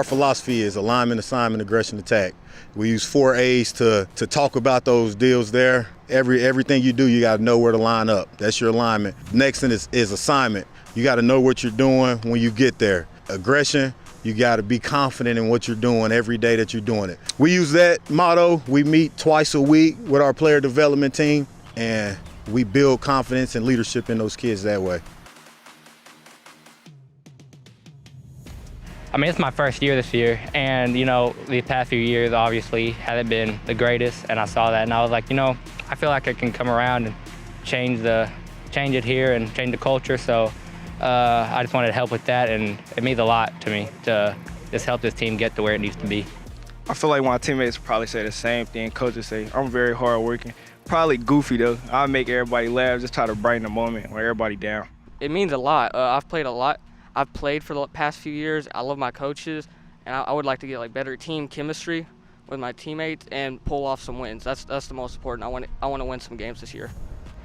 Our philosophy is alignment, assignment, aggression, attack. We use 4 A's to talk about those deals there. Everything you do, you got to know where to line up. That's your alignment. Next thing is assignment. You got to know what you're doing when you get there. Aggression, you got to be confident in what you're doing every day that you're doing it. We use that motto. We meet twice a week with our player development team, and we build confidence and leadership in those kids that way. I mean, it's my first year this year, and, you know, the past few years obviously haven't been the greatest, and I saw that, and I was like, you know, I feel like I can come around and change it here and change the culture, so I just wanted to help with that, and it means a lot to me to just help this team get to where it needs to be. I feel like my teammates probably say the same thing. Coaches say, I'm very hardworking. Probably goofy, though. I make everybody laugh, just try to brighten the moment when everybody down. It means a lot. I've played a lot. I've played for the past few years. I love my coaches, and I would like to get like better team chemistry with my teammates and pull off some wins. That's the most important. I want to win some games this year.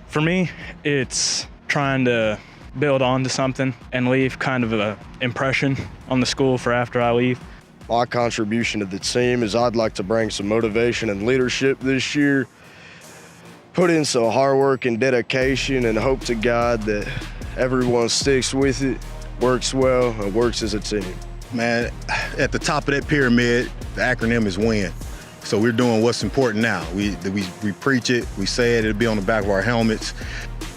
For me, it's trying to build on to something and leave kind of an impression on the school for after I leave. My contribution to the team is I'd like to bring some motivation and leadership this year, put in some hard work and dedication, and hope to God that everyone sticks with it, works well, and works as a team. Man, at the top of that pyramid, the acronym is WIN. So we're doing what's important now. We preach it, we say it, it'll be on the back of our helmets.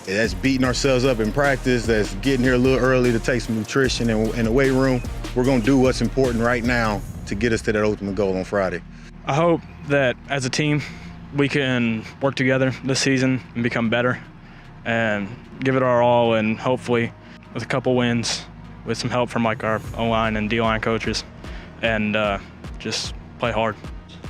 That's beating ourselves up in practice, that's getting here a little early to take some nutrition in the weight room. We're gonna do what's important right now to get us to that ultimate goal on Friday. I hope that as a team, we can work together this season and become better and give it our all, and hopefully with a couple wins, with some help from like our O-line and D-line coaches, and just play hard.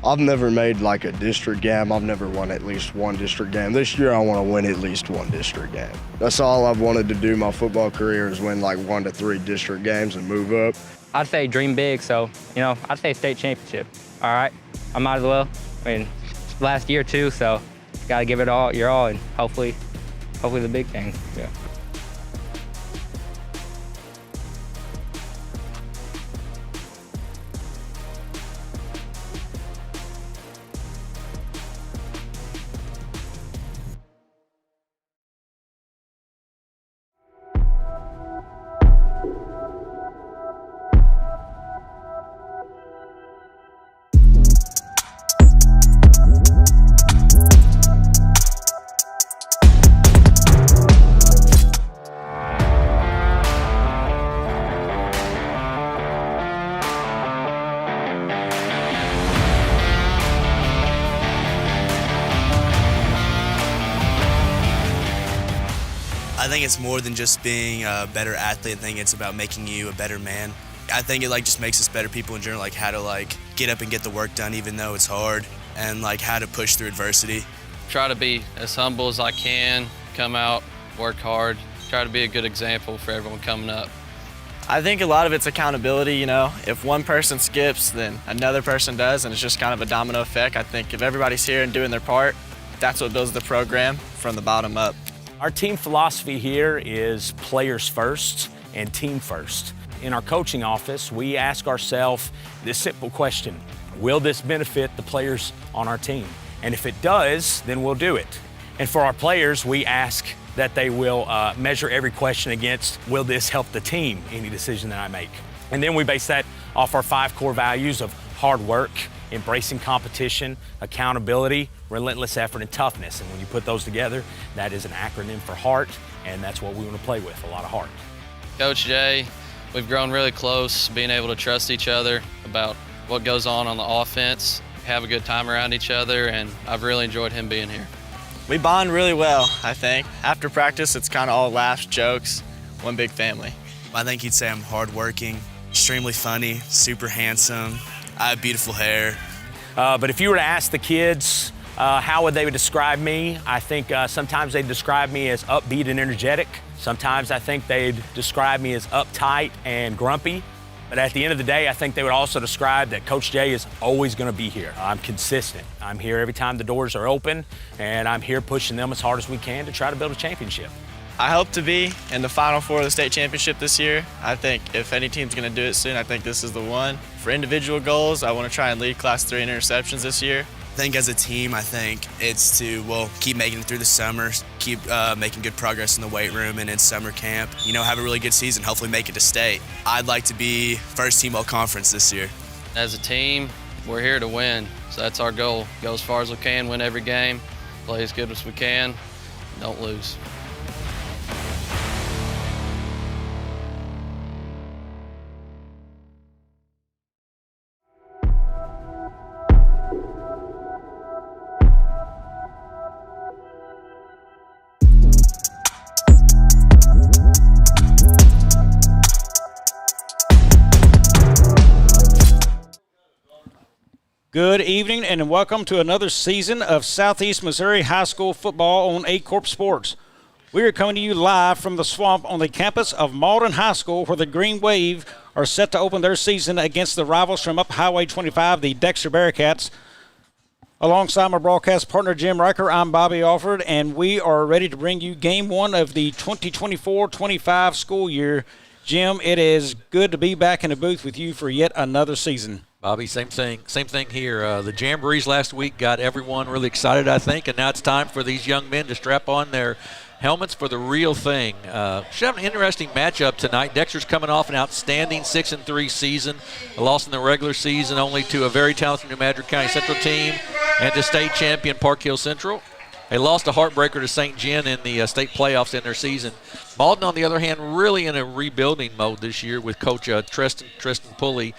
I've never made like a district game. I've never won at least one district game. This year I want to win at least one district game. That's all I've wanted to do my football career, is win like 1 to 3 district games and move up. I'd say dream big, so, you know, I'd say state championship. All right, I might as well. I mean, last year too, so got to give it all your all, and hopefully the big thing. Yeah. I think it's more than just being a better athlete. I think it's about making you a better man. I think it just makes us better people in general, like how to get up and get the work done even though it's hard, and how to push through adversity. Try to be as humble as I can, come out, work hard, try to be a good example for everyone coming up. I think a lot of it's accountability, you know. If one person skips, then another person does, and it's just kind of a domino effect. I think if everybody's here and doing their part, that's what builds the program from the bottom up. Our team philosophy here is players first and team first. In our coaching office, we ask ourselves this simple question: will this benefit the players on our team? And if it does, then we'll do it. And for our players, we ask that they will measure every question against, will this help the team, any decision that I make? And then we base that off our 5 core values of hard work, embracing competition, accountability, relentless effort, and toughness. And when you put those together, that is an acronym for HEART, and that's what we want to play with, a lot of heart. Coach Jay, we've grown really close, being able to trust each other about what goes on the offense, have a good time around each other, and I've really enjoyed him being here. We bond really well, I think. After practice, it's kind of all laughs, jokes, one big family. I think he'd say I'm hardworking, extremely funny, super handsome. I have beautiful hair. But if you were to ask the kids how would they describe me, I think sometimes they describe me as upbeat and energetic. Sometimes I think they'd describe me as uptight and grumpy. But at the end of the day, I think they would also describe that Coach Jay is always going to be here. I'm consistent. I'm here every time the doors are open, and I'm here pushing them as hard as we can to try to build a championship. I hope to be in the Final Four of the state championship this year. I think if any team's going to do it soon, I think this is the one. For individual goals, I want to try and lead Class 3 in interceptions this year. I think as a team, I think it's to, keep making it through the summer, keep making good progress in the weight room and in summer camp. Have a really good season, hopefully make it to state. I'd like to be first team all-conference this year. As a team, we're here to win, so that's our goal. Go as far as we can, win every game, play as good as we can, don't lose. Good evening and welcome to another season of Southeast Missouri High School football on Aycorp Sports. We are coming to you live from the swamp on the campus of Malden High School, where the Greenwave are set to open their season against the rivals from up Highway 25, the Dexter Bearcats. Alongside my broadcast partner Jim Riker, I'm Bobby Alford, and we are ready to bring you game one of the 2024-25 school year. Jim, it is good to be back in the booth with you for yet another season. Bobby, same thing here. The Jamborees last week got everyone really excited, I think, and now it's time for these young men to strap on their helmets for the real thing. Should have an interesting matchup tonight. Dexter's coming off an outstanding 6-3 season, a loss in the regular season only to a very talented New Madrid County Central team and to state champion Park Hill Central. They lost a heartbreaker to St. Jen in the state playoffs in their season. Malden, on the other hand, really in a rebuilding mode this year with Coach Tristan Pulley.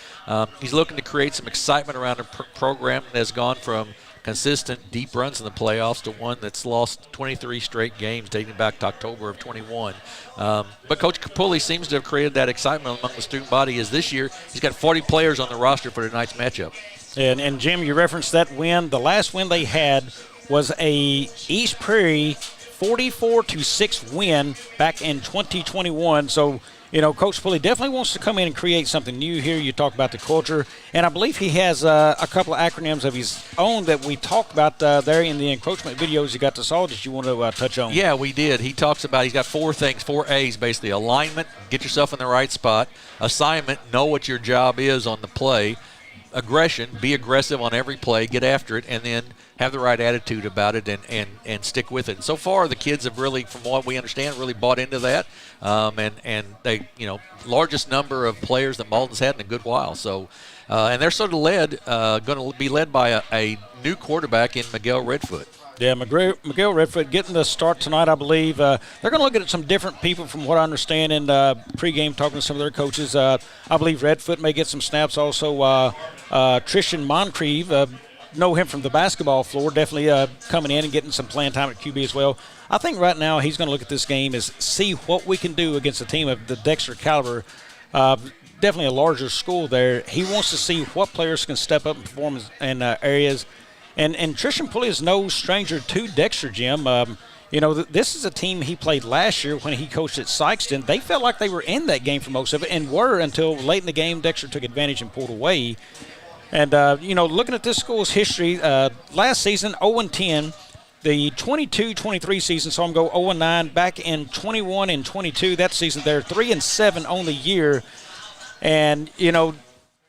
He's looking to create some excitement around a program that has gone from consistent deep runs in the playoffs to one that's lost 23 straight games dating back to October of 21. But Coach Pulley seems to have created that excitement among the student body, as this year he's got 40 players on the roster for tonight's matchup. And Jim, you referenced that win. The last win they had was a East Prairie 44-6 win back in 2021. So, Coach Pulley definitely wants to come in and create something new here. You talk about the culture, and I believe he has a couple of acronyms of his own that we talked about there in the encroachment videos you got to saw that you want to touch on. Yeah, we did. He talks about, he's got four things, 4 A's basically: alignment, get yourself in the right spot; assignment, know what your job is on the play; aggression, be aggressive on every play, get after it; and then have the right attitude about it and stick with it. And so far, the kids have really, from what we understand, really bought into that. And they, largest number of players that Malden's had in a good while. So, and they're sort of going to be led by a new quarterback in Miguel Redfoot. Yeah, Miguel Redfoot getting the start tonight, I believe. They're going to look at some different people from what I understand in pregame, talking to some of their coaches. I believe Redfoot may get some snaps also. Tristan Moncrieve, know him from the basketball floor, definitely coming in and getting some playing time at QB as well. I think right now he's going to look at this game as see what we can do against a team of the Dexter caliber. Definitely a larger school there. He wants to see what players can step up and perform in areas. And Tristan Pulley is no stranger to Dexter, Jim. This is a team he played last year when he coached at Sykeston. They felt like they were in that game for most of it and were until late in the game. Dexter took advantage and pulled away. And, looking at this school's history, last season, 0-10. The 22-23 season saw them go 0-9. Back in 21 and 22, that season, they're 3-7 on the year. And,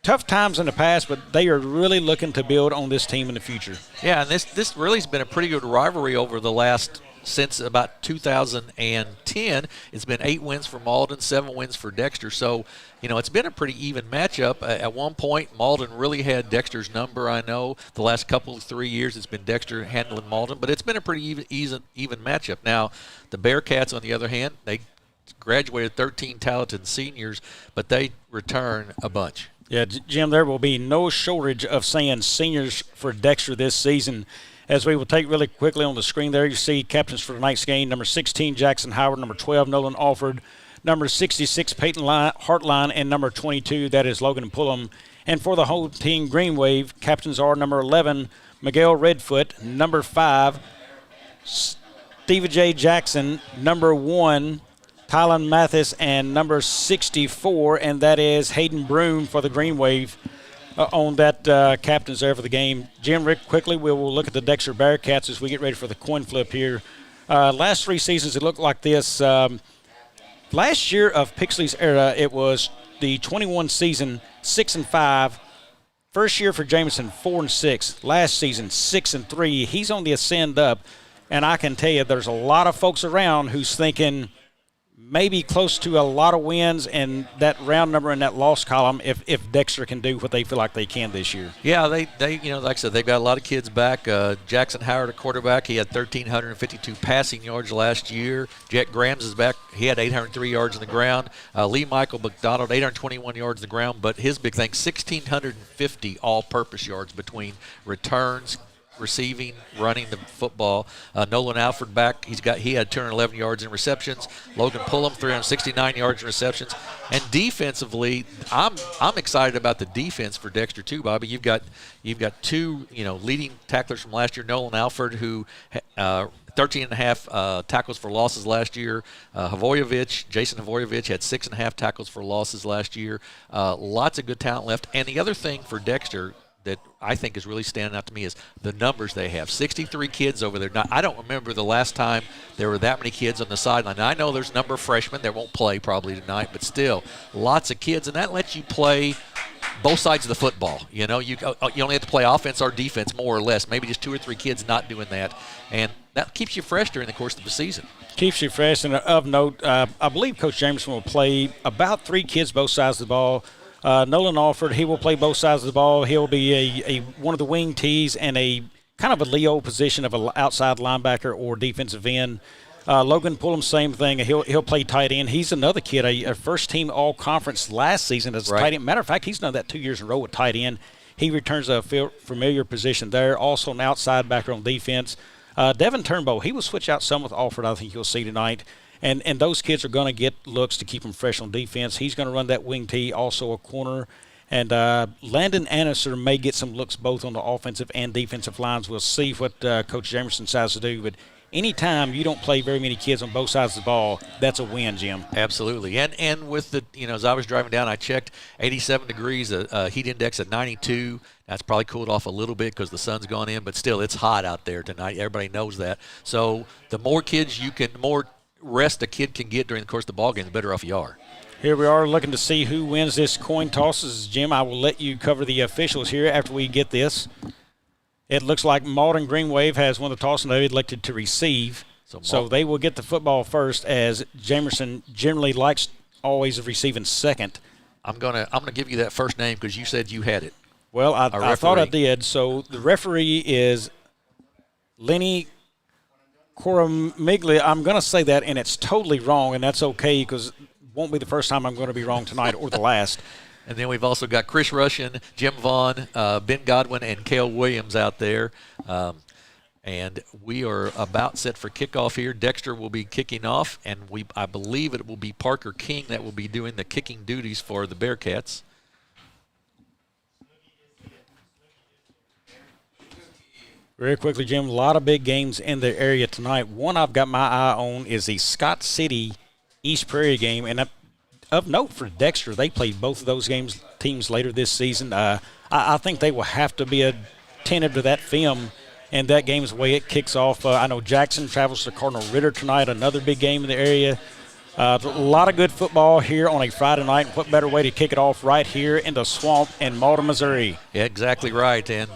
tough times in the past, but they are really looking to build on this team in the future. Yeah, and this really has been a pretty good rivalry over the last since about 2010. It's been 8 wins for Malden, 7 wins for Dexter. So, it's been a pretty even matchup. At one point, Malden really had Dexter's number, I know. The last couple of 3 years, it's been Dexter handling Malden, but it's been a pretty even matchup. Now, the Bearcats, on the other hand, they graduated 13 talented seniors, but they return a bunch. Yeah, Jim, there will be no shortage of saying seniors for Dexter this season. As we will take really quickly on the screen there, you see captains for tonight's game: number 16, Jackson Howard; number 12, Nolan Alford; number 66, Peyton Hartline; and number 22, that is Logan Pullum. And for the whole team, Greenwave, captains are number 11, Miguel Redfoot; number 5, Stephen J. Jackson; number 1, Tylen Mathis; and number 64, and that is Hayden Broom for the Greenwave. On that captains there for the game. Jim, Rick, quickly, we will look at the Dexter Bearcats as we get ready for the coin flip here. Last 3 seasons, it looked like this. Last year of Pixley's era, it was the 21 season, 6-5. First year for Jameson, 4-6. Last season, 6-3. He's on the ascend up, and I can tell you there's a lot of folks around who's thinking maybe close to a lot of wins and that round number in that loss column if Dexter can do what they feel like they can this year. Yeah, they like I said, they've got a lot of kids back. Jackson Howard, a quarterback, he had 1,352 passing yards last year. Jet Grams is back. He had 803 yards on the ground. Lee Michael McDonald, 821 yards on the ground. But his big thing, 1,650 all-purpose yards between returns, receiving, running the football. Nolan Alford back. He had 211 yards in receptions. Logan Pullum, 369 yards in receptions. And defensively, I'm excited about the defense for Dexter too, Bobby. You've got 2 leading tacklers from last year. Nolan Alford, who 13.5 tackles for losses last year. Jason Havoyevich had 6.5 tackles for losses last year. Lots of good talent left. And the other thing for Dexter that I think is really standing out to me is the numbers they have. 63 kids over there. Now, I don't remember the last time there were that many kids on the sideline. Now, I know there's a number of freshmen that won't play probably tonight, but still, lots of kids, and that lets you play both sides of the football. You only have to play offense or defense more or less. Maybe just 2 or 3 kids not doing that, and that keeps you fresh during the course of the season. Keeps you fresh, and of note, I believe Coach Jameson will play about 3 kids both sides of the ball. Nolan Alford, he will play both sides of the ball. He'll be one of the wing tees and a kind of a Leo position of an outside linebacker or defensive end. Logan Pullum, same thing. He'll play tight end. He's another kid, a first-team all-conference last season as a tight end. Matter of fact, he's done that 2 years in a row with tight end. He returns a familiar position there. Also an outside backer on defense. Devin Turnbow, he will switch out some with Alford, I think you'll see tonight. And those kids are going to get looks to keep them fresh on defense. He's going to run that wing tee, also a corner. And Landon Anniser may get some looks both on the offensive and defensive lines. We'll see what Coach Jamerson decides to do. But anytime you don't play very many kids on both sides of the ball, that's a win, Jim. Absolutely. And with the, as I was driving down, I checked 87 degrees, heat index at 92. That's probably cooled off a little bit because the sun's gone in, but still it's hot out there tonight. Everybody knows that. So the more rest a kid can get during the course of the ball game, the better off you are. Here we are looking to see who wins this coin toss. Jim, I will let you cover the officials here after we get this. It looks like Malden Greenwave has won the toss and they elected to receive. So they will get the football first, as Jamerson generally likes always receiving second. I'm gonna give you that first name because you said you had it. Well, I thought I did. So the referee is Lenny Coramiglia. I'm going to say that, and it's totally wrong, and that's okay because it won't be the first time I'm going to be wrong tonight or the last. And then we've also got Chris Russian, Jim Vaughn, Ben Godwin, and Cale Williams out there. And we are about set for kickoff here. Dexter will be kicking off, and I believe it will be Parker King that will be doing the kicking duties for the Bearcats. Very quickly, Jim, a lot of big games in the area tonight. One I've got my eye on is the Scott City East Prairie game. And of note for Dexter, they played both of those teams later this season. I think they will have to be attentive to that film and that game's the way it kicks off. I know Jackson travels to Cardinal Ritter tonight, another big game in the area. A lot of good football here on a Friday night. What better way to kick it off right here in the swamp in Malden, Missouri? Yeah, exactly right. And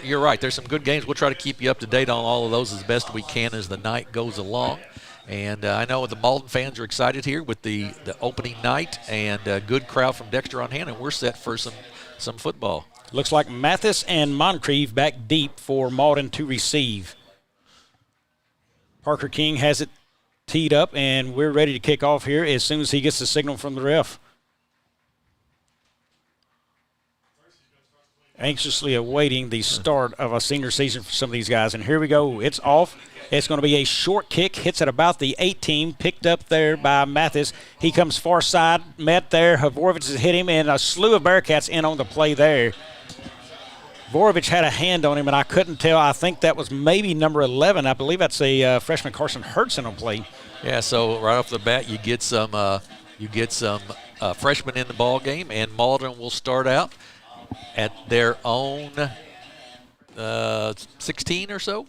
you're right. There's some good games. We'll try to keep you up to date on all of those as best we can as the night goes along. And I know the Malden fans are excited here with the opening night and a good crowd from Dexter on hand, and we're set for some football. Looks like Mathis and Moncrief back deep for Malden to receive. Parker King has it teed up, and we're ready to kick off here as soon as he gets the signal from the ref. Anxiously awaiting the start of a senior season for some of these guys. And here we go. It's off. It's going to be a short kick. Hits at about the 18. Picked up there by Mathis. He comes far side. Met there. Havorovich has hit him, and a slew of Bearcats in on the play there. Vorovich had a hand on him, and I couldn't tell. I think that was maybe number 11. I believe that's a freshman Carson Hertzen on play. Yeah, so right off the bat, you get some freshmen in the ball game, and Malden will start out at their own 16 or so.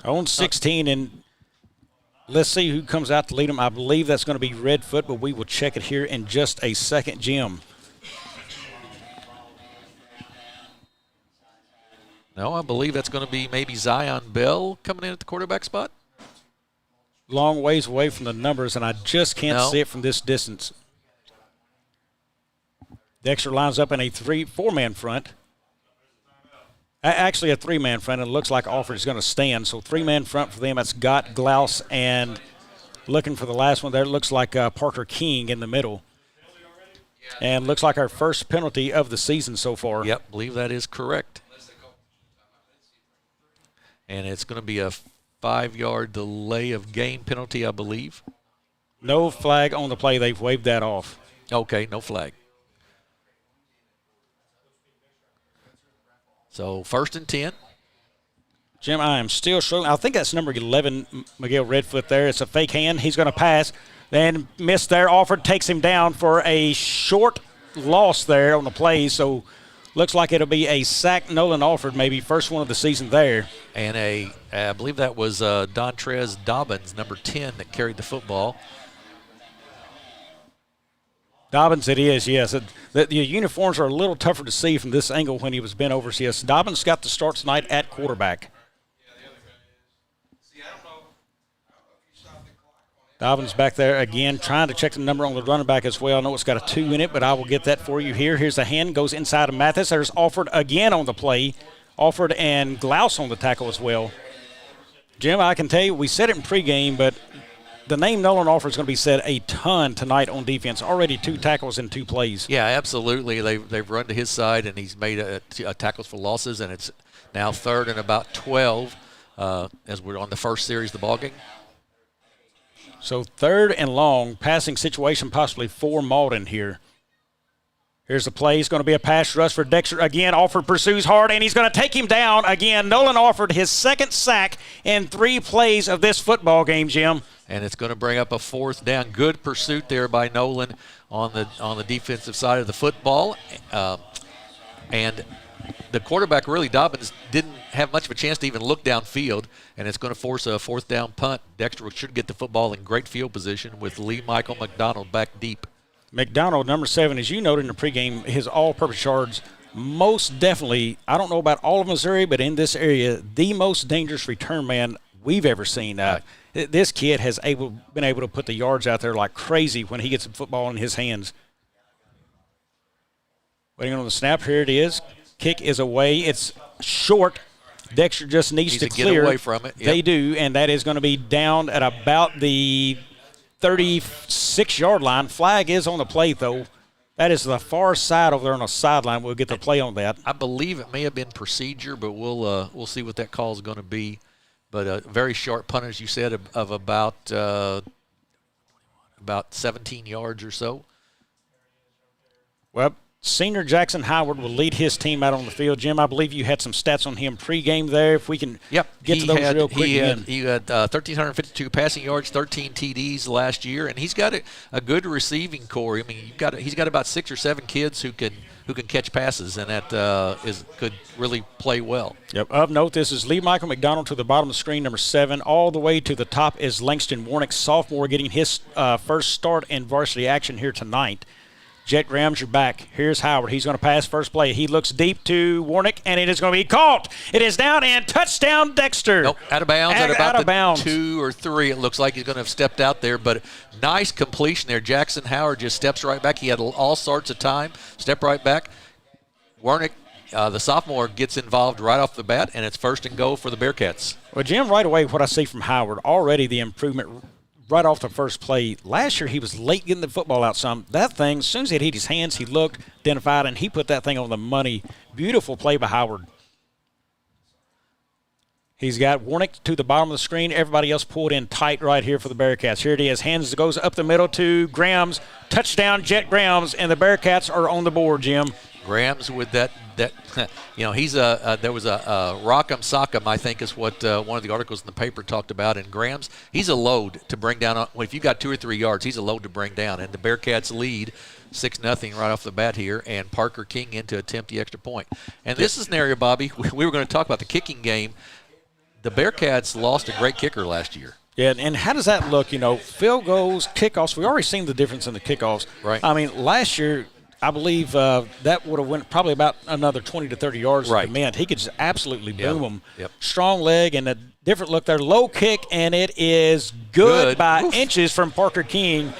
On 16, and let's see who comes out to lead them. I believe that's going to be Redfoot, but we will check it here in just a second, Jim. No, I believe that's going to be maybe Zion Bell coming in at the quarterback spot. Long ways away from the numbers, and I just can't see it from this distance. Dexter lines up in a 4-man front. Actually, a 3-man front, and it looks like Alford is going to stand. So 3-man front for them. That's Gott, Glaus, and looking for the last one there, it looks like Parker King in the middle. And looks like our first penalty of the season so far. Yep, believe that is correct. And it's going to be a 5-yard delay of game penalty, I believe. No flag on the play. They've waved that off. Okay, no flag. So 1st and 10. Jim, I am still struggling. I think that's number 11, Miguel Redfoot there. It's a fake hand. He's going to pass. Then missed there. Alford takes him down for a short loss there on the play. So looks like it'll be a sack. Nolan Alford, maybe first one of the season there. And I believe that was Dontrez Dobbins, number 10, that carried the football. Dobbins it is, yes. The uniforms are a little tougher to see from this angle when he was bent over. So yes, Dobbins got the start tonight at quarterback. Dobbins back there again, trying to check the number on the running back as well. I know it's got a 2 in it, but I will get that for you here. Here's the hand, goes inside of Mathis. There's Alford again on the play. Alford and Glaus on the tackle as well. Jim, I can tell you, we said it in pregame, but the name Nolan Alford is going to be said a ton tonight on defense. Already 2 tackles in 2 plays. Yeah, absolutely. They've run to his side, and he's made a tackles for losses, and it's now 3rd and about 12 as we're on the first series of the ballgame. So 3rd and long, passing situation possibly for Malden here. Here's the play. It's going to be a pass rush for Dexter. Again, Alford pursues hard, and he's going to take him down. Again, Nolan Alford, his 2nd sack in 3 plays of this football game, Jim. And it's going to bring up a 4th down. Good pursuit there by Nolan on the defensive side of the football. And the quarterback, really, Dobbins, didn't have much of a chance to even look downfield, and it's going to force a 4th down punt. Dexter should get the football in great field position with Lee Michael McDonald back deep. McDonald, number 7, as you noted in the pregame, his all-purpose yards, most definitely, I don't know about all of Missouri, but in this area, the most dangerous return man we've ever seen. This kid has been able to put the yards out there like crazy when he gets the football in his hands. Waiting on the snap. Here it is. Kick is away. It's short. Dexter just needs to clear. Get away from it. Yep. They do, and that is going to be down at about the 36-yard line. Flag is on the play, though. That is the far side over there on the sideline. We'll get the play on that. I believe it may have been procedure, but we'll see what that call is going to be. But a very short punt, as you said, of about 17 yards or so. Well, senior Jackson Howard will lead his team out on the field. Jim, I believe you had some stats on him pregame there. If we can get to those real quick. He had 1,352 passing yards, 13 TDs last year, and he's got a good receiving core. I mean, he's got about 6 or 7 kids who can catch passes, and that could really play well. Yep. Of note, this is Lee Michael McDonald to the bottom of the screen, number 7. All the way to the top is Langston Warnick, sophomore, getting his first start in varsity action here tonight. Jet Grams, you're back. Here's Howard. He's going to pass first play. He looks deep to Warnick, and it is going to be caught. It is down, and touchdown, Dexter. Nope, out of bounds at about out of bounds. 2 or 3. It looks like he's going to have stepped out there, but nice completion there. Jackson Howard just steps right back. He had all sorts of time. Step right back. Warnick, the sophomore, gets involved right off the bat, and it's 1st and goal for the Bearcats. Well, Jim, right away, what I see from Howard, already the improvement right off the first play. Last year, he was late getting the football out some. That thing, as soon as it hit his hands, he looked, identified, and he put that thing on the money. Beautiful play by Howard. He's got Warnick to the bottom of the screen. Everybody else pulled in tight right here for the Bearcats. Here it is. Hands goes up the middle to Grams. Touchdown, Jet Grams, and the Bearcats are on the board, Jim. Grams with that he's there was a Rock'em Sock'em, I think is what one of the articles in the paper talked about. And Grams, he's a load to bring down. If you got 2 or 3 yards, he's a load to bring down. And the Bearcats lead 6-0 right off the bat here, and Parker King in to attempt the extra point. And this is an area, Bobby, we were going to talk about the kicking game. the Bearcats lost a great kicker last year. Yeah, and how does that look? Field goals, kickoffs. We already seen the difference in the kickoffs. Right. I mean, last year, I believe that would have went probably about another 20 to 30 yards. Right. To the man. He could just absolutely boom them. Yep. Strong leg and a different look there. Low kick, and it is good by inches from Parker King.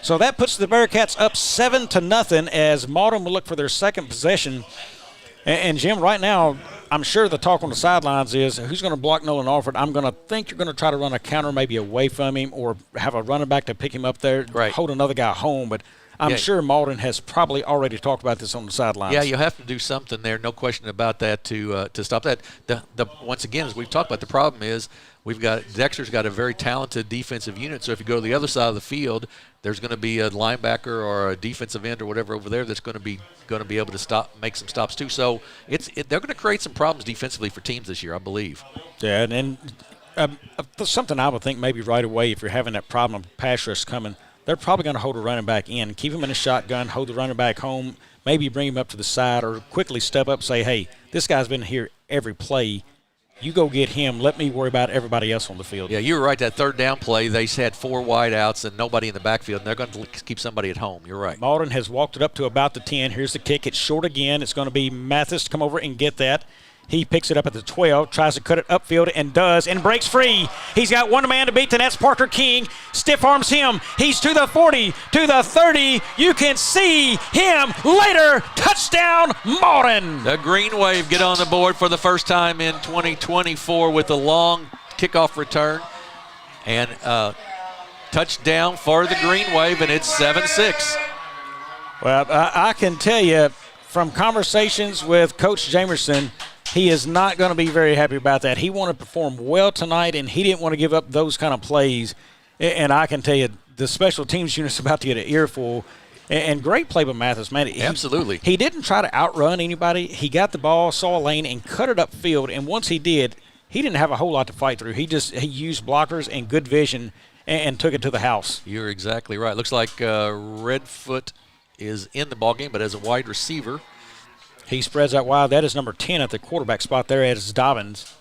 So that puts the Bearcats up 7-0 as Malden will look for their second possession. And Jim, right now, I'm sure the talk on the sidelines is who's going to block Nolan Alford. I'm going to think you're going to try to run a counter maybe away from him or have a running back to pick him up there, hold another guy home. But I'm sure Malden has probably already talked about this on the sidelines. Yeah, you'll have to do something there, no question about that, to stop that. Once again, as we've talked about, the problem is Dexter's got a very talented defensive unit, so if you go to the other side of the field, there's going to be a linebacker or a defensive end or whatever over there that's going to be able to make some stops too. So they're going to create some problems defensively for teams this year, I believe. Yeah, and something I would think maybe right away if you're having that problem of pass rush coming, they're probably going to hold a running back in, keep him in a shotgun, hold the running back home, maybe bring him up to the side or quickly step up and say, hey, this guy's been here every play. You go get him. Let me worry about everybody else on the field. Yeah, you were right. That third down play, they had 4 wide outs and nobody in the backfield, and they're going to keep somebody at home. You're right. Malden has walked it up to about the 10. Here's the kick. It's short again. It's going to be Mathis to come over and get that. He picks it up at the 12, tries to cut it upfield, and does, and breaks free. He's got one man to beat, and that's Parker King. Stiff arms him. He's to the 40, to the 30. You can see him later. Touchdown, Malden. The Greenwave get on the board for the first time in 2024 with a long kickoff return. And touchdown for the Greenwave, and it's 7-6. Well, I can tell you from conversations with Coach Jamerson, he is not going to be very happy about that. He wanted to perform well tonight, and he didn't want to give up those kind of plays. And I can tell you, the special teams unit's about to get an earful. And great play by Mathis, man. Absolutely. He didn't try to outrun anybody. He got the ball, saw a lane, and cut it upfield. And once he did, he didn't have a whole lot to fight through. He used blockers and good vision and took it to the house. You're exactly right. Looks like Redfoot is in the ballgame, but as a wide receiver. He spreads out wide. That is number 10 at the quarterback spot there as Dobbins.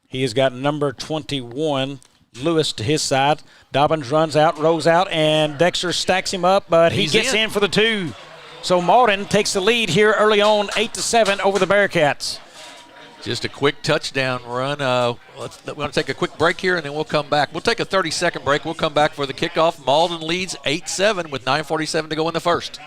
He has got number 21, Lewis, to his side. Dobbins runs out, rolls out, and Dexter stacks him up, but he gets in for the 2. So Malden takes the lead here early on, 8-7 over the Bearcats. Just a quick touchdown run. We're going to take a quick break here, and then we'll come back. We'll take a 30-second break. We'll come back for the kickoff. Malden leads 8-7 with 9:47 to go in the first.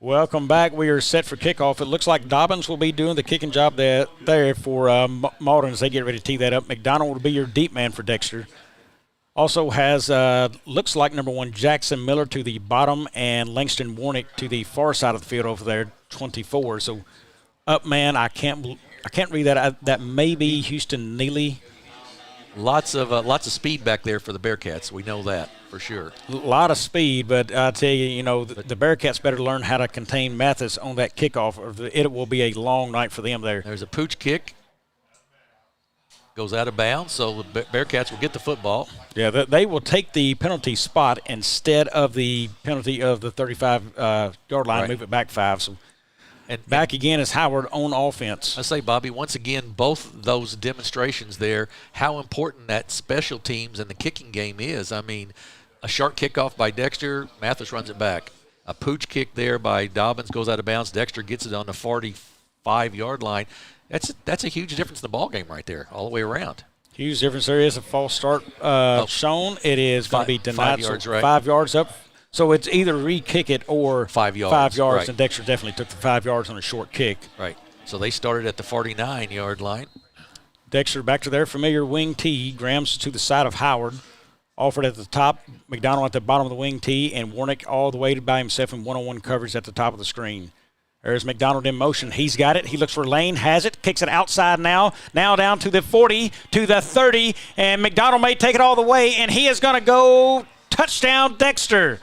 Welcome back. We are set for kickoff. It looks like Dobbins will be doing the kicking job there for Malden as they get ready to tee that up. McDonald will be your deep man for Dexter. Also has, looks like number 1, Jackson Miller to the bottom and Langston Warnick to the far side of the field over there, 24. So up man, I can't read that. That may be Houston Neely. Lots of speed back there for the Bearcats. We know that for sure. A lot of speed, but I tell you, the Bearcats better learn how to contain Mathis on that kickoff, or it will be a long night for them there. There's a pooch kick. Goes out of bounds, so the Bearcats will get the football. Yeah, they will take the penalty spot instead of the penalty of the 35-yard line, move it back 5. So and back again is Howard on offense. I say, Bobby, once again, both those demonstrations there, how important that special teams and the kicking game is. I mean, a sharp kickoff by Dexter, Mathis runs it back. A pooch kick there by Dobbins goes out of bounds. Dexter gets it on the 45-yard line. That's a huge difference in the ball game right there, all the way around. Huge difference. There is a false start shown. It is going to be denied. 5 yards, right? 5 yards up. So it's either re-kick it or 5 yards. 5 yards, right. And Dexter definitely took the 5 yards on a short kick. Right. So they started at the 49-yard line. Dexter back to their familiar wing tee. Grams to the side of Howard. Alford at the top. McDonald at the bottom of the wing tee. And Warnick all the way by himself in one-on-one coverage at the top of the screen. There's McDonald in motion. He's got it. He looks for Lane, has it, kicks it outside now. Now down to the 40, to the 30, and McDonald may take it all the way, and he is going to go touchdown Dexter.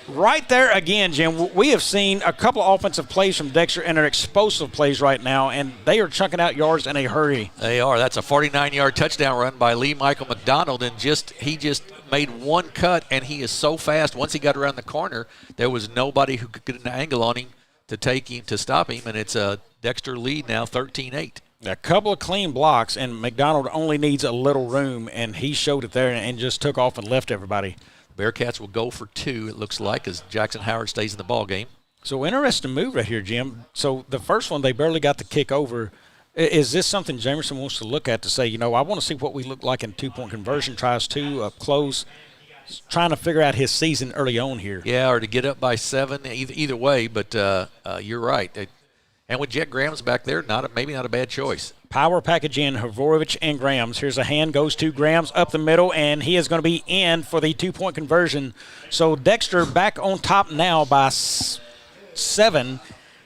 Right there again, Jim, we have seen a couple of offensive plays from Dexter, and they're explosive plays right now, and they are chunking out yards in a hurry. They are. That's a 49-yard touchdown run by Lee Michael McDonald, and he just made one cut, and he is so fast. Once he got around the corner, there was nobody who could get an angle on him to stop him, and it's a Dexter lead now, 13-8. A couple of clean blocks, and McDonald only needs a little room, and he showed it there and just took off and left everybody. Bearcats will go for 2, it looks like, as Jackson Howard stays in the ball game. So interesting move right here, Jim. So the first one, they barely got the kick over. Is this something Jamerson wants to look at to say, I want to see what we look like in two-point conversion, tries 2 up close, trying to figure out his season early on here. Yeah, or to get up by 7, either way, but you're right. And with Jet Graham's back there, maybe not a bad choice. Power package in, Havorovich and Grams. Here's a hand, goes to Grams up the middle, and he is going to be in for the two-point conversion. So Dexter back on top now by 7,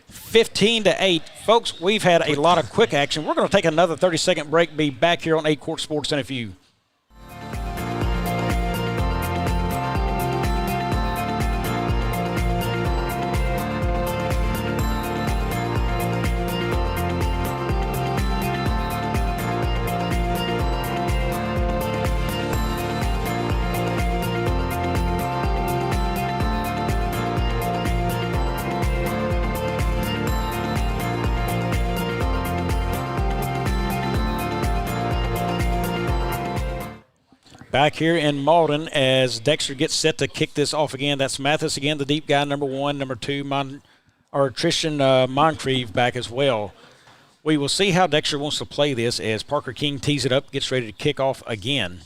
15-8. Folks, we've had a lot of quick action. We're going to take another 30-second break, be back here on Aycorp Sports in a few. Back here in Malden as Dexter gets set to kick this off again. That's Mathis again, the deep guy, number 1. Number 2, Tristan Moncrief back as well. We will see how Dexter wants to play this as Parker King tees it up, gets ready to kick off again.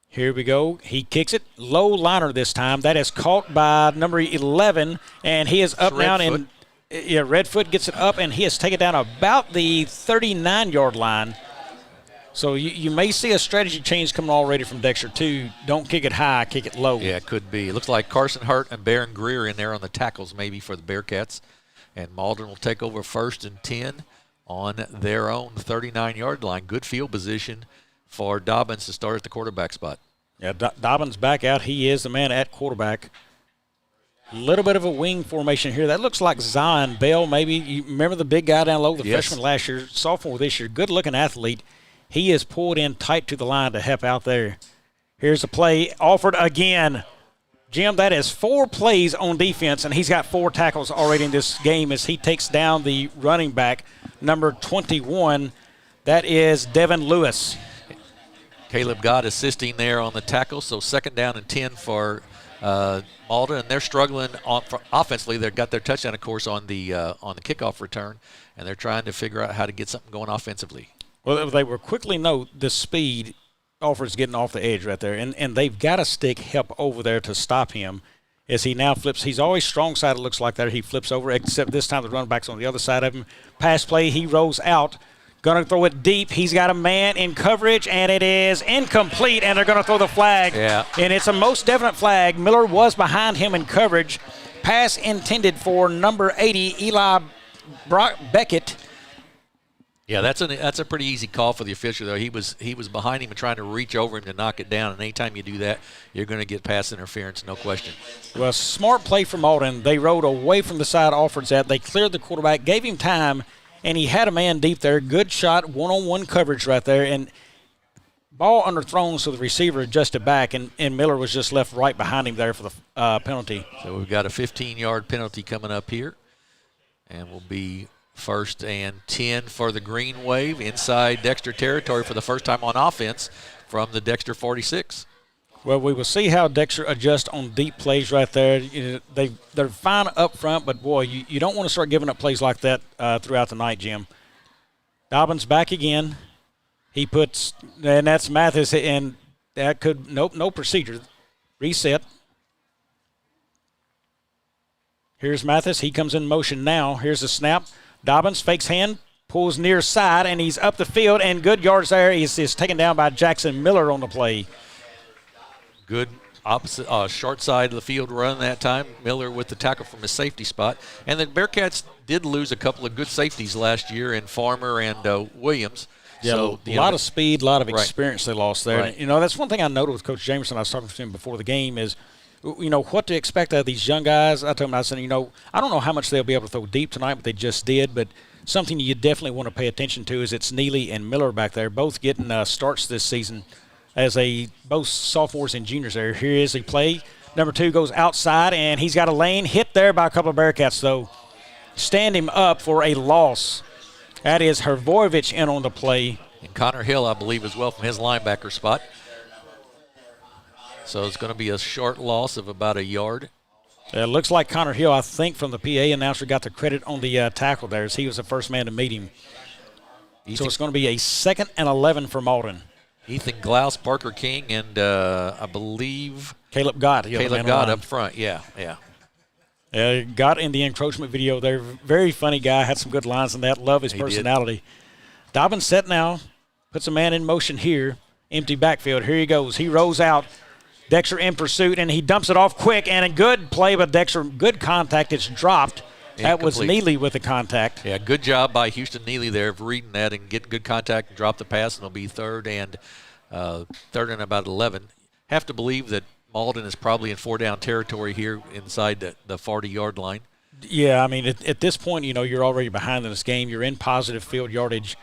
Here we go. He kicks it. Low liner this time. That is caught by number 11, and he is up now. And Redfoot gets it up, and he has taken down about the 39-yard line. So you may see a strategy change coming already from Dexter, too. Don't kick it high, kick it low. Yeah, it could be. It looks like Carson Hurt and Baron Greer in there on the tackles maybe for the Bearcats. And Malden will take over 1st and 10 on their own 39-yard line. Good field position for Dobbins to start at the quarterback spot. Yeah, Dobbins back out. He is the man at quarterback. A little bit of a wing formation here. That looks like Zion Bell maybe. You remember the big guy down low, the freshman last year, sophomore this year. Good-looking athlete. He is pulled in tight to the line to help out there. Here's a play offered again. Jim, that is 4 plays on defense, and he's got 4 tackles already in this game as he takes down the running back, number 21. That is Devin Lewis. Caleb Gott assisting there on the tackle, so 2nd down and 10 for Malden, and they're struggling offensively. They've got their touchdown, of course, on the kickoff return, and they're trying to figure out how to get something going offensively. Well, they will quickly note the speed Alford's getting off the edge right there, and they've got to stick help over there to stop him as he now flips. He's always strong side, it looks like there. He flips over, except this time the running back's on the other side of him. Pass play, he rolls out. Going to throw it deep. He's got a man in coverage, and it is incomplete, and they're going to throw the flag. Yeah. And it's a most definite flag. Miller was behind him in coverage. Pass intended for number 80, Eli Beckett. Yeah, that's a pretty easy call for the official, though. He was behind him and trying to reach over him to knock it down, and anytime you do that, you're going to get pass interference, no question. Well, smart play from Malden. They rode away from the side Alford's at. They cleared the quarterback, gave him time, and he had a man deep there. Good shot, one-on-one coverage right there, and ball underthrown, so the receiver adjusted back, and Miller was just left right behind him there for the penalty. So we've got a 15-yard penalty coming up here, and we'll be 1st and 10 for the Greenwave inside Dexter territory for the first time on offense from the Dexter 46. Well, we will see how Dexter adjusts on deep plays right there. You know, they're fine up front, but, boy, you don't want to start giving up plays like that throughout the night, Jim. Dobbins back again. He puts – and that's Mathis, and that could – nope, no procedure. Reset. Here's Mathis. He comes in motion now. Here's the snap. Dobbins fakes hand, pulls near side, and he's up the field, and good yards there. He's taken down by Jackson Miller on the play. Good opposite short side of the field run that time. Miller with the tackle from his safety spot. And the Bearcats did lose a couple of good safeties last year in Farmer and Williams. Yeah, so, a lot of speed, a lot of experience they lost there. Right. And, that's one thing I noted with Coach Jamerson. I was talking to him before the game is, what to expect out of these young guys. I told him, I said, I don't know how much they'll be able to throw deep tonight, but they just did. But something you definitely want to pay attention to is it's Neely and Miller back there, both getting starts this season as both sophomores and juniors there. Here is a play. Number 2 goes outside, and he's got a lane hit there by a couple of Bearcats, though. Stand him up for a loss. That is Hrvojevic in on the play. And Connor Hill, I believe, as well from his linebacker spot. So it's going to be a short loss of about a yard. It looks like Connor Hill, I think, from the PA announcer, got the credit on the tackle there as he was the first man to meet him. So it's going to be a 2nd and 11 for Malden. Ethan Glaus, Parker King, and I believe Caleb Gott. Caleb Gott up front, yeah. Gott in the encroachment video there. Very funny guy, had some good lines in that. Love his personality. Dobbins set now, puts a man in motion here. Empty backfield. Here he goes. He rolls out. Dexter in pursuit, and he dumps it off quick. And a good play by Dexter. Good contact. It's dropped. That was Neely with the contact. Yeah, good job by Houston Neely there of reading that and getting good contact and drop the pass, and it'll be third and about 11. Have to believe that Malden is probably in 4-down territory here inside the 40-yard line. Yeah, I mean, at this point, you're already behind in this game. You're in positive field yardage.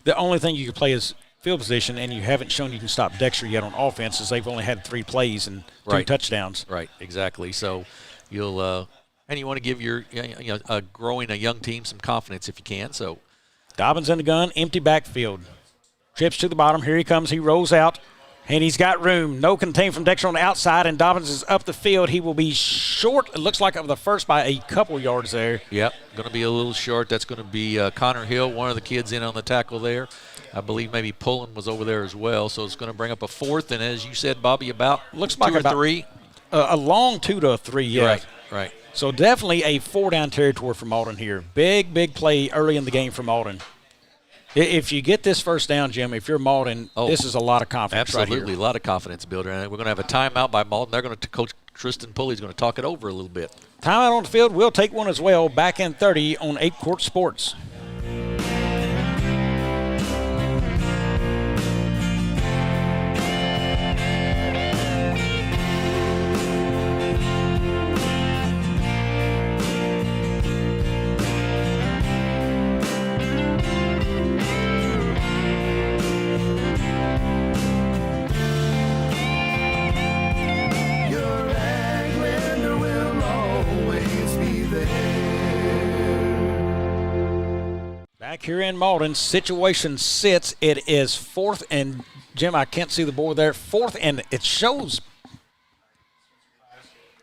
The only thing you can play is field position, and you haven't shown you can stop Dexter yet on offense, as they've only had 3 plays and 2 touchdowns. Right, exactly. So you'll and you want to give your growing a young team some confidence if you can. So Dobbins in the gun, empty backfield. Trips to the bottom. Here he comes. He rolls out, and he's got room. No contain from Dexter on the outside, and Dobbins is up the field. He will be short. It looks like of the first by a couple yards there. Yep, going to be a little short. That's going to be Connor Hill, one of the kids in on the tackle there. I believe maybe Pullen was over there as well. So it's going to bring up a 4th, and as you said, Bobby, about looks 2 like or about 3. A long 2 to 3, yeah. Right. So definitely a 4-down territory for Malden here. Big play early in the game for Malden. If you get this first down, Jim, if you're Malden, this is a lot of confidence right here. Absolutely, a lot of confidence builder. And we're going to have a timeout by Malden. They're going to Coach Tristan Pulley's going to talk it over a little bit. Timeout on the field. We'll take one as well. Back in 30 on Aycorp Sports. Back here in Malden, situation sits. It is 4th and, Jim, I can't see the board there. 4th and it shows,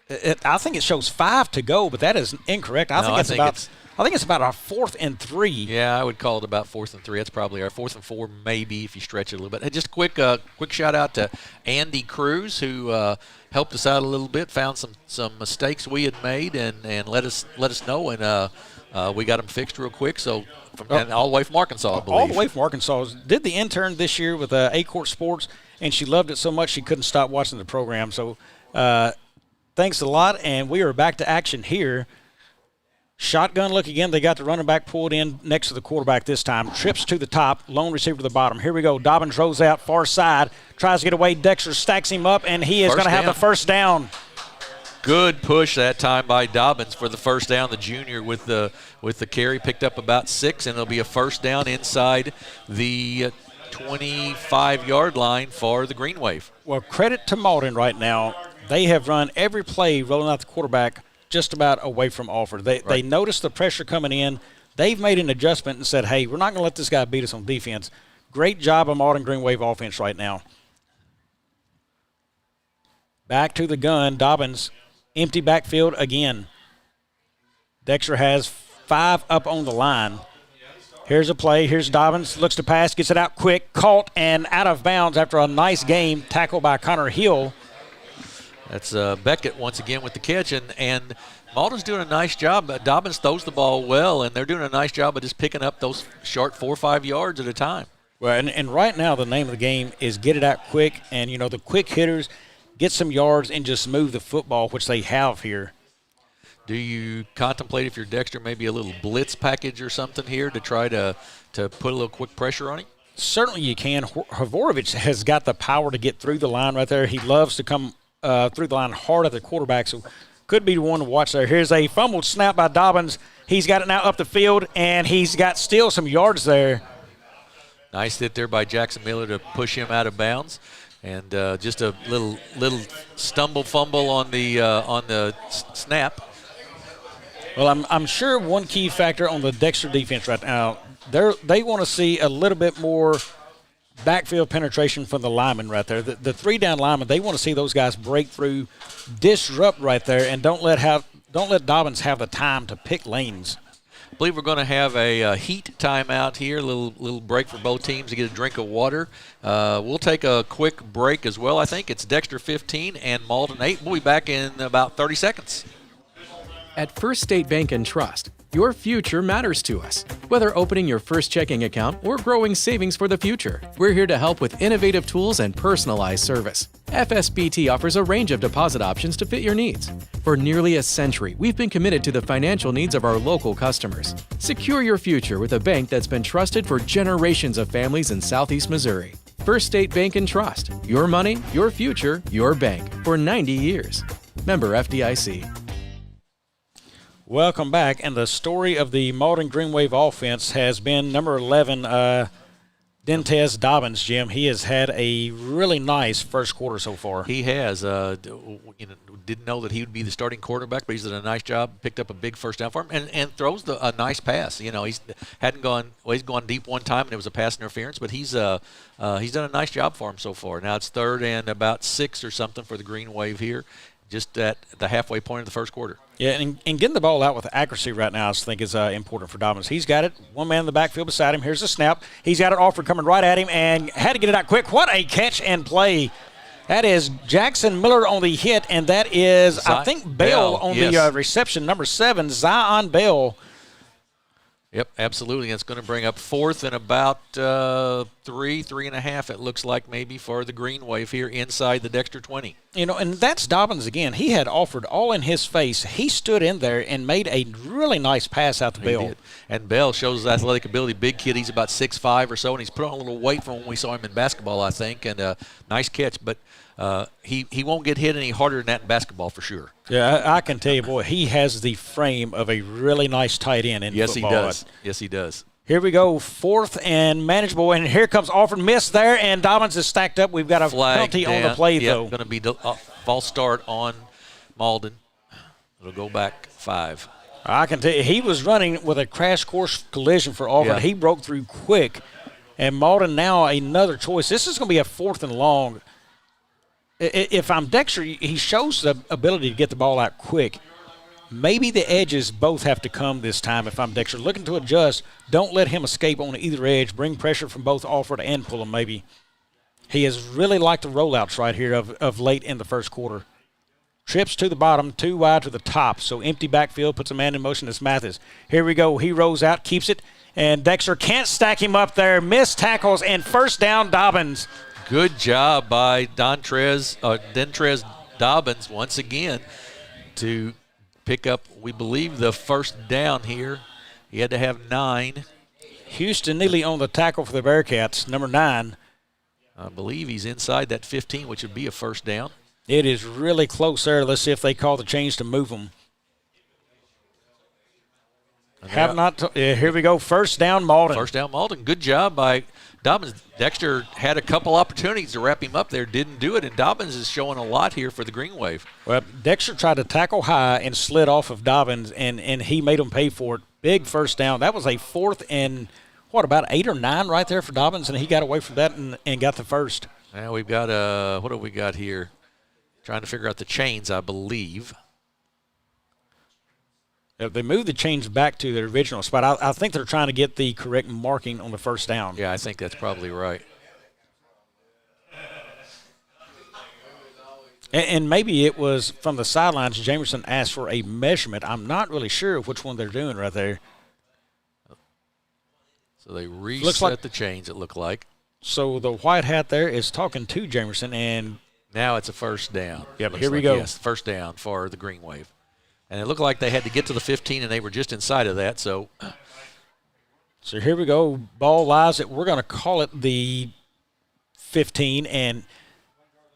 I think it shows 5 to go, but that is incorrect. I think it's about our 4th and 3. Yeah, I would call it about 4th and 3. That's probably our 4th and 4, maybe if you stretch it a little bit. Just a quick shout out to Andy Cruz, who helped us out a little bit, found some mistakes we had made, and let us know, and we got them fixed real quick. So and all the way from Arkansas, I believe. All the way from Arkansas. Did the intern this year with Aycorp Sports, and she loved it so much she couldn't stop watching the program. So thanks a lot, and we are back to action here. Shotgun look again. They got the running back pulled in next to the quarterback this time. Trips to the top, lone receiver to the bottom. Here we go. Dobbins rolls out far side, tries to get away. Dexter stacks him up, and he is going to have the first down. Good push that time by Dobbins for the first down. The junior with the carry picked up about 6, and it'll be a first down inside the 25-yard line for the Greenwave. Well, credit to Malden right now. They have run every play rolling out the quarterback just about away from offer. They noticed the pressure coming in. They've made an adjustment and said, hey, we're not going to let this guy beat us on defense. Great job of Malden Greenwave offense right now. Back to the gun. Dobbins, empty backfield again. Dexter has 5 up on the line. Here's a play. Here's Dobbins. Looks to pass. Gets it out quick. Caught and out of bounds after a nice game. Tackled by Connor Hill. That's Beckett once again with the catch. And Malden's doing a nice job. Dobbins throws the ball well, and they're doing a nice job of just picking up those short 4 or 5 yards at a time. Well, and right now the name of the game is get it out quick. And, the quick hitters, get some yards, and just move the football, which they have here. Do you contemplate, if you're Dexter, maybe a little blitz package or something here to try to put a little quick pressure on him? Certainly you can. Hvorovic has got the power to get through the line right there. He loves to come through the line hard at the quarterback, so could be one to watch there. Here's a fumbled snap by Dobbins. He's got it now up the field, and he's got still some yards there. Nice hit there by Jackson Miller to push him out of bounds. And just a little fumble on the snap. Well, I'm sure one key factor on the Dexter defense right now, they want to see a little bit more backfield penetration from the linemen right there. The three-down linemen, they want to see those guys break through, disrupt right there, and don't let Dobbins have the time to pick lanes. I believe we're going to have a heat timeout here, a little break for both teams to get a drink of water. We'll take a quick break as well. I think it's Dexter 15 and Malden 8. We'll be back in about 30 seconds. At First State Bank and Trust, your future matters to us. Whether opening your first checking account or growing savings for the future, we're here to help with innovative tools and personalized service. FSBT offers a range of deposit options to fit your needs. For nearly a century, we've been committed to the financial needs of our local customers. Secure your future with a bank that's been trusted for generations of families in Southeast Missouri. First State Bank and Trust. Your money, your future, your bank. For 90 years. Member FDIC. Welcome back, and the story of the Malden Greenwave offense has been number 11, Dentez Dobbins, Jim. He has had a really nice first quarter so far. He has. Didn't know that he would be the starting quarterback, but he's done a nice job, picked up a big first down for him, and throws a nice pass. He's gone deep one time, and it was a pass interference, but he's done a nice job for him so far. Now it's 3rd and about 6 or something for the Greenwave here, just at the halfway point of the first quarter. Yeah, and getting the ball out with accuracy right now I think is important for Dobbins. He's got it. One man in the backfield beside him. Here's the snap. He's got it offered coming right at him and had to get it out quick. What a catch and play. That is Jackson Miller on the hit, and that is, I think, Bell on the reception, number 7, Zion Bell. Yep, absolutely. It's going to bring up 4th and about 3.5, it looks like maybe, for the Greenwave here inside the Dexter 20. And that's Dobbins again. He had offered all in his face. He stood in there and made a really nice pass out to Bell. Did. And Bell shows his athletic ability. Big kid. He's about 6'5" or so, and he's put on a little weight from when we saw him in basketball, I think, and nice catch. But he won't get hit any harder than that in basketball for sure. Yeah, I can tell you, boy, he has the frame of a really nice tight end in football. Yes, he does. Yes, he does. Here we go, 4th and manageable, and here comes Alford, miss there, and Dobbins is stacked up. We've got a penalty on the play, though. Going to be false start on Malden. It'll go back 5. I can tell you, he was running with a crash course collision for Alford. Yeah. He broke through quick, and Malden now another choice. This is going to be a 4th and long. If I'm Dexter, he shows the ability to get the ball out quick. Maybe the edges both have to come this time. If I'm Dexter, looking to adjust, don't let him escape on either edge. Bring pressure from both Alford and Pullum maybe. He has really liked the rollouts right here of late in the first quarter. Trips to the bottom, 2 wide to the top. So empty backfield, puts a man in motion. It's Mathis. Here we go. He rolls out, keeps it, and Dexter can't stack him up there. Missed tackles, and first down Dobbins. Good job by Dentrez Dobbins once again to pick up, we believe, the first down here. He had to have 9. Houston Neely on the tackle for the Bearcats, number 9. I believe he's inside that 15, which would be a first down. It is really close there. Let's see if they call the change to move them. Here we go. First down, Malden. First down, Malden. Good job by Dobbins. Dexter had a couple opportunities to wrap him up there, didn't do it, and Dobbins is showing a lot here for the Greenwave. Well, Dexter tried to tackle high and slid off of Dobbins, and he made him pay for it. Big first down. That was a 4th and, about 8 or 9 right there for Dobbins, and he got away from that and got the first. Now we've got, what have we got here? Trying to figure out the chains, I believe. They moved the chains back to their original spot. I think they're trying to get the correct marking on the first down. Yeah, I think that's probably right. And maybe it was from the sidelines, Jamerson asked for a measurement. I'm not really sure which one they're doing right there. So they reset the chains, it looked like. So the white hat there is talking to Jamerson, and Now it's a first down. Yeah, but here we go. Yes, first down for the Greenwave. And it looked like they had to get to the 15, and they were just inside of that. So here we go. Ball lies at, we're going to call it the 15, and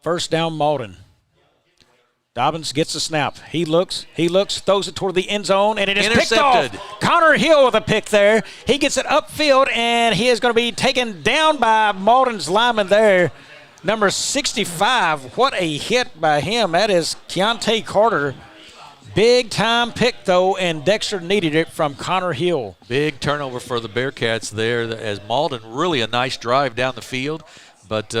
first down Malden. Dobbins gets the snap. He looks, throws it toward the end zone, and it is picked off. Connor Hill with a pick there. He gets it upfield, and he is going to be taken down by Malden's lineman there. Number 65. What a hit by him. That is Keontae Carter. Big time pick, though, and Dexter needed it from Connor Hill. Big turnover for the Bearcats there as Malden, really a nice drive down the field. But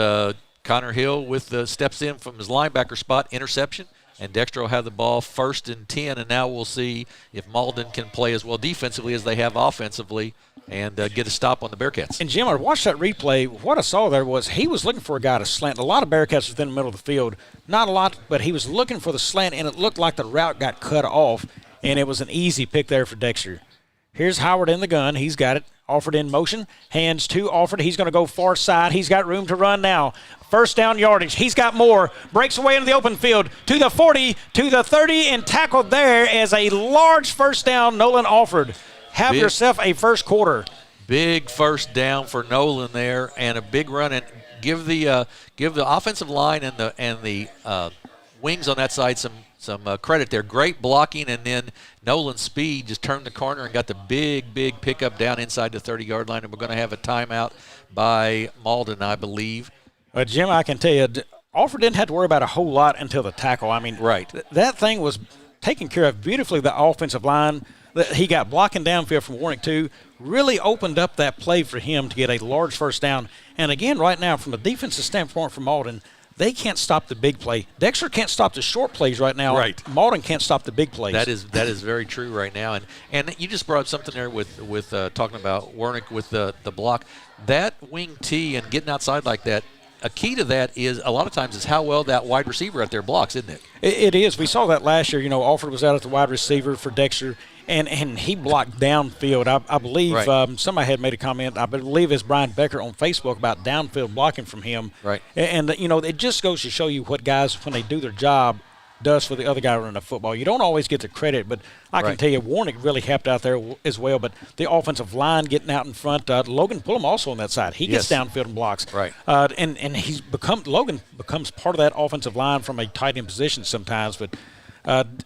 Connor Hill with the steps in from his linebacker spot, interception. And Dexter will have the ball 1st and 10, and now we'll see if Malden can play as well defensively as they have offensively and get a stop on the Bearcats. And, Jim, I watched that replay. What I saw there was he was looking for a guy to slant. A lot of Bearcats within the middle of the field. Not a lot, but he was looking for the slant, and it looked like the route got cut off, and it was an easy pick there for Dexter. Here's Howard in the gun. He's got it. Alford in motion. Hands to Alford. He's going to go far side. He's got room to run now. First down yardage. He's got more. Breaks away into the open field to the 40, to the 30, and tackled there as a large first down, Nolan Alford. Have yourself a first quarter. Big first down for Nolan there, and a big run. And give the offensive line and the wings on that side some credit there. Great blocking, and then Nolan's speed just turned the corner and got the big pickup down inside the 30-yard line. And we're going to have a timeout by Malden, I believe. Jim, I can tell you, Alford didn't have to worry about a whole lot until the tackle. I mean, right. That thing was taken care of beautifully. The offensive line that he got blocking downfield from Warnick too really opened up that play for him to get a large first down. And again, right now, from a defensive standpoint for Malden, they can't stop the big play. Dexter can't stop the short plays right now. Right. Malden can't stop the big plays. That is very true right now. And you just brought up something there with talking about Warnick with the block. That wing T and getting outside like that, a key to that is a lot of times is how well that wide receiver out there blocks, isn't it? It is. We saw that last year. Alford was out at the wide receiver for Dexter, and he blocked downfield. I believe right. Somebody had made a comment, I believe it's Brian Becker on Facebook, about downfield blocking from him. Right. And it just goes to show you what guys, when they do their job, does for the other guy running the football. You don't always get the credit, but I can tell you Warnick really helped out there as well. But the offensive line getting out in front, Logan Pullum also on that side. He gets downfield and blocks. Right. And Logan becomes part of that offensive line from a tight end position sometimes. But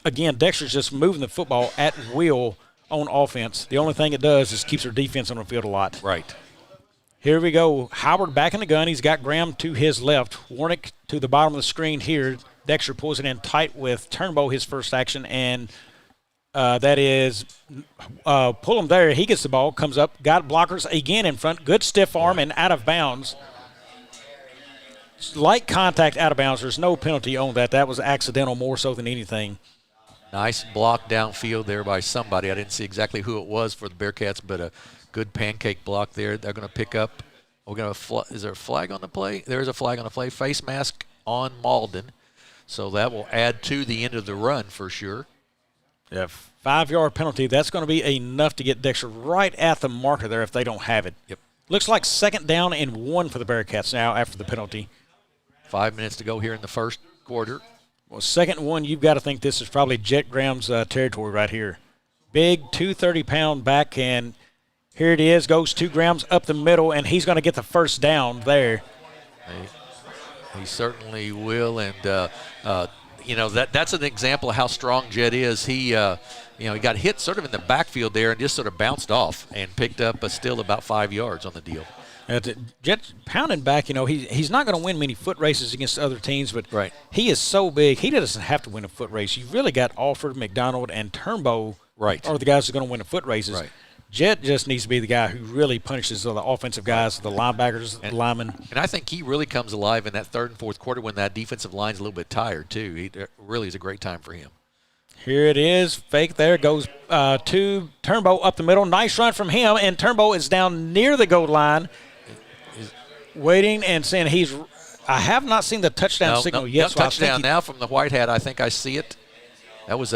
again, Dexter's just moving the football at will on offense. The only thing it does is keeps their defense on the field a lot. Right. Here we go. Howard back in the gun. He's got Graham to his left. Warnick to the bottom of the screen here. Dexter pulls it in tight with Turnbow, his first action, and that is Pullum there. He gets the ball, comes up, got blockers again in front. Good stiff arm and out of bounds. Light contact out of bounds. There's no penalty on that. That was accidental more so than anything. Nice block downfield there by somebody. I didn't see exactly who it was for the Bearcats, but a good pancake block there. They're going to pick up. Is there a flag on the play? There is a flag on the play. Face mask on Malden. So that will add to the end of the run for sure. Yeah, 5-yard penalty. That's going to be enough to get Dexter right at the marker there if they don't have it. Yep. Looks like 2nd down and 1 for the Bearcats now after the penalty. 5 minutes to go here in the first quarter. Well, 2nd and 1, you've got to think this is probably Jet Graham's territory right here. Big 230-pound back, and here it is. Goes 2 Grams up the middle, and he's going to get the first down there. He certainly will, and that's an example of how strong Jet is. He got hit sort of in the backfield there and just sort of bounced off and picked up still about 5 yards on the deal. Jet pounding back, he's not going to win many foot races against other teams, but right. He is so big, he doesn't have to win a foot race. You've really got Alford, McDonald, and Turnbow are the guys that are going to win the foot races. Right. Jet just needs to be the guy who really punishes the offensive guys, the linebackers, the linemen. And I think he really comes alive in that 3rd and 4th quarter when that defensive line's a little bit tired, too. It really is a great time for him. Here it is. Fake there. Goes to Turnbow up the middle. Nice run from him, and Turnbow is down near the goal line, waiting and saying I have not seen the touchdown signal yet. So touchdown now from the white hat. I think I see it. That was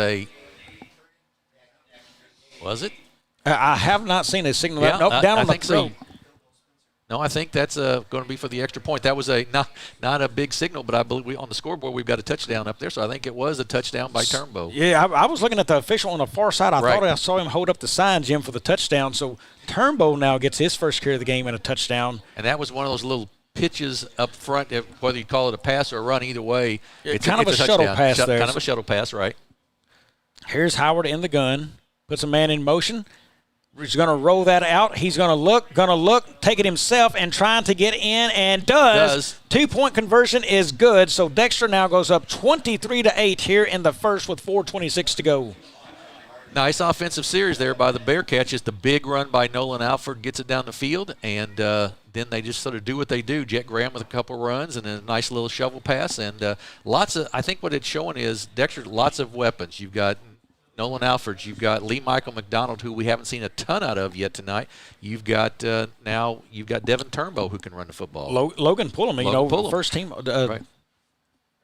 was it? I have not seen a signal. Yeah, nope, down on the think so. No, I think that's going to be for the extra point. That was not a big signal, but I believe on the scoreboard we've got a touchdown up there, so I think it was a touchdown by Turnbow. Yeah, I was looking at the official on the far side. I thought I saw him hold up the sign, Jim, for the touchdown. So Turnbow now gets his first carry of the game and a touchdown. And that was one of those little pitches up front, whether you call it a pass or a run, either way. It's kind of a shuttle pass there. Kind of a shuttle pass, right. Here's Howard in the gun, puts a man in motion. He's going to roll that out. He's going to look, take it himself, and trying to get in, and does. 2-point conversion is good. So Dexter now goes up 23-8 here in the first with 4:26 to go. Nice offensive series there by the Bearcats. Just a big run by Nolan Alford gets it down the field, and then they just sort of do what they do. Jet Graham with a couple runs and a nice little shovel pass, and lots of. I think what it's showing is Dexter lots of weapons. You've got Nolan Alford, you've got Lee Michael McDonald, who we haven't seen a ton out of yet tonight. You've got now you've got Devin Turnbow, who can run the football. Logan Pullum, first team. Right.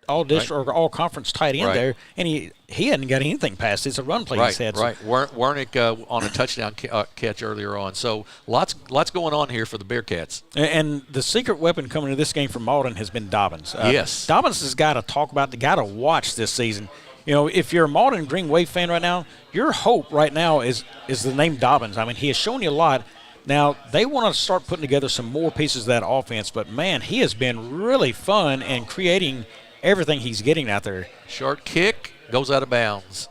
All district or all conference tight end there, and he hadn't got anything past. It's a run play he's had. Right. Wernick on a touchdown catch earlier on. So lots going on here for the Bearcats. And the secret weapon coming to this game from Malden has been Dobbins. Yes. Dobbins has got to talk about, the guy to watch this season. You know, if you're a Malden Greenwave fan right now, your hope right now is the name Dobbins. I mean, he has shown you a lot. Now, they want to start putting together some more pieces of that offense, but, man, he has been really fun and creating everything he's getting out there. Short kick goes out of bounds.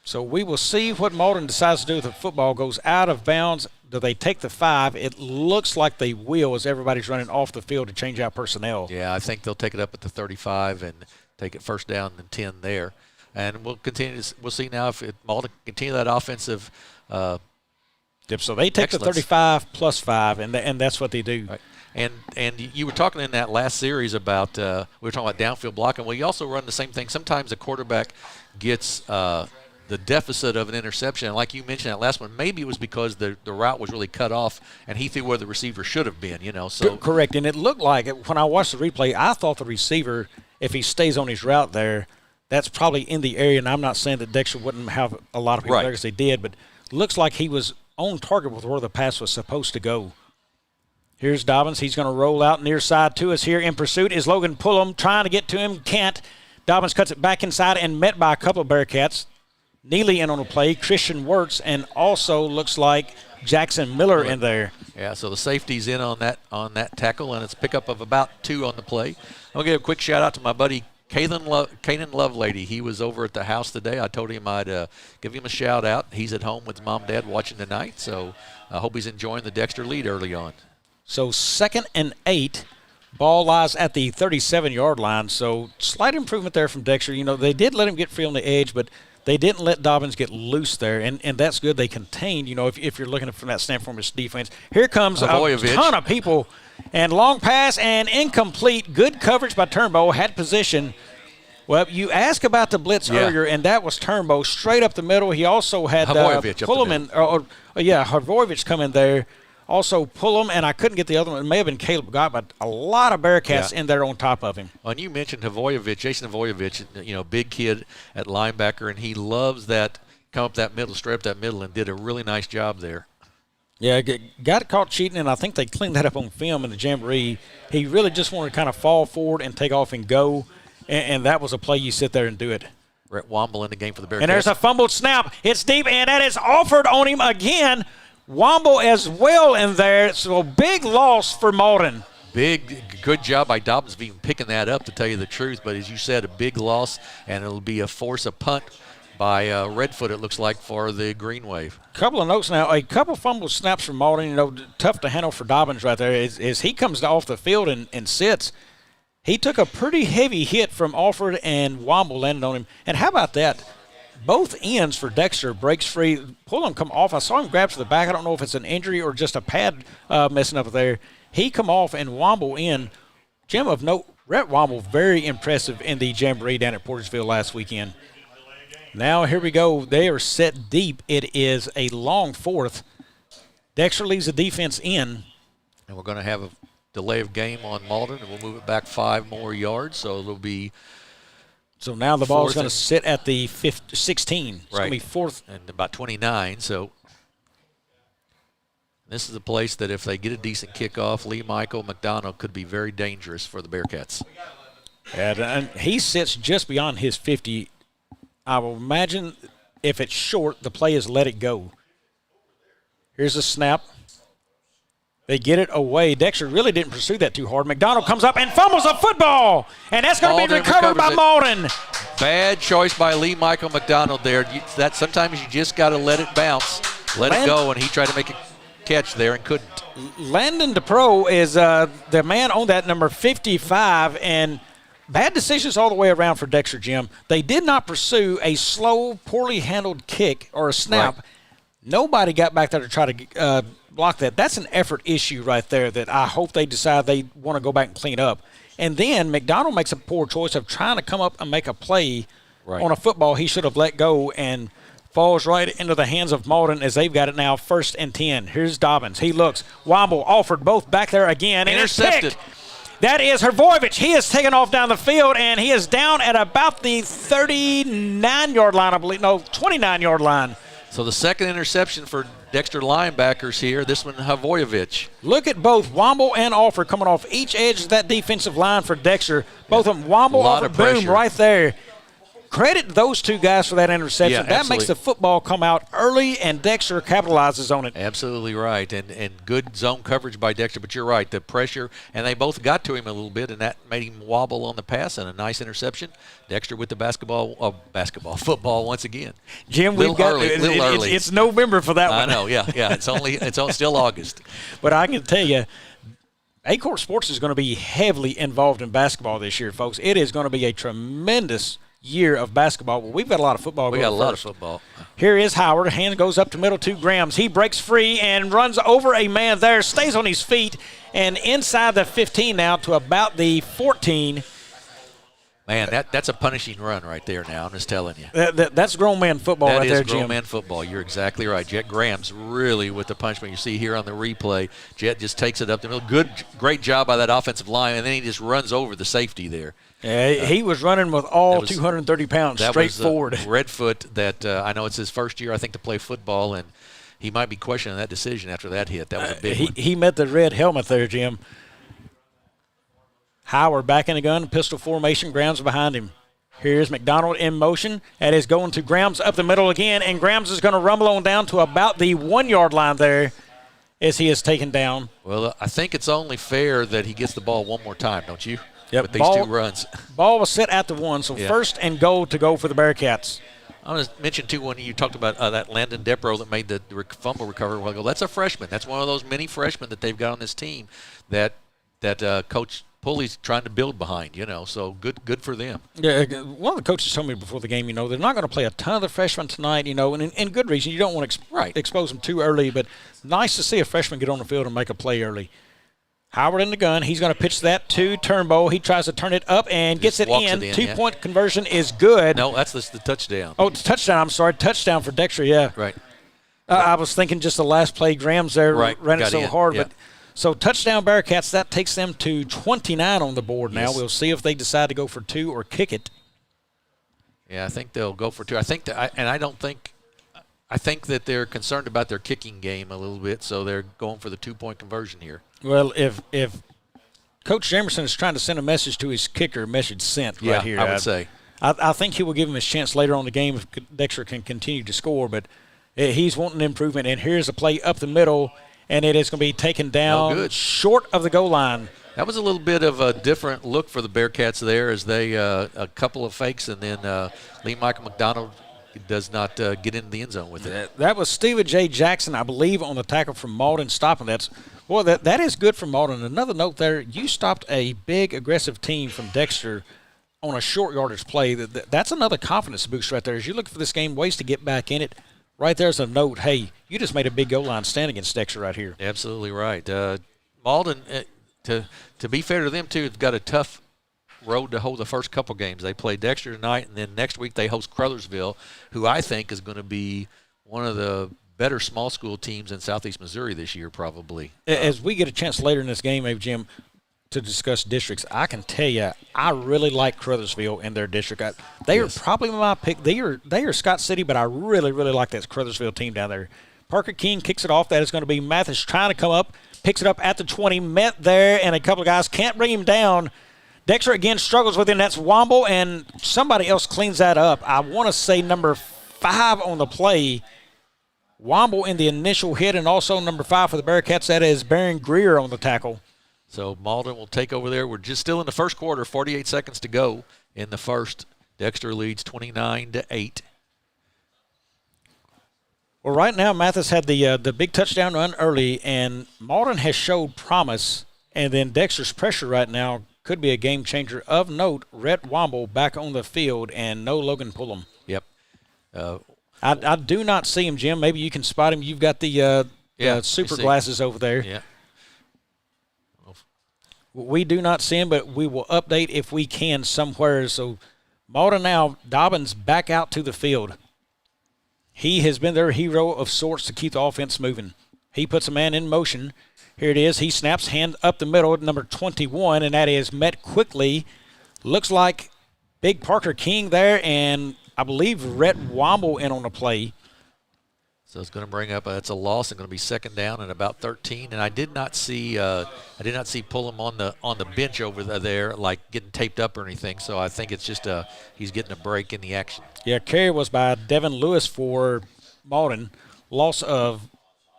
So we will see what Malden decides to do with the football. Goes out of bounds. Do they take the 5? It looks like they will as everybody's running off the field to change out personnel. Yeah, I think they'll take it up at the 35 and take it first down and 10 there. And we'll continue. We'll see now if Malden continue that offensive. So they take excellence. the 35 plus 5, and that's what they do. Right. And you were talking in that last series about we were talking about downfield blocking. Well, you also run the same thing. Sometimes a quarterback gets the deficit of an interception. And like you mentioned that last one, maybe it was because the route was really cut off and he threw where the receiver should have been. So correct. And it looked like when I watched the replay, I thought the receiver, if he stays on his route there, that's probably in the area. And I'm not saying that Dexter wouldn't have a lot of people there because they did, but looks like he was on target with where the pass was supposed to go. Here's Dobbins. He's going to roll out near side to us here. In pursuit is Logan Pullum, trying to get to him. Can't. Dobbins cuts it back inside and met by a couple of Bearcats. Neely in on the play. Christian Wirtz, and also looks like Jackson Miller in there. Yeah, so the safety's in on that tackle, and it's a pickup of about 2 on the play. I'm going to give a quick shout-out to my buddy Kanan Lovelady. He was over at the house today. I told him I'd give him a shout-out. He's at home with Mom and Dad watching tonight, so I hope he's enjoying the Dexter lead early on. So 2nd and 8, ball lies at the 37-yard line. So slight improvement there from Dexter. They did let him get free on the edge, but they didn't let Dobbins get loose there, and that's good. They contained, if you're looking from that standpoint of defense. Here comes a ton of people, and long pass and incomplete. Good coverage by Turnbow, had position. Well, you asked about the blitz earlier, and that was Turnbow straight up the middle. He also had Pullum Hrvojevic come in there. Also, Pullum, and I couldn't get the other one. It may have been Caleb Gott, but a lot of Bearcats in there on top of him. Well, and you mentioned Jason Hrvojevic, big kid at linebacker, and he loves that, come up that middle, straight up that middle, and did a really nice job there. Yeah, got caught cheating, and I think they cleaned that up on film in the Jamboree. He really just wanted to kind of fall forward and take off and go, and that was a play you sit there and do it. Brett Womble in the game for the Bearcats. And there's a fumbled snap. It's deep, and that is offered on him again. Womble as well in there, so big loss for Malden. Good job by Dobbins of even picking that up, to tell you the truth. But as you said, a big loss, and it'll be a punt by Redfoot, it looks like, for the Greenwave. Couple of notes now. A couple fumble snaps from Malden, tough to handle for Dobbins right there. As he comes off the field and sits, he took a pretty heavy hit from Alford, and Womble landed on him. And how about that? Both ends for Dexter breaks free. Pullum come off. I saw him grab to the back. I don't know if it's an injury or just a pad messing up there. He come off and Womble in. Jim, of note, Rhett Womble, very impressive in the Jamboree down at Portersville last weekend. Now here we go. They are set deep. It is a long 4th. Dexter leaves the defense in. And we're going to have a delay of game on Malden, and we'll move it back 5 more yards. So it'll be... So now the ball is going to sit at the 16. It's going to be 4th. And about 29, so This is a place that if they get a decent kickoff, Lee Michael McDonald could be very dangerous for the Bearcats. And he sits just beyond his 50. I will imagine if it's short, the play is let it go. Here's a snap. They get it away. Dexter really didn't pursue that too hard. McDonald comes up and fumbles a football, and that's going to be recovered by Malden. Bad choice by Lee Michael McDonald there. Sometimes you just got to let it bounce, let it go, and he tried to make a catch there and couldn't. Landon DePro is the man on that number 55, and bad decisions all the way around for Dexter, Jim. They did not pursue a slow, poorly handled kick or a snap. Right. Nobody got back there to try to block that. That's an effort issue right there that I hope they decide they want to go back and clean up. And then McDonald makes a poor choice of trying to come up and make a play on a football he should have let go and falls right into the hands of Malden as they've got it now 1st and 10. Here's Dobbins. He looks. Womble offered both back there again. Intercepted. That is Hrvojevic. He is taken off down the field, and he is down at about the 39-yard line, I believe. No, 29-yard line. So the second interception for Dexter linebackers here. This one, Hrvojevic. Look at both Womble and Alford coming off each edge of that defensive line for Dexter. Both of them, Womble, Alford, boom, right there. Credit those two guys for that interception. Yeah, that makes the football come out early, and Dexter capitalizes on it. Absolutely right, and good zone coverage by Dexter. But you're right, the pressure, and they both got to him a little bit, and that made him wobble on the pass, and a nice interception. Dexter with the football once again. Jim, we've got early. It's November for that one. I know, yeah. It's still August. But I can tell you, Aycorp Sports is going to be heavily involved in basketball this year, folks. It is going to be a tremendous year of basketball. Well, we've got a lot of football. We got a lot of football. Here is Howard. Hand goes up to middle to Grams. He breaks free and runs over a man there, stays on his feet, and inside the 15 now to about the 14. Man, that's a punishing run right there now, I'm just telling you. That's grown man football right there, Jim. That is grown man football. You're exactly right. Jet Graham's really with the punishment. You see here on the replay, Jet just takes it up the middle. Great job by that offensive line, and then he just runs over the safety there. Yeah, he was running with all 230 pounds straight forward. Redfoot that I know it's his first year, I think, to play football, and he might be questioning that decision after that hit. That was a big one. He met the red helmet there, Jim. Howard back in the gun, pistol formation, Grams behind him. Here's McDonald in motion. That is going to Grams up the middle again, and Grams is going to rumble on down to about the 1-yard line there as he is taken down. Well, I think it's only fair that he gets the ball one more time, don't you? Yep. With these two runs. Ball was set at the 1, so first and goal to go for the Bearcats. I want to mention, too, when you talked about that Landon Depro that made the fumble recovery a while ago, that's a freshman. That's one of those many freshmen that they've got on this team that Coach Pulley's trying to build behind, so good for them. Yeah, one of the coaches told me before the game, they're not going to play a ton of the freshmen tonight, and in good reason. You don't want to expose them too early, but nice to see a freshman get on the field and make a play early. Howard in the gun. He's going to pitch that to Turnbow. He tries to turn it up and gets it in. 2-point conversion is good. No, that's the touchdown. Oh, it's touchdown. I'm sorry. Touchdown for Dexter, yeah. Right. I was thinking just the last play. Grams there ran it so hard. Yeah. But so touchdown Bearcats, that takes them to 29 on the board now. We'll see if they decide to go for 2 or kick it. Yeah, I think they'll go for 2. I think that they're concerned about their kicking game a little bit, so they're going for the 2-point conversion here. Well, if Coach Jamerson is trying to send a message to his kicker, message sent right here. I would say. I think he will give him his chance later on in the game if Dexter can continue to score, but he's wanting improvement. And here's a play up the middle, and it is going to be taken down short of the goal line. That was a little bit of a different look for the Bearcats there as they a couple of fakes, and then Lee Michael McDonald does not get into the end zone with it. That was Steven J. Jackson, I believe, on the tackle from Malden stopping that. Well, that is good for Malden. Another note there, you stopped a big, aggressive team from Dexter on a short yardage play. That's another confidence boost right there. As you look for this game, ways to get back in it, right there's a note, hey, you just made a big goal line stand against Dexter right here. Absolutely right. Malden, to be fair to them, too, have got a tough road to hold the first couple games. They play Dexter tonight, and then next week they host Crothersville, who I think is going to be one of the better small school teams in Southeast Missouri this year, probably. As we get a chance later in this game, maybe, Jim, to discuss districts, I can tell you I really like Crothersville in their district. They are probably my pick. They are Scott City, but I really, really like that Crothersville team down there. Parker King kicks it off. That is going to be Mathis trying to come up, picks it up at the 20, met there, and a couple of guys can't bring him down. Dexter again struggles with him. That's Womble, and somebody else cleans that up. I want to say number 5 on the play. Womble in the initial hit, and also number 5 for the Bearcats. That is Baron Greer on the tackle. So Malden will take over there. We're just still in the first quarter, 48 seconds to go in the first. Dexter leads 29-8. Well, right now, Mathis had the big touchdown run early, and Malden has showed promise, and then Dexter's pressure right now could be a game changer. Of note, Rhett Womble back on the field, and no Logan Pullum. Yep. I do not see him, Jim. Maybe you can spot him. You've got the super glasses over there. Yeah. We do not see him, but we will update if we can somewhere. So Malden now, Dobbins back out to the field. He has been their hero of sorts to keep the offense moving. He puts a man in motion. Here it is. He snaps hand up the middle at number 21, and that is met quickly. Looks like Big Parker King there, and I believe Rhett Womble in on the play. So it's going to bring up it's a loss and going to be second down and about 13. And I did not see Pullum on the bench over there like getting taped up or anything. So I think it's just he's getting a break in the action. Yeah, carry was by Devin Lewis for Malden. Loss of,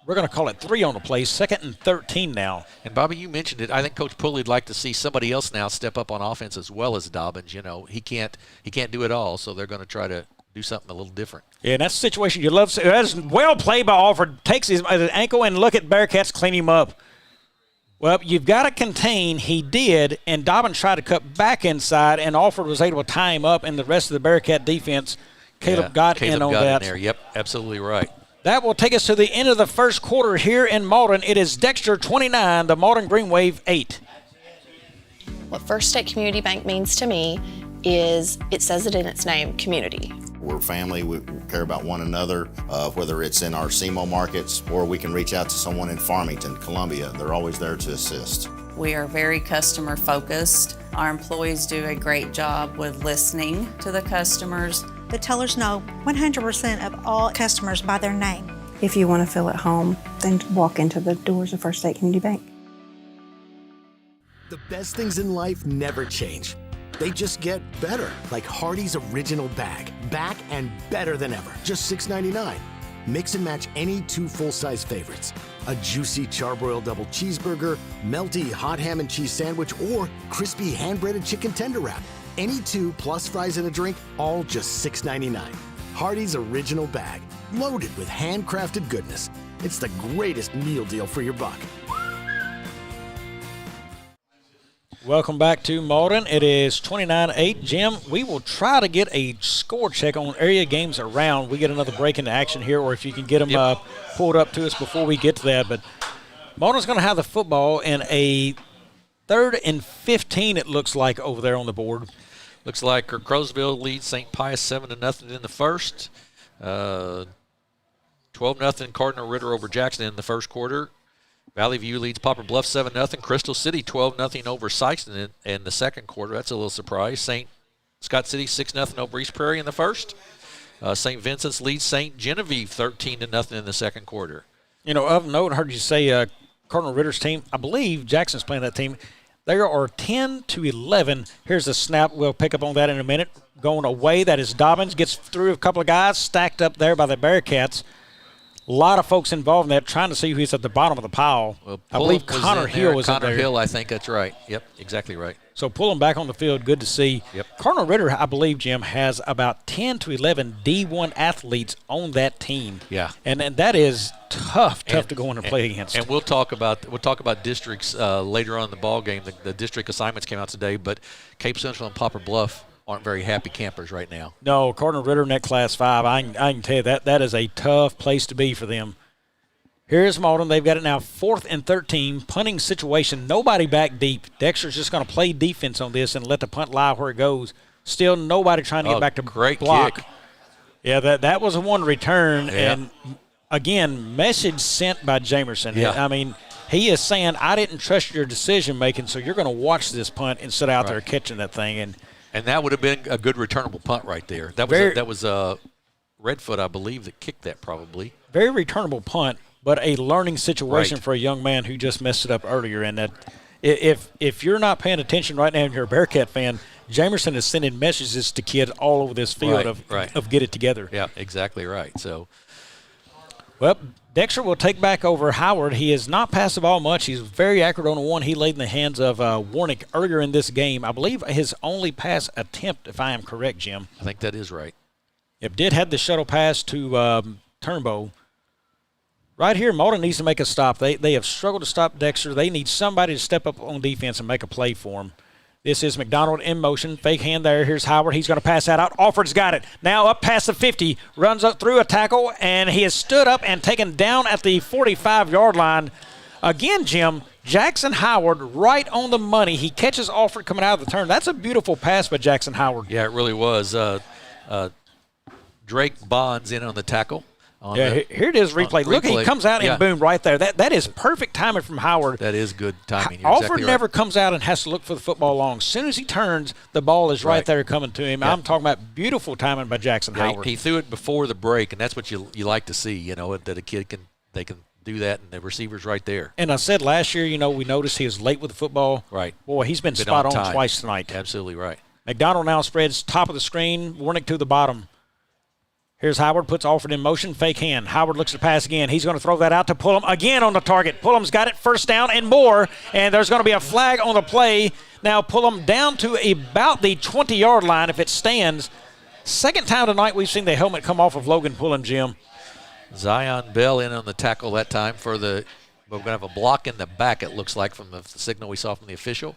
we're going to call it 3 on the play, 2nd and 13 now. And Bobby, you mentioned it. I think Coach Pulley'd like to see somebody else now step up on offense as well as Dobbins. You know, he can't do it all, so they're going to try to do something a little different. Yeah, and that's a situation you love to see. That is well played by Alford. Takes his ankle and look at Bearcats clean him up. Well, you've got to contain. He did, and Dobbins tried to cut back inside, and Alford was able to tie him up, and the rest of the Bearcat defense, Caleb got in on that. In there. Yep, absolutely right. That will take us to the end of the first quarter here in Malden. It is Dexter 29, the Malden Greenwave 8. What First State Community Bank means to me is it says it in its name, community. We're family, we care about one another, whether it's in our SEMO markets or we can reach out to someone in Farmington, Columbia. They're always there to assist. We are very customer focused. Our employees do a great job with listening to the customers. The tellers know 100% of all customers by their name. If you want to feel at home, then walk into the doors of First State Community Bank. The best things in life never change. They just get better, like Hardee's Original Bag. Back and better than ever. Just $6.99. Mix and match any 2 full-size favorites. A juicy charbroiled double cheeseburger, melty hot ham and cheese sandwich, or crispy hand-breaded chicken tender wrap. Any 2 plus fries and a drink, all just $6.99. Hardee's Original Bag, loaded with handcrafted goodness. It's the greatest meal deal for your buck. Welcome back to Malden. It is 29-8. Jim, we will try to get a score check on area games around. We get another break into action here, or if you can get them pulled up to us before we get to that. But Malden's going to have the football in a 3rd and 15, it looks like, over there on the board. Looks like Crowsville leads St. Pius 7-0 in the first. 12-0 Cardinal Ritter over Jackson in the first quarter. Valley View leads Poplar Bluff 7-0. Crystal City 12-0 over Sykeston in the second quarter. That's a little surprise. Scott City 6-0 over East Prairie in the first. St. Vincent's leads St. Genevieve 13-0 in the second quarter. You know, of note, I heard you say Cardinal Ritter's team. I believe Jackson's playing that team. There are 10-11. Here's a snap. We'll pick up on that in a minute. Going away, that is Dobbins. Gets through a couple of guys stacked up there by the Bearcats. A lot of folks involved in that, trying to see who's at the bottom of the pile. Well, I believe Connor Hill was in there. Connor Hill, I think that's right. Yep, exactly right. So pull him back on the field. Good to see. Yep. Cardinal Ritter, I believe, Jim, has about 10-11 D1 athletes on that team. Yeah. And that is tough to go in and play against. And we'll talk about districts later on in the ball game. The district assignments came out today, but Cape Central and Poplar Bluff aren't very happy campers right now. No, Cardinal Ritter in that Class 5, I can tell you that is a tough place to be for them. Here's Malden. They've got it now 4th and 13. Punting situation. Nobody back deep. Dexter's just going to play defense on this and let the punt lie where it goes. Still nobody trying to get back to great block. Kick. Yeah, that was a one return. Yeah. And, again, message sent by Jamerson. Yeah. I mean, he is saying, I didn't trust your decision-making, so you're going to watch this punt and sit out there catching that thing. And that would have been a good returnable punt right there. That was Redfoot, I believe, that kicked that probably. Very returnable punt, but a learning situation Right. for a young man who just messed it up earlier. And that if you're not paying attention right now and you're a Bearcat fan, Jamerson is sending messages to kids all over this field of get it together. Yeah, exactly right. So, well, Dexter will take back over Howard. He has not passed the ball much. He's very accurate on the one he laid in the hands of Warnick earlier in this game. I believe his only pass attempt, if I am correct, Jim. I think that is right. It did have the shuttle pass to Turnbow. Right here, Malden needs to make a stop. They have struggled to stop Dexter. They need somebody to step up on defense and make a play for him. This is McDonald in motion. Fake hand there. Here's Howard. He's going to pass that out. Alford's got it. Now up past the 50. Runs up through a tackle, and he has stood up and taken down at the 45-yard line. Again, Jim, Jackson Howard right on the money. He catches Alford coming out of the turn. That's a beautiful pass by Jackson Howard. Yeah, it really was. Drake Bonds in on the tackle. Here it is replay. Look, he comes out and boom, right there. That is perfect timing from Howard. That is good timing. You're Alford exactly never right. comes out and has to look for the football long. As soon as he turns, the ball is right there coming to him. Yeah. I'm talking about beautiful timing by Jackson Howard. He threw it before the break, and that's what you like to see, that a kid can do that, and the receiver's right there. And I said last year, we noticed he was late with the football. Right. Boy, he's been spot on time. twice tonight. Absolutely right. McDonald now spreads top of the screen, Warnick to the bottom. Here's Howard, puts Alford in motion, fake hand. Howard looks to pass again. He's going to throw that out to Pullum again on the target. Pullum's got it, first down and more, and there's going to be a flag on the play. Now Pullum down to about the 20-yard line if it stands. Second time tonight we've seen the helmet come off of Logan Pullum, Jim. Zion Bell in on the tackle that time we're going to have a block in the back, it looks like, from the signal we saw from the official.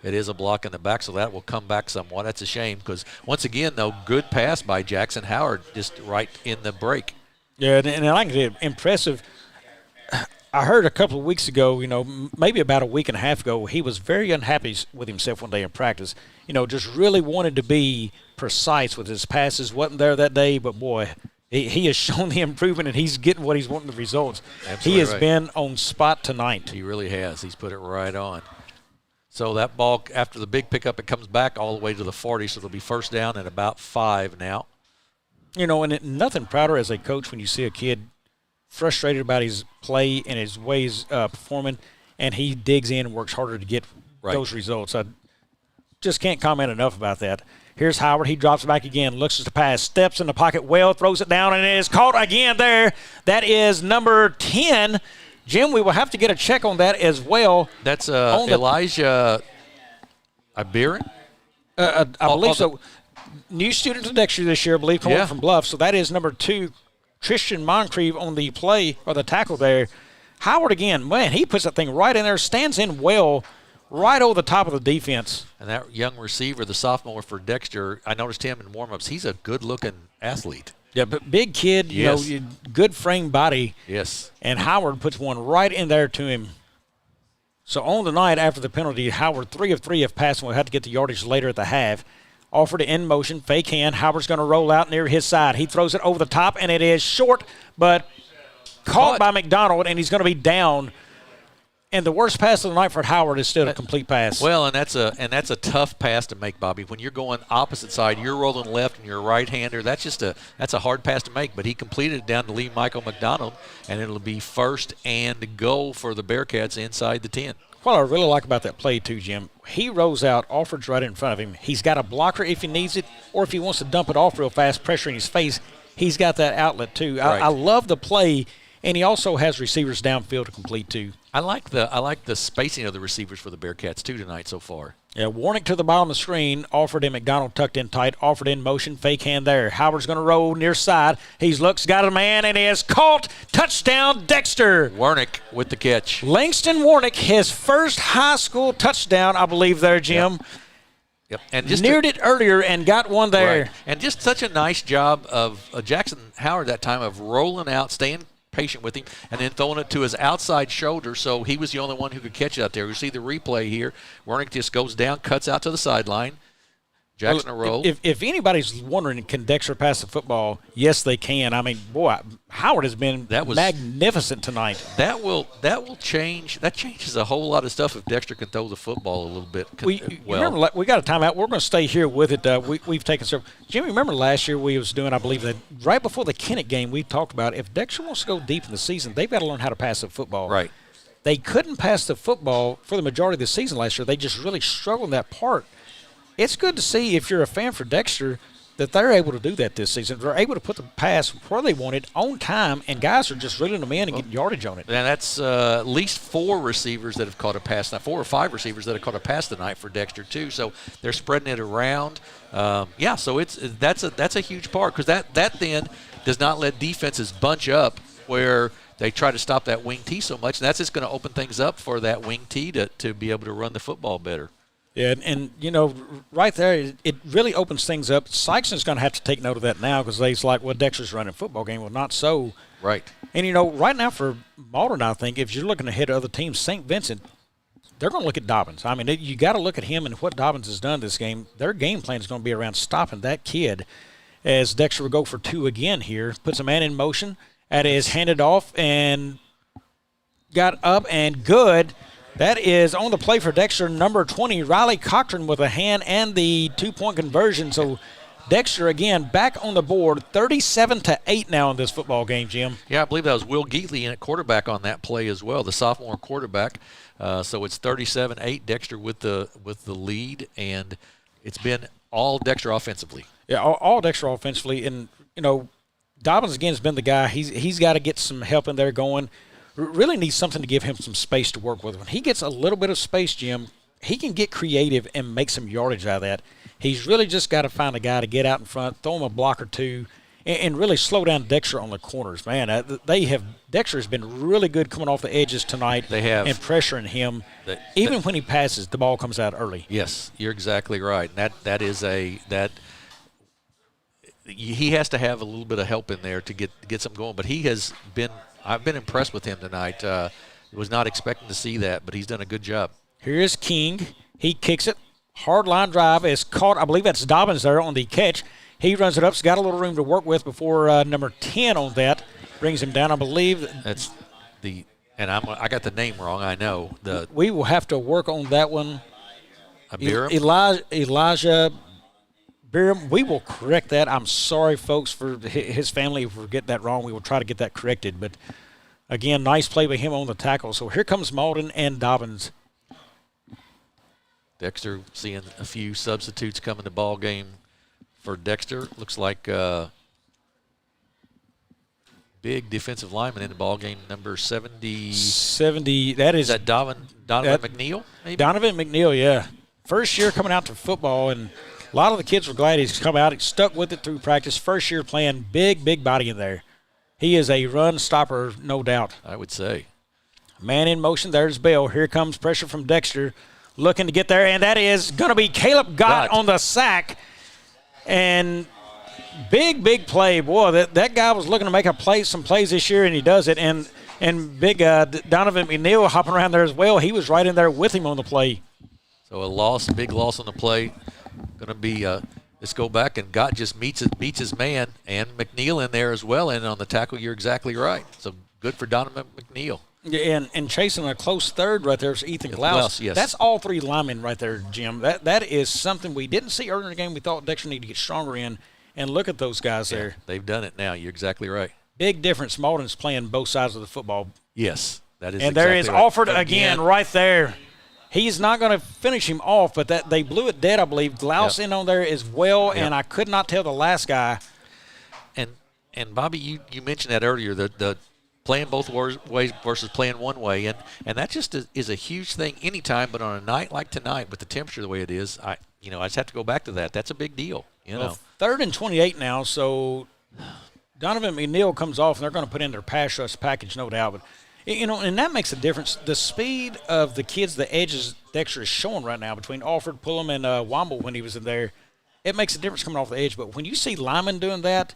It is a block in the back, so that will come back somewhat. That's a shame because, once again, though, good pass by Jackson Howard just right in the break. Yeah, and I think it's impressive. I heard a couple of weeks ago, maybe about a week and a half ago, he was very unhappy with himself one day in practice. Just really wanted to be precise with his passes. Wasn't there that day, but boy, he has shown the improvement, and he's getting what he's wanting, the results. Absolutely he has right. been on spot tonight. He really has. He's put it right on. So that ball, after the big pickup, it comes back all the way to the 40, so it'll be first down at about 5 now. And nothing prouder as a coach when you see a kid frustrated about his play and his ways performing, and he digs in and works harder to get those results. I just can't comment enough about that. Here's Howard. He drops back again, looks to pass, steps in the pocket well, throws it down, and it is caught again there. That is number 10. Jim, we will have to get a check on that as well. That's Elijah Ibirin? I believe so. New student to Dexter this year, I believe, coming from Bluff. So that is number 2, Tristan Moncrief on the play or the tackle there. Howard again, man, he puts that thing right in there, stands in well, right over the top of the defense. And that young receiver, the sophomore for Dexter, I noticed him in warm-ups. He's a good-looking athlete. Yeah, but big kid, good frame body. Yes. And Howard puts one right in there to him. So on the night after the penalty, Howard 3 of 3 have passed, and we'll have to get the yardage later at the half. Offered in motion, fake hand. Howard's going to roll out near his side. He throws it over the top, and it is short, but caught by McDonald, and he's going to be down. And the worst pass of the night for Howard is still a complete pass. Well, and that's a tough pass to make, Bobby. When you're going opposite side, you're rolling left and you're a right-hander. That's a hard pass to make. But he completed it down to Lee Michael McDonald, and it'll be first and goal for the Bearcats inside the 10. What I really like about that play too, Jim, he rolls out, Alford's right in front of him. He's got a blocker if he needs it, or if he wants to dump it off real fast, pressure in his face, he's got that outlet too. Right. I love the play, and he also has receivers downfield to complete too. I like the spacing of the receivers for the Bearcats too tonight so far. Yeah, Warnick to the bottom of the screen. Alford and McDonald tucked in tight. Alford in motion. Fake hand there. Howard's going to roll near side. He's looks, got a man, and is caught. Touchdown, Dexter. Warnick with the catch. Langston Warnick, his first high school touchdown, I believe there, Jim. Yep. And just neared it earlier and got one there. Right. And just such a nice job of Jackson Howard that time of rolling out, staying patient with him, and then throwing it to his outside shoulder, so he was the only one who could catch it out there. You see the replay here. Warnick just goes down, cuts out to the sideline, Jackson will roll. If anybody's wondering, can Dexter pass the football? Yes, they can. I mean, boy, Howard has been magnificent tonight. That will change. That changes a whole lot of stuff if Dexter can throw the football a little bit. Remember, we got a timeout. We're going to stay here with it. We've taken several. Jimmy, remember last year we was doing, I believe, that right before the Kennett game, we talked about if Dexter wants to go deep in the season, they've got to learn how to pass the football. Right. They couldn't pass the football for the majority of the season last year. They just really struggled in that part. It's good to see, if you're a fan for Dexter, that they're able to do that this season. They're able to put the pass where they want it on time, and guys are just reeling them in and getting yardage on it. And that's at least 4 receivers that have caught a pass. Now, 4 or 5 receivers that have caught a pass tonight for Dexter too. So they're spreading it around. So that's a huge part, because that then does not let defenses bunch up where they try to stop that wing T so much. And that's just going to open things up for that wing T to be able to run the football better. Yeah, and right there, it really opens things up. Sykeson's going to have to take note of that now, because they's like, well, Dexter's running a football game. Well, not so. Right. And, right now for Malden, I think, if you're looking ahead at other teams, St. Vincent, they're going to look at Dobbins. I mean, you got to look at him and what Dobbins has done this game. Their game plan is going to be around stopping that kid, as Dexter will go for 2 again here. Puts a man in motion. That is handed off and got up and good. That is on the play for Dexter, number 20, Riley Cochran, with a hand and the 2-point conversion. So Dexter, again, back on the board, 37-8 now in this football game, Jim. Yeah, I believe that was Will Geatley in at quarterback on that play as well, the sophomore quarterback. So it's 37-8, Dexter with the lead, and it's been all Dexter offensively. Yeah, all Dexter offensively. And, Dobbins, again, has been the guy. He's got to get some help in there going. Really needs something to give him some space to work with. When he gets a little bit of space, Jim, he can get creative and make some yardage out of that. He's really just got to find a guy to get out in front, throw him a block or two, and really slow down Dexter on the corners. Man, Dexter has been really good coming off the edges tonight. They have. And pressuring him. Even when he passes, the ball comes out early. Yes, you're exactly right. And he has to have a little bit of help in there to get something going. But I've been impressed with him tonight. Was not expecting to see that, but he's done a good job. Here's King. He kicks it. Hard line drive is caught. I believe that's Dobbins there on the catch. He runs it up. He's got a little room to work with before number 10 on that brings him down. I believe that's I got the name wrong. I know we will have to work on that one. Elijah Beerham. We will correct that. I'm sorry, folks, for his family if we're getting that wrong. We will try to get that corrected. But, again, nice play by him on the tackle. So here comes Malden and Dobbins. Dexter seeing a few substitutes come in the ball game for Dexter. Looks like big defensive lineman in the ball game, number 70. 70. That is Donovan McNeil, maybe? Donovan McNeil, yeah. First year coming out to football, and a lot of the kids were glad he's come out. He stuck with it through practice. First year playing, big body in there. He is a run stopper, no doubt. I would say. Man in motion. There's Bell. Here comes pressure from Dexter. Looking to get there, and that is going to be Caleb Gott on the sack. And big play. Boy, that guy was looking to make some plays this year, and he does it. And big Donovan McNeil hopping around there as well. He was right in there with him on the play. So big loss on the play. Going to be let's go back, and Gott just beats his man, and McNeil in there as well. And on the tackle, you're exactly right. So good for Donovan McNeil. Yeah, and chasing a close third right there is Ethan Glaus. Yes. That's all 3 linemen right there, Jim. That is something we didn't see earlier in the game. We thought Dexter needed to get stronger in, and look at those guys there. They've done it now. You're exactly right. Big difference. Malden's playing both sides of the football. Yes, that is. And there is Alford again right there. He's not going to finish him off, but they blew it dead, I believe. Glaus in on there as well, and I could not tell the last guy. And Bobby, you mentioned that earlier, the playing both ways versus playing one way, and that just is a huge thing anytime. But on a night like tonight, with the temperature the way it is, I just have to go back to that. That's a big deal. Well, 3rd and 28 now, so Donovan McNeil comes off, and they're going to put in their pass rush package, no doubt. But and that makes a difference. The speed of the kids, the edges Dexter is showing right now between Alford, Pullum, and Womble when he was in there, it makes a difference coming off the edge. But when you see Lyman doing that,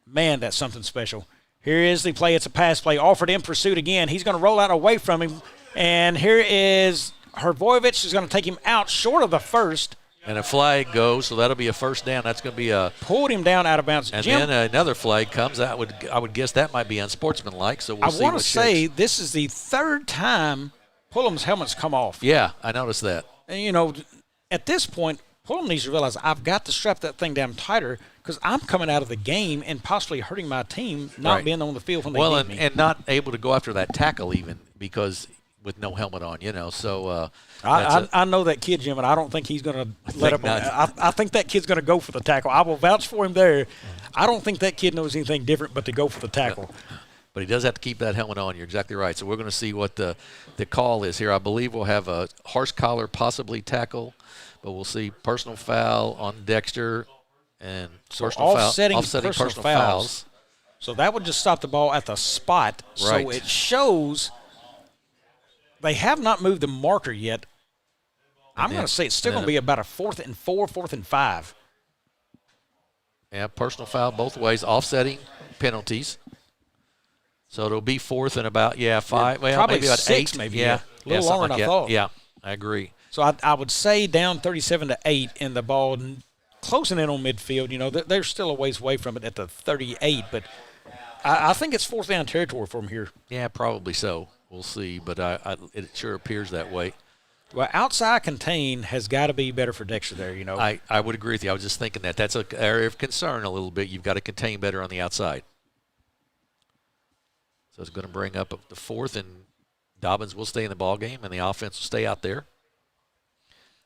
man, that's something special. Here is the play. It's a pass play. Alford in pursuit again. He's going to roll out away from him. And here is Hrvojevic is going to take him out short of the first. And a flag goes, so that'll be a first down. That's going to be a pulled him down out of bounds. And Jim, then another flag comes. I would guess that might be unsportsmanlike. So we'll see. I want to say this is the third time Pullum's helmet's come off. Yeah, I noticed that. And, you know, at this point, Pullum needs to realize I've got to strap that thing down tighter because I'm coming out of the game and possibly hurting my team not being on the field when they need me. And not able to go after that tackle even because with no helmet on, you know. So I know that kid, Jim, and I don't think he's going to let up. I think that kid's going to go for the tackle. I will vouch for him there. I don't think that kid knows anything different but to go for the tackle. But he does have to keep that helmet on. You're exactly right. So we're going to see what the call is here. I believe we'll have a horse collar, possibly tackle, but we'll see personal foul on Dexter and so offsetting personal fouls. So that would just stop the ball at the spot. Right. So it shows they have not moved the marker yet. I'm going to say it's still going to be about a 4th and 4, 4th and 5. Yeah, personal foul both ways, offsetting penalties. So it'll be 4th and about 5. Well, probably maybe about 6, 8. maybe. Yeah, A little longer than I thought. Yeah, I agree. So I would say down 37-8 in the ball, closing in on midfield. You know, they're still a ways away from it at the 38, but I think it's 4th down territory from here. Yeah, probably so. We'll see, but it sure appears that way. Well, outside contain has got to be better for Dexter there, you know. I would agree with you. I was just thinking that. That's an area of concern a little bit. You've got to contain better on the outside. So it's going to bring up the 4th, and Dobbins will stay in the ball game, and the offense will stay out there.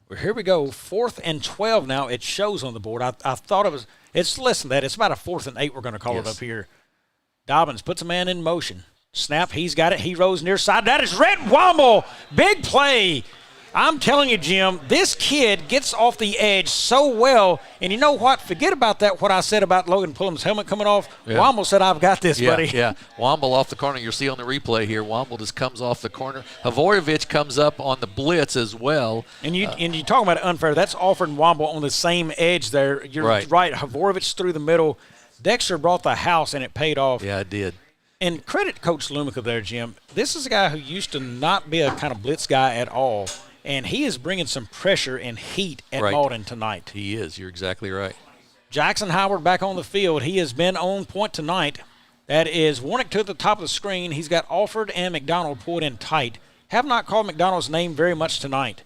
Well, here we go, 4th and 12 now. It shows on the board. I thought it was – it's less than that. It's about a 4th and 8 we're going to call it up here. Dobbins puts a man in motion. Snap, he's got it. He rows near side. That is Rhett Womble. Big play. I'm telling you, Jim, this kid gets off the edge so well. And you know what? Forget about that, what I said about Logan Pullum's helmet coming off. Yeah. Womble said, I've got this, buddy. Yeah, Womble off the corner. You'll see on the replay here. Womble just comes off the corner. Havorovich comes up on the blitz as well. And you're talking about unfair. That's Alfred and Womble on the same edge there. You're right. Havorovich through the middle. Dexter brought the house, and it paid off. Yeah, it did. And credit Coach Lumica there, Jim. This is a guy who used to not be a kind of blitz guy at all. And he is bringing some pressure and heat at Malden tonight. He is. You're exactly right. Jackson Howard back on the field. He has been on point tonight. That is Warnick to the top of the screen. He's got Alford and McDonald pulled in tight. Have not called McDonald's name very much tonight.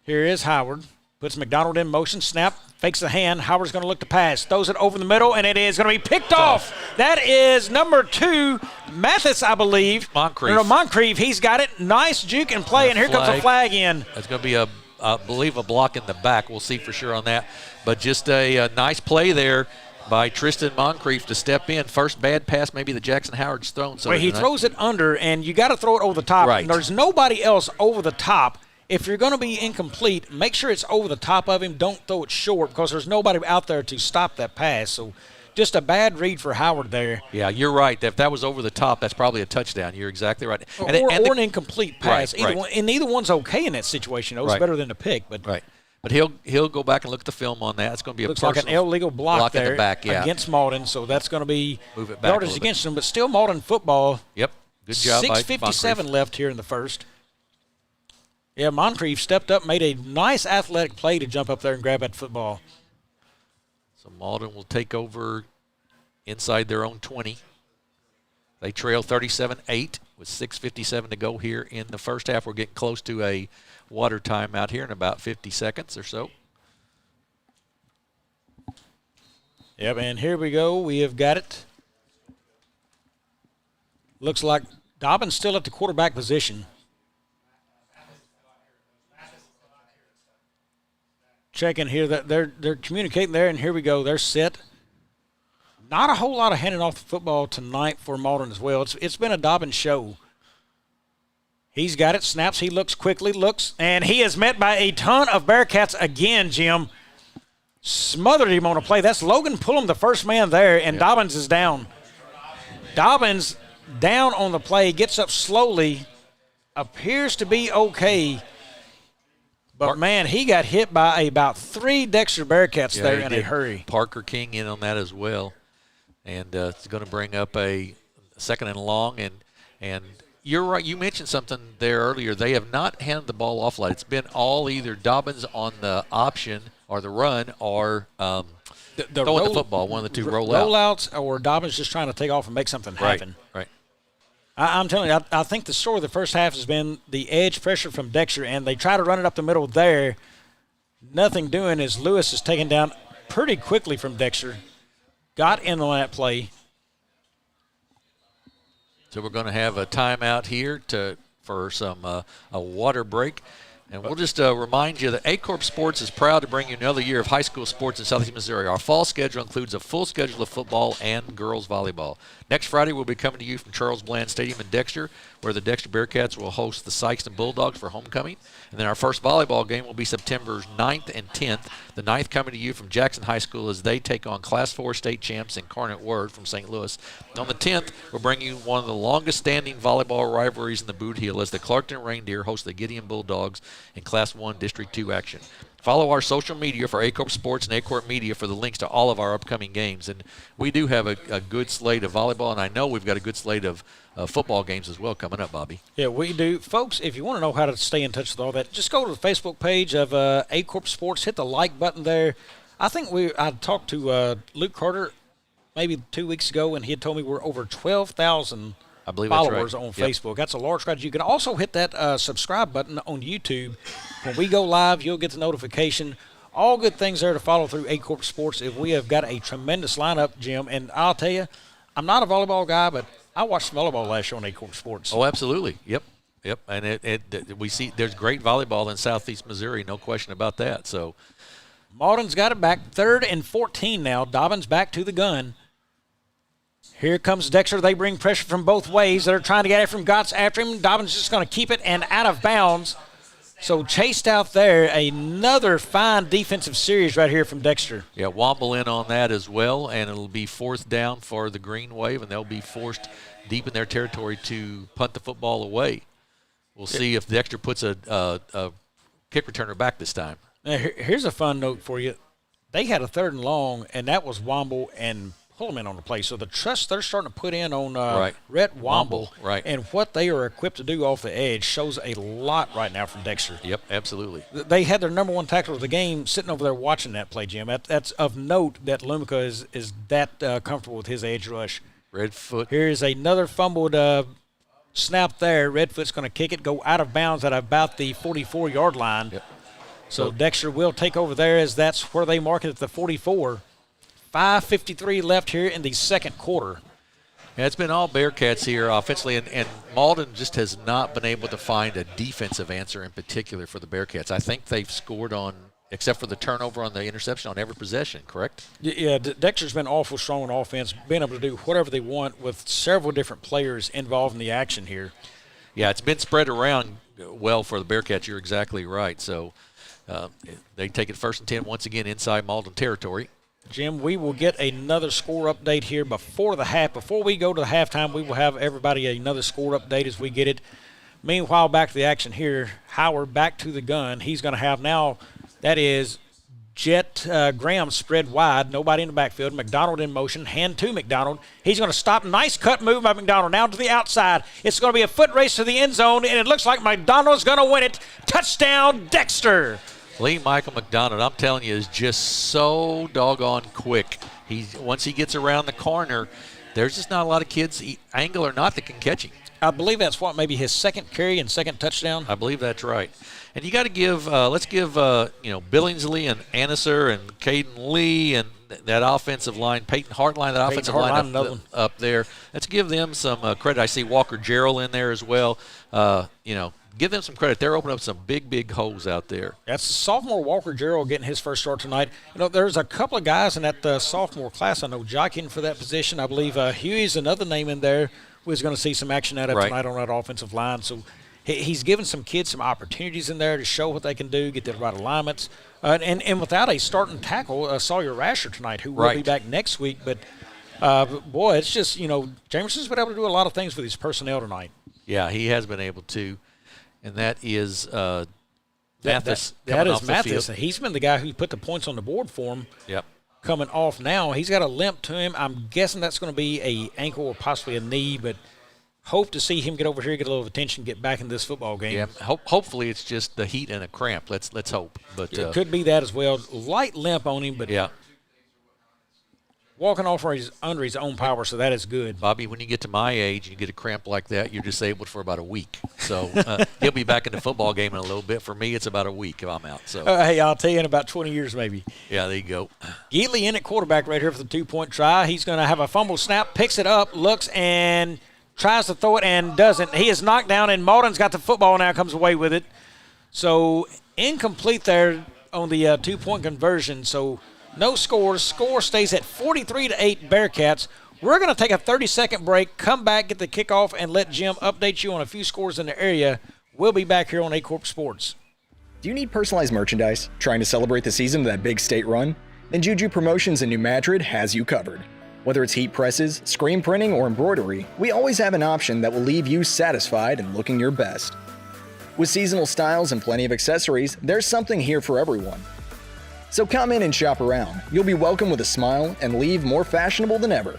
Here is Howard. Puts McDonald in motion. Snap. Fakes the hand. Howard's going to look to pass. Throws it over the middle, and it is going to be picked off. That is number 2, Mathis, I believe. Moncrief. He's got it. Nice juke and play, and here comes a flag in. That's going to be, I believe, a block in the back. We'll see for sure on that. But just a nice play there by Tristan Moncrief to step in. First bad pass maybe that Jackson Howard's thrown. So he throws it under, and you got to throw it over the top. Right. And there's nobody else over the top. If you're going to be incomplete, make sure it's over the top of him. Don't throw it short because there's nobody out there to stop that pass. So just a bad read for Howard there. Yeah, you're right. If that was over the top, that's probably a touchdown. You're exactly right. Or an incomplete pass. And either one's okay in that situation. It's better than a pick. But But he'll go back and look at the film on that. It's going to be looks like an illegal block there in the back, against Malden. So that's going to be move it back yardage against them. But still Malden football. Yep. Good job by 6:57 left here in the first. Yeah, Moncrief stepped up, made a nice athletic play to jump up there and grab that football. So Malden will take over inside their own 20. They trail 37-8 with 6:57 to go here in the first half. We're getting close to a water timeout here in about 50 seconds or so. Yep, and here we go. We have got it. Looks like Dobbins still at the quarterback position. Checking here that they're communicating there, and here we go. They're set. Not a whole lot of handing off the football tonight for Malden as well. It's been a Dobbins show. He's got it, snaps, he looks quickly, and he is met by a ton of Bearcats again, Jim. Smothered him on a play. That's Logan Pullum, the first man there, and Dobbins is down. Dobbins down on the play, gets up slowly, appears to be okay. But, man, he got hit by about 3 Dexter Bearcats there in a hurry. Parker King in on that as well. And it's going to bring up a second and long. And you're right. You mentioned something there earlier. They have not handed the ball off a lot. It's been all either Dobbins on the option or the run or throwing the football, one of the two rollouts, or Dobbins just trying to take off and make something happen. Right. I'm telling you, I think the story of the first half has been the edge pressure from Dexter, and they try to run it up the middle there. Nothing doing as Lewis is taken down pretty quickly from Dexter. Got in on that play. So we're going to have a timeout here for some a water break. And we'll just remind you that Aycorp Sports is proud to bring you another year of high school sports in Southeast Missouri. Our fall schedule includes a full schedule of football and girls volleyball. Next Friday, we'll be coming to you from Charles Bland Stadium in Dexter, where the Dexter Bearcats will host the Sykeston Bulldogs for homecoming. And then our first volleyball game will be September 9th and 10th. The 9th coming to you from Jackson High School as they take on Class 4 state champs Incarnate Word from St. Louis. On the 10th, we'll bring you one of the longest-standing volleyball rivalries in the Boot Heel as the Clarkton Reindeer host the Gideon Bulldogs in Class 1 District 2 action. Follow our social media for Aycorp Sports and Aycorp Media for the links to all of our upcoming games. And we do have a good slate of volleyball, and I know we've got a good slate of football games as well coming up, Bobby. Yeah, we do. Folks, if you want to know how to stay in touch with all that, just go to the Facebook page of Aycorp Sports. Hit the like button there. I think I talked to Luke Carter maybe 2 weeks ago, and he had told me we're over 12,000 followers on Facebook. That's a large crowd. You can also hit that subscribe button on YouTube. When we go live, you'll get the notification. All good things there to follow through Aycorp Sports. If we have got a tremendous lineup, Jim, and I'll tell you, I'm not a volleyball guy, but I watched volleyball last year on Aycorp Sports. Oh, absolutely. Yep. And we see there's great volleyball in Southeast Missouri, no question about that. So Malden's got it back, 3rd and 14 now. Dobbins back to the gun. Here comes Dexter. They bring pressure from both ways. They're trying to get it from Gotts after him. Dobbins just going to keep it and out of bounds. So chased out there. Another fine defensive series right here from Dexter. Yeah, Womble in on that as well, and it'll be 4th down for the Greenwave, and they'll be forced deep in their territory to punt the football away. We'll see if Dexter puts a kick returner back this time. Now, here's a fun note for you. They had a 3rd and long, and that was Womble and Pullman on the play. So the trust they're starting to put in on Rhett Womble and what they are equipped to do off the edge shows a lot right now from Dexter. Yep, absolutely. They had their number one tackler of the game sitting over there watching that play, Jim. That's of note that Lumica is that comfortable with his edge rush. Redfoot. Here's another fumbled snap there. Redfoot's going to kick it, go out of bounds at about the 44-yard line. Yep. So Dexter will take over there as that's where they mark it at the 44. 5:53 left here in the second quarter. Yeah, it's been all Bearcats here offensively, and Malden just has not been able to find a defensive answer in particular for the Bearcats. I think they've scored on, except for the turnover on the interception, on every possession, correct? Yeah, Dexter's been awful strong on offense, being able to do whatever they want with several different players involved in the action here. Yeah, it's been spread around well for the Bearcats. You're exactly right. So they take it 1st and 10 once again inside Malden territory. Jim, we will get another score update here before the half. Before we go to the halftime, we will have everybody another score update as we get it. Meanwhile, back to the action here. Howard back to the gun. He's going to have now, that is Jet Graham spread wide. Nobody in the backfield. McDonald in motion. Hand to McDonald. He's going to stop. Nice cut move by McDonald. Now to the outside. It's going to be a foot race to the end zone, and it looks like McDonald's going to win it. Touchdown, Dexter. Lee Michael McDonald, I'm telling you, is just so doggone quick. Once he gets around the corner, there's just not a lot of kids, angle or not, that can catch him. I believe that's maybe his second carry and second touchdown. I believe that's right. And you got to give, let's give, Billingsley and Anniser and Caden Lee and that offensive line, Peyton Hartline, that offensive line up there. Let's give them some credit. I see Walker Gerald in there as well. Give them some credit. They're opening up some big holes out there. That's sophomore Walker Gerald getting his first start tonight. There's a couple of guys in that sophomore class I know jockeying for that position. I believe Huey's another name in there who's going to see some action out of tonight on that offensive line. So he's given some kids some opportunities in there to show what they can do, get the right alignments. And without a starting tackle, Sawyer Rasher tonight, who will be back next week. But, boy, it's just, Jamerson's been able to do a lot of things with his personnel tonight. Yeah, he has been able to. And that is Mathis. That is Mathis. He's been the guy who put the points on the board for him. Yep. Coming off now. He's got a limp to him. I'm guessing that's going to be a ankle or possibly a knee, but hope to see him get over here, get a little attention, get back in this football game. Yeah, hopefully it's just the heat and a cramp. Let's hope. But it could be that as well. Light limp on him, but walking off under his own power, so that is good. Bobby, when you get to my age and you get a cramp like that, you're disabled for about a week. So he'll be back in the football game in a little bit. For me, it's about a week if I'm out. So hey, I'll tell you in about 20 years maybe. Yeah, there you go. Geely in at quarterback right here for the 2-point try. He's going to have a fumble snap, picks it up, looks, and tries to throw it and doesn't. He is knocked down, and Malden's got the football now, comes away with it. So incomplete there on the 2-point conversion. So no scores. Score stays at 43-8 Bearcats. We're going to take a 30-second break, come back, get the kickoff, and let Jim update you on a few scores in the area. We'll be back here on Aycorp Sports. Do you need personalized merchandise? Trying to celebrate the season of that big state run? Then Juju Promotions in New Madrid has you covered. Whether it's heat presses, screen printing, or embroidery, we always have an option that will leave you satisfied and looking your best. With seasonal styles and plenty of accessories, there's something here for everyone. So come in and shop around. You'll be welcome with a smile and leave more fashionable than ever.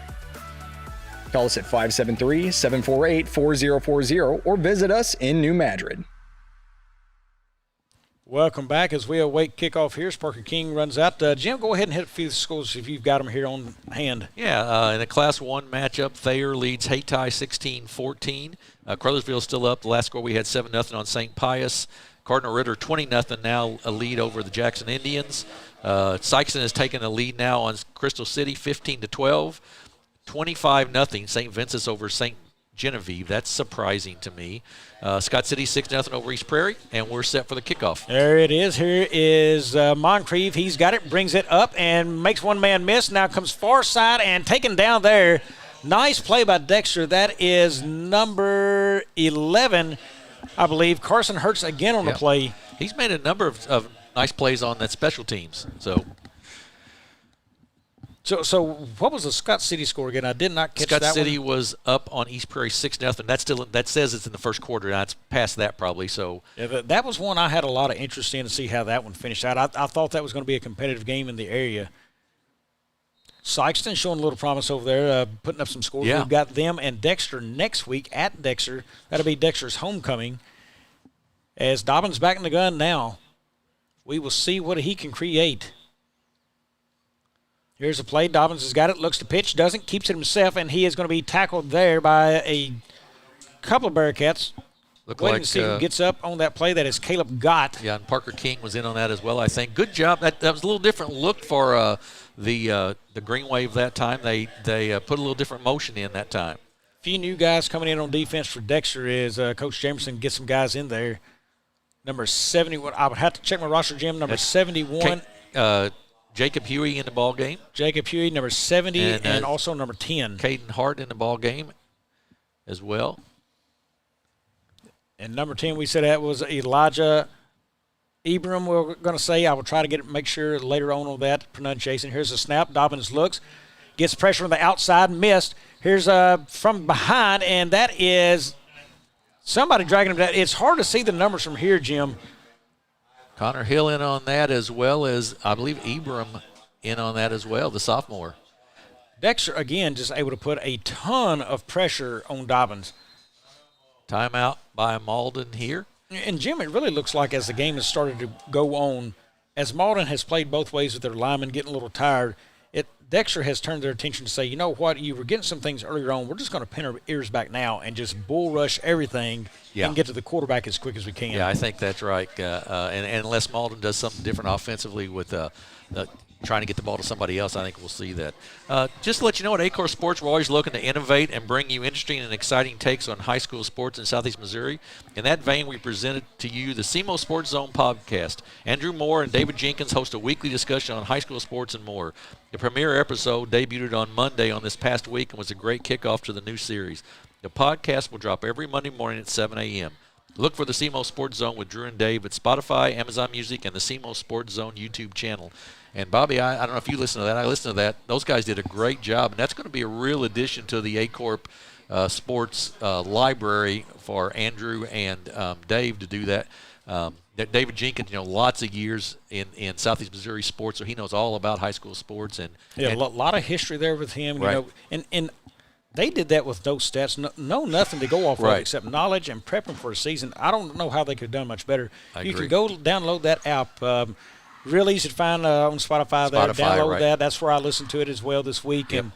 Call us at 573-748-4040 or visit us in New Madrid. Welcome back as we await kickoff here. Parker King runs out. Jim, go ahead and hit a few scores if you've got them here on hand. Yeah, in a Class 1 matchup, Thayer leads Hayti 16-14. Crothersville's still up. The last score we had 7-0 on St. Pius. Cardinal Ritter 20-0 now, a lead over the Jackson Indians. Sykeston has taken a lead now on Crystal City 15-12. 25-0 St. Vincent's over St. Genevieve. That's surprising to me. Scott City 6-0 over East Prairie, and we're set for the kickoff. There it is. Here is Moncrief. He's got it, brings it up, and makes one man miss. Now comes far side and taken down there. Nice play by Dexter. That is number 11, I believe. Carson Hurts again on the play. He's made a number of nice plays on that special teams. So what was the Scott City score again? I did not catch that one. Scott City was up on East Prairie 6-0. That says it's in the first quarter. Now it's past that probably. So yeah, that was one I had a lot of interest in to see how that one finished out. I thought that was going to be a competitive game in the area. Sykeston showing a little promise over there, putting up some scores. Yeah. We've got them and Dexter next week at Dexter. That'll be Dexter's homecoming. As Dobbins back in the gun now, we will see what he can create. Here's a play. Dobbins has got it, looks to pitch, doesn't, keeps it himself, and he is going to be tackled there by a couple of Bearcats. Waiting to see who gets up on that play. That is Caleb Gott. Yeah, and Parker King was in on that as well, I think. Good job. That was a little different look for the Greenwave that time. They put a little different motion in that time. A few new guys coming in on defense for Dexter is Coach Jamerson gets some guys in there. Number 71. I would have to check my roster, Jim. Number 71. Jacob Huey in the ball game. Jacob Huey, number 70, and also number 10. Caden Hart in the ball game as well. And number 10, we said that was Elijah Ibram, we're going to say. I will try to make sure later on that pronunciation. Here's a snap. Dobbins looks, gets pressure on the outside, missed. Here's from behind, and that is somebody dragging him down. It's hard to see the numbers from here, Jim. Connor Hill in on that, as well as, I believe, Ibram in on that as well, the sophomore. Dexter, again, just able to put a ton of pressure on Dobbins. Timeout by Malden here. And, Jim, it really looks like as the game has started to go on, as Malden has played both ways with their linemen getting a little tired, Dexter has turned their attention to say, you know what, you were getting some things earlier on. We're just going to pin our ears back now and just bull rush everything and get to the quarterback as quick as we can. Yeah, I think that's right. And unless Malden does something different offensively with trying to get the ball to somebody else, I think we'll see that. Just to let you know, at Aycorp Sports, we're always looking to innovate and bring you interesting and exciting takes on high school sports in Southeast Missouri. In that vein, we presented to you the SEMO Sports Zone podcast. Andrew Moore and David Jenkins host a weekly discussion on high school sports and more. The premiere episode debuted on Monday on this past week and was a great kickoff to the new series. The podcast will drop every Monday morning at 7 a.m. Look for the SEMO Sports Zone with Drew and Dave at Spotify, Amazon Music, and the SEMO Sports Zone YouTube channel. And, Bobby, I don't know if you listen to that. I listened to that. Those guys did a great job, and that's going to be a real addition to the Aycorp Sports library for Andrew and Dave to do that. David Jenkins, lots of years in Southeast Missouri sports, so he knows all about high school sports. And a lot of history there with him. Right. And They did that with no stats, no nothing to go off of Right. except knowledge and prepping for a season. I don't know how they could have done much better. I You agree. can go download that app. Real easy to find on Spotify there. Spotify, Download right. that. That's where I listened to it as well this week and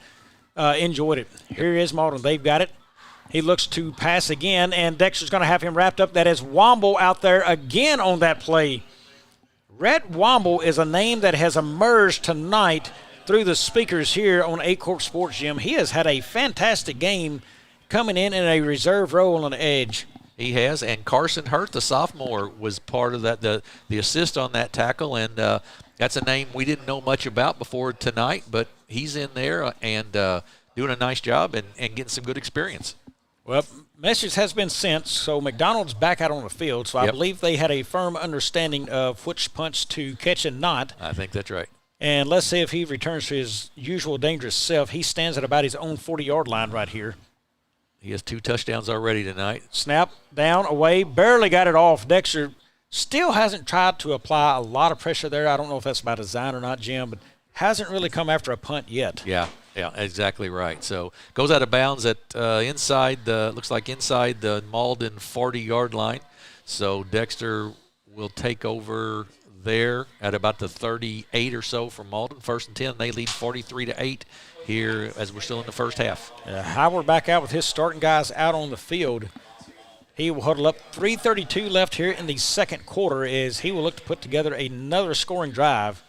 enjoyed it. Here is Malden. They've got it. He looks to pass again, and Dexter's going to have him wrapped up. That is Womble out there again on that play. Rhett Womble is a name that has emerged tonight through the speakers here on Aycorp Sports, Jim. He has had a fantastic game coming in a reserve role on the edge. He has, and Carson Hurt, the sophomore, was part of that, the assist on that tackle, and that's a name we didn't know much about before tonight, but he's in there and doing a nice job and getting some good experience. Well, message has been sent, so McDonald's back out on the field, so I believe they had a firm understanding of which punch to catch and not. I think that's right. And let's see if he returns to his usual dangerous self. He stands at about his own 40-yard line right here. He has 2 touchdowns already tonight. Snap, down, away, barely got it off. Dexter still hasn't tried to apply a lot of pressure there. I don't know if that's by design or not, Jim, but hasn't really come after a punt yet. Yeah, exactly right. So goes out of bounds at inside the Malden 40-yard line. So Dexter will take over there at about the 38 or so from Malden. 1st and 10. They lead 43-8 here as we're still in the first half. Howard back out with his starting guys out on the field. He will huddle up. 3:32 left here in the second quarter as he will look to put together another scoring drive.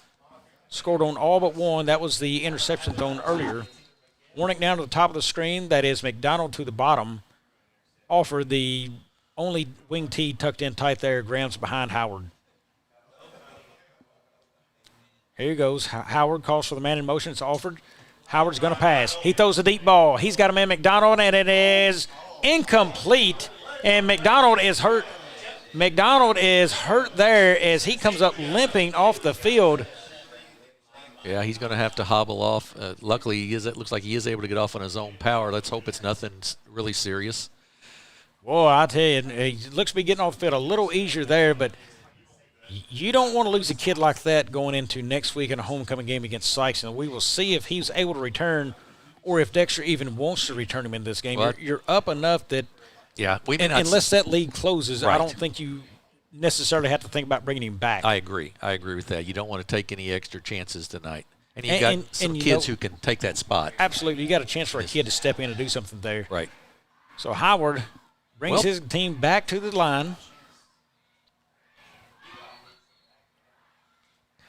Scored on all but one. That was the interception thrown earlier. Warnick down to the top of the screen. That is McDonald to the bottom. Offered the only wing tee tucked in tight there. Graham's behind Howard. Here he goes. Howard calls for the man in motion. It's offered. Howard's going to pass. He throws a deep ball. He's got a man McDonald, and it is incomplete. And McDonald is hurt. McDonald is hurt there as he comes up limping off the field. Yeah, he's going to have to hobble off. Luckily, it looks like he is able to get off on his own power. Let's hope it's nothing really serious. Boy, I tell you, he looks to be getting off the field a little easier there, but you don't want to lose a kid like that going into next week in a homecoming game against Sykes. And we will see if he's able to return or if Dexter even wants to return him in this game. Well, you're up enough that unless that league closes, Right. I don't think you necessarily have to think about bringing him back. I agree with that. You don't want to take any extra chances tonight. And you've got some kids who can take that spot. Absolutely. You got a chance for a kid to step in and do something there. Right. So Howard brings his team back to the line.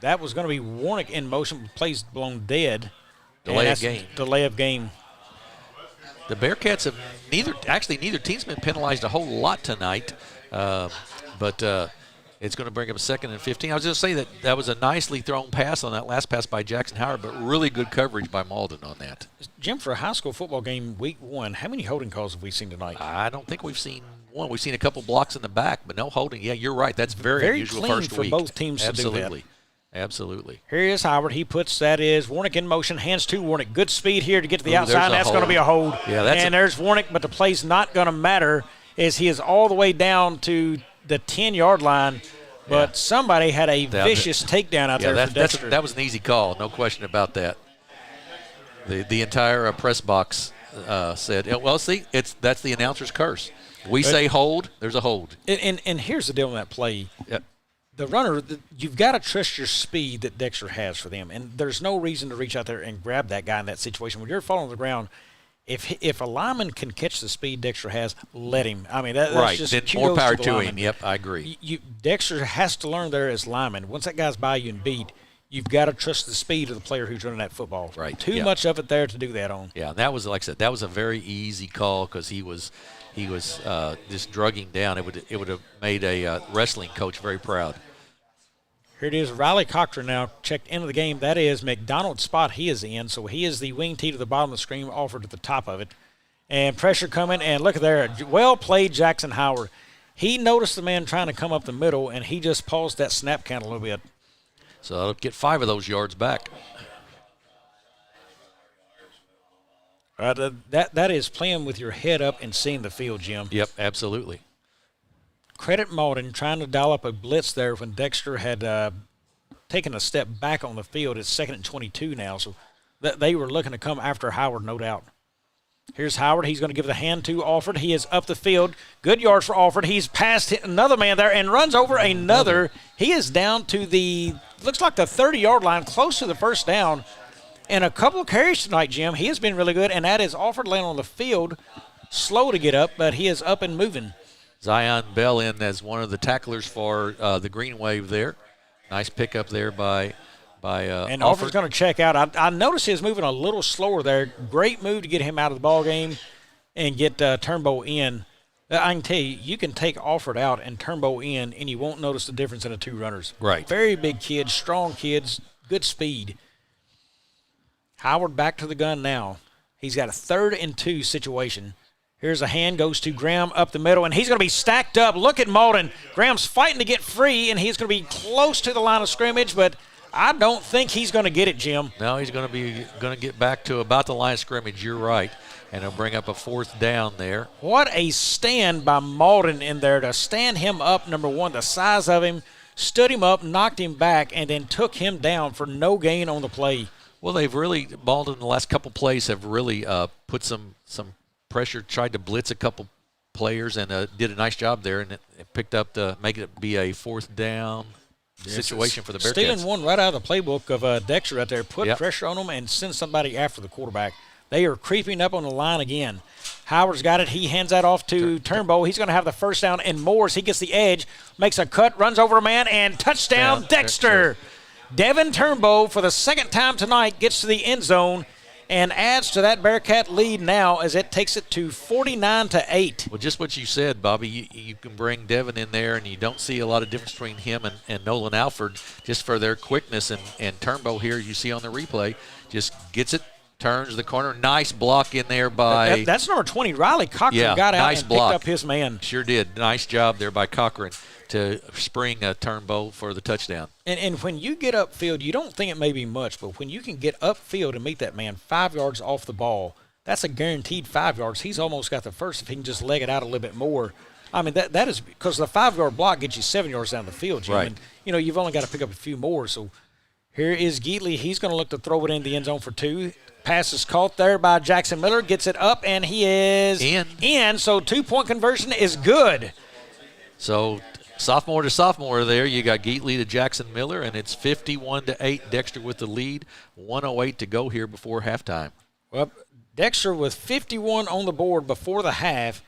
That was going to be Warnick in motion, plays blown dead. Delay of game. Delay of game. The Bearcats have neither team's been penalized a whole lot tonight, but it's going to bring up a 2nd and 15. I was going to say that was a nicely thrown pass on that last pass by Jackson Howard, but really good coverage by Malden on that. Jim, for a high school football game, week 1, how many holding calls have we seen tonight? I don't think we've seen one. We've seen a couple blocks in the back, but no holding. Yeah, you're right. That's very unusual clean first for week. both teams to do that. Absolutely. Here is Howard. He puts that is Warnick in motion. Hands to Warnick. Good speed here to get to the outside. There's That's going to be a hold. Yeah, there's Warnick, but the play's not going to matter as he is all the way down to the 10-yard line. But somebody had a vicious takedown out there for Dexter. That was an easy call. No question about that. The entire press box said, well, see, that's the announcer's curse. We say hold, there's a hold. And here's the deal on that play. Yep. The runner, you've got to trust your speed that Dexter has for them. And there's no reason to reach out there and grab that guy in that situation. When you're falling on the ground, if a lineman can catch the speed Dexter has, let him. I mean, that's right. just Then kudos more power to, to him. Yep, I agree. Dexter has to learn there as lineman. Once that guy's by you and beat, you've got to trust the speed of the player who's running that football. Right. Too much of it there to do that on. Yeah, and that was, like I said, that was a very easy call because he was just drugging down. It would have made a wrestling coach very proud. Here it is. Riley Cochran now checked into the game. That is McDonald's spot he is in. So he is the wing tee to the bottom of the screen, offered to the top of it. And pressure coming. And look at there. Well played, Jackson Howard. He noticed the man trying to come up the middle, and he just paused that snap count a little bit. So that'll get 5 of those yards back. That is playing with your head up and seeing the field, Jim. Yep, absolutely. Credit Malden trying to dial up a blitz there when Dexter had taken a step back on the field. It's 2nd and 22 now, so they were looking to come after Howard, no doubt. Here's Howard. He's going to give the hand to Alford. He is up the field. Good yards for Alford. He's passed another man there and runs over another. He is down to looks like the 30-yard line, close to the first down. And a couple of carries tonight, Jim. He has been really good, and that is Alford laying on the field, slow to get up, but he is up and moving. Zion Bell in as one of the tacklers for the Greenwave there. Nice pickup there by and Alford's going to check out. I noticed he was moving a little slower there. Great move to get him out of the ball game and get Turnbow in. I can tell you can take Alford out and Turnbow in, and you won't notice the difference in the two runners. Right. Very big kids, strong kids, good speed. Howard back to the gun now. He's got a 3rd and 2 situation. Here's a hand, goes to Graham up the middle, and he's going to be stacked up. Look at Malden. Graham's fighting to get free, and he's going to be close to the line of scrimmage, but I don't think he's going to get it, Jim. No, he's going to get back to about the line of scrimmage. You're right, and he'll bring up a 4th down there. What a stand by Malden in there to stand him up, number one, the size of him, stood him up, knocked him back, and then took him down for no gain on the play. Well, they've really, Malden, the last couple plays have really put some pressure, tried to blitz a couple players, and did a nice job there, and it picked up to make it be a 4th down situation for the Bearcats. Stealing one right out of the playbook of Dexter right there. Put pressure on them and send somebody after the quarterback. They are creeping up on the line again. Howard's got it. He hands that off to Turnbow. He's going to have the first down, and Moores, he gets the edge, makes a cut, runs over a man, and touchdown, Dexter. Devin Turnbow, for the 2nd time tonight, gets to the end zone and adds to that Bearcat lead now as it takes it to 49-8. Well, just what you said, Bobby, you can bring Devin in there, and you don't see a lot of difference between him and Nolan Alford just for their quickness. And Turnbow here, you see on the replay, just gets it, turns the corner. Nice block in there by... That's number 20. Riley Cochran got out and picked up his man. Sure did. Nice job there by Cochran to spring Turnbow for the touchdown. And when you get upfield, you don't think it may be much, but when you can get upfield and meet that man 5 yards off the ball, that's a guaranteed 5 yards. He's almost got the first if he can just leg it out a little bit more. I mean, that is because the 5-yard block gets you 7 yards down the field, Jim. Right. And, you've only got to pick up a few more. So here is Geatley. He's going to look to throw it in the end zone for 2. Pass is caught there by Jackson Miller. Gets it up, and he is in. So 2-point conversion is good. So sophomore to sophomore there, you got Geatley to Jackson Miller, and it's 51-8. Dexter with the lead. 1:08 to go here before halftime. Well, Dexter with 51 on the board before the half,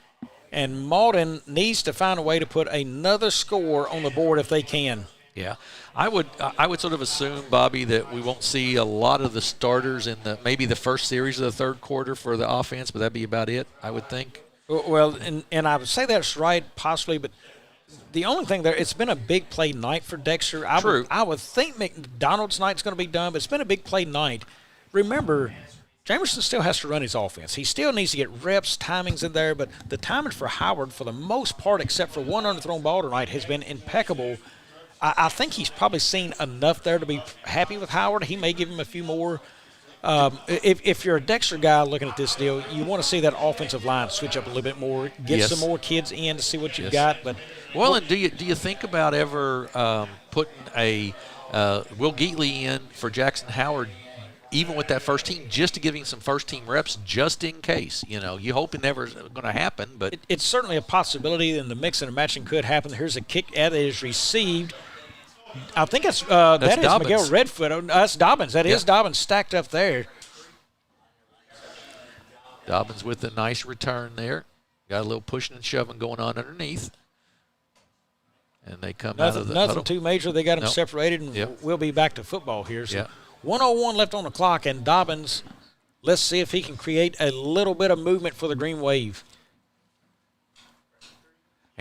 and Malden needs to find a way to put another score on the board if they can. Yeah, I would sort of assume, Bobby, that we won't see a lot of the starters in maybe the first series of the 3rd quarter for the offense, but that'd be about it, I would think. Well, and I would say that's right, possibly, but the only thing there, it's been a big play night for Dexter. True. I would think McDonald's night's going to be done, but it's been a big play night. Remember, Jamerson still has to run his offense. He still needs to get reps, timings in there, but the timing for Howard, for the most part, except for one underthrown ball tonight, has been impeccable. I think he's probably seen enough there to be happy with Howard. He may give him a few more. If you're a Dexter guy looking at this deal, you want to see that offensive line switch up a little bit more, get some more kids in to see what you've got. But and do you think about ever putting a Will Geatley in for Jackson Howard, even with that first team, just to give him some first team reps, just in case? You hope it never is going to happen, but it's certainly a possibility, and the mix and the matching could happen. Here's a kick that is received. I think that is Dobbins. Miguel Redfoot. That's Dobbins. That is Dobbins stacked up there. Dobbins with a nice return there. Got a little pushing and shoving going on underneath. And they come out of the Nothing huddle. too major. They got them separated, and we'll be back to football here. So 1:01 left on the clock, and Dobbins, let's see if he can create a little bit of movement for the Green Wave.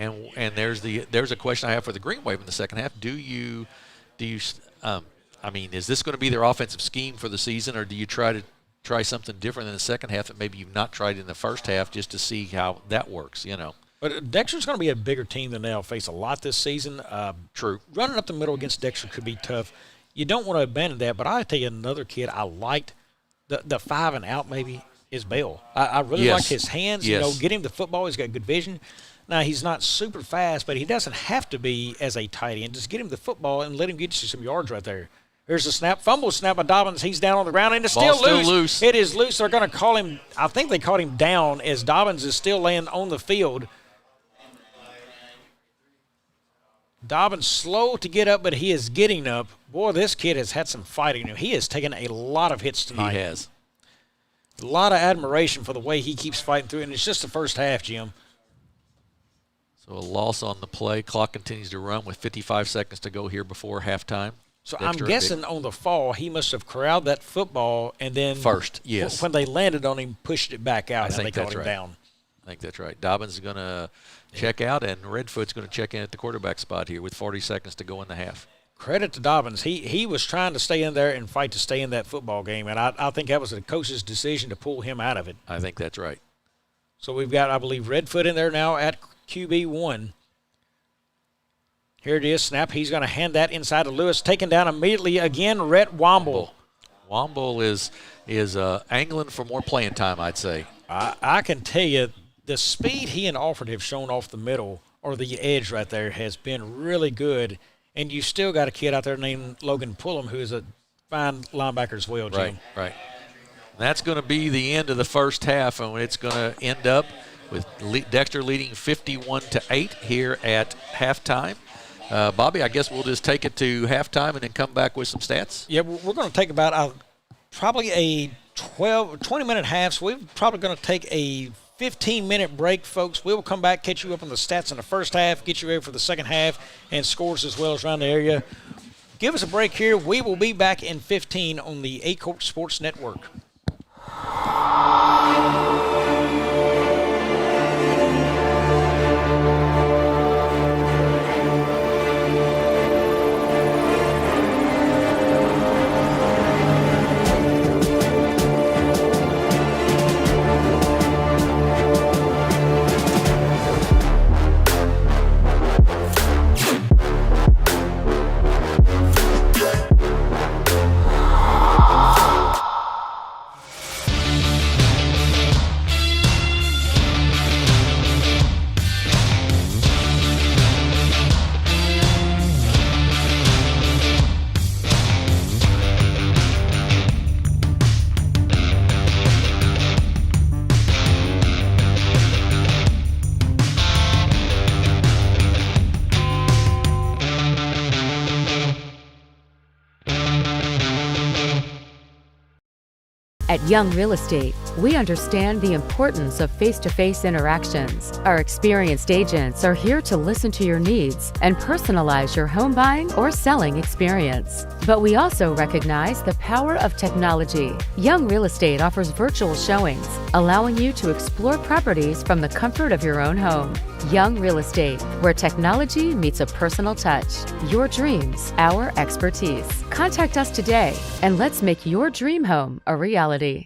And there's a question I have for the Greenwave in the second half. I mean, is this going to be their offensive scheme for the season, or do you try something different in the second half that maybe you've not tried in the first half just to see how that works? But Dexter's going to be a bigger team than they'll face a lot this season. True. Running up the middle against Dexter could be tough. You don't want to abandon that, but I'll tell you another kid I liked, the 5 and out maybe, is Bell. I really like his hands. Get him the football. He's got good vision. Now, he's not super fast, but he doesn't have to be as a tight end. Just get him the football and let him get you some yards right there. Here's the snap. Fumble snap by Dobbins. He's down on the ground, and it's still loose. It is loose. They're going to call him. I think they called him down as Dobbins is still laying on the field. Dobbins slow to get up, but he is getting up. Boy, this kid has had some fighting. He has taken a lot of hits tonight. He has. A lot of admiration for the way he keeps fighting through, and it's just the first half, Jim. So a loss on the play. Clock continues to run with 55 seconds to go here before halftime. So Dexter, I'm guessing on the fall, he must have corralled that football and then first, yes. When they landed on him, pushed it back out, and they caught him right. down. I think that's right. Dobbins is going to check out, and Redfoot's going to check in at the quarterback spot here with 40 seconds to go in the half. Credit to Dobbins. He was trying to stay in there and fight to stay in that football game, and I think that was the coach's decision to pull him out of it. I think that's right. So we've got, I believe, Redfoot in there now at QB1. Here it is, snap. He's going to hand that inside to Lewis. Taken down immediately again, Rhett Womble. Womble is angling for more playing time, I'd say. I can tell you the speed he and Alford have shown off the middle or the edge right there has been really good. And you still got a kid out there named Logan Pullum who is a fine linebacker as well, Jim. Right. That's going to be the end of the first half, and it's going to end up with Dexter leading 51-8 here at halftime. Bobby, I guess we'll just take it to halftime and then come back with some stats. Yeah, we're going to take about probably a 20-minute half. So we're probably going to take a 15-minute break, folks. We will come back, catch you up on the stats in the first half, get you ready for the second half, and scores as well as around the area. Give us a break here. We will be back in 15 on the Aycorp Sports Network. At Young Real Estate, we understand the importance of face-to-face interactions. Our experienced agents are here to listen to your needs and personalize your home buying or selling experience. But we also recognize the power of technology. Young Real Estate offers virtual showings, allowing you to explore properties from the comfort of your own home. Young Real Estate, where technology meets a personal touch. Your dreams, our expertise. Contact us today and let's make your dream home a reality.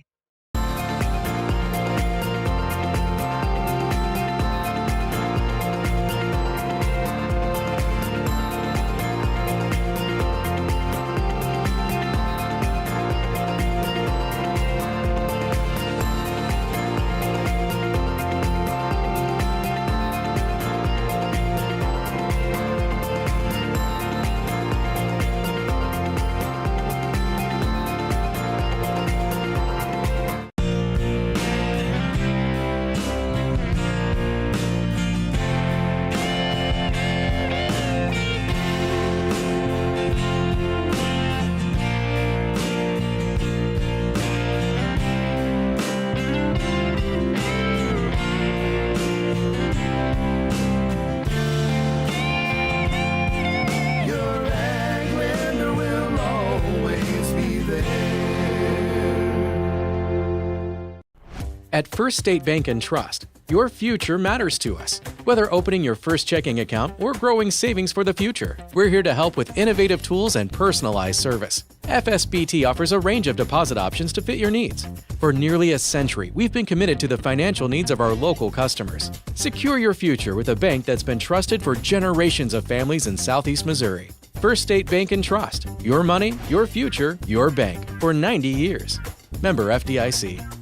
At First State Bank and Trust, your future matters to us. Whether opening your first checking account or growing savings for the future, we're here to help with innovative tools and personalized service. FSBT offers a range of deposit options to fit your needs. For nearly a century, we've been committed to the financial needs of our local customers. Secure your future with a bank that's been trusted for generations of families in Southeast Missouri. First State Bank and Trust. Your money, your future, your bank. For 90 years. Member FDIC.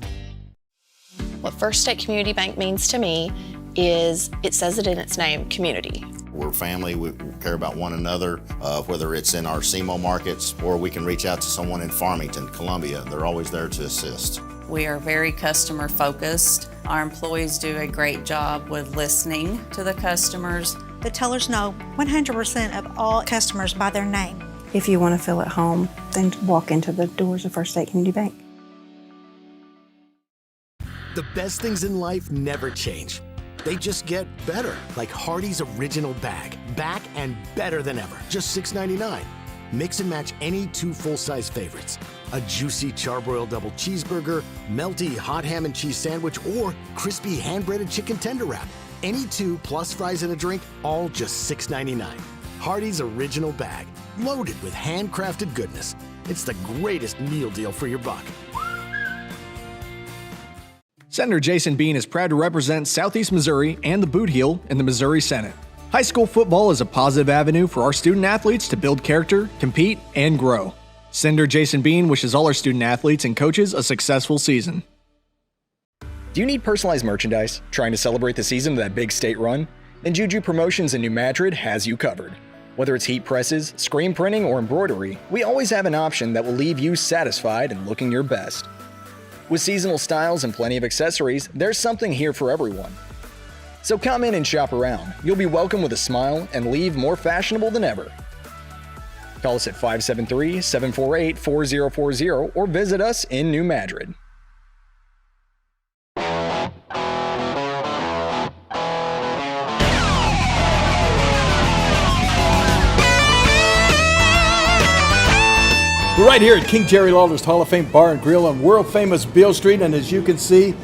What First State Community Bank means to me is it says it in its name, community. We're family. We care about one another, whether it's in our SEMO markets or we can reach out to someone in Farmington, Columbia. They're always there to assist. We are very customer focused. Our employees do a great job with listening to the customers. The tellers know 100% of all customers by their name. If you want to feel at home, then walk into the doors of First State Community Bank. The best things in life never change. They just get better, like Hardee's Original Bag. Back and better than ever. Just $6.99. Mix and match any 2 full-size favorites. A juicy charbroiled double cheeseburger, melty hot ham and cheese sandwich, or crispy hand-breaded chicken tender wrap. Any 2 plus fries and a drink, all just $6.99. Hardee's Original Bag, loaded with handcrafted goodness. It's the greatest meal deal for your buck. Senator Jason Bean is proud to represent Southeast Missouri and the Boot Heel in the Missouri Senate. High school football is a positive avenue for our student athletes to build character, compete, and grow. Senator Jason Bean wishes all our student athletes and coaches a successful season. Do you need personalized merchandise? Trying to celebrate the season of that big state run? Then Juju Promotions in New Madrid has you covered. Whether it's heat presses, screen printing, or embroidery, we always have an option that will leave you satisfied and looking your best. With seasonal styles and plenty of accessories, there's something here for everyone. So come in and shop around. You'll be welcome with a smile and leave more fashionable than ever. Call us at 573-748-4040 or visit us in New Madrid. We're right here at King Jerry Lawler's Hall of Fame Bar and Grill on world famous Beale Street, and as you can see,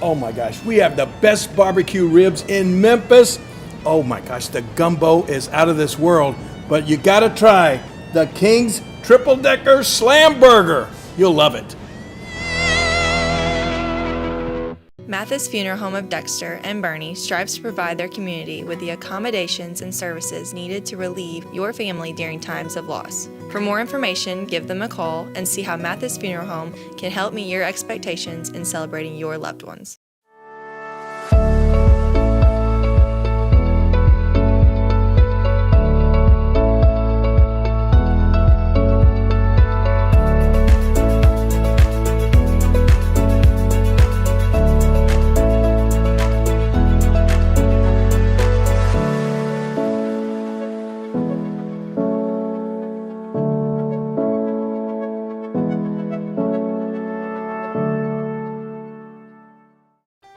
oh my gosh, we have the best barbecue ribs in Memphis. Oh my gosh, the gumbo is out of this world, but you gotta try the King's Triple Decker Slam Burger. You'll love it. Mathis Funeral Home of Dexter and Bernie strives to provide their community with the accommodations and services needed to relieve your family during times of loss. For more information, give them a call and see how Mathis Funeral Home can help meet your expectations in celebrating your loved ones.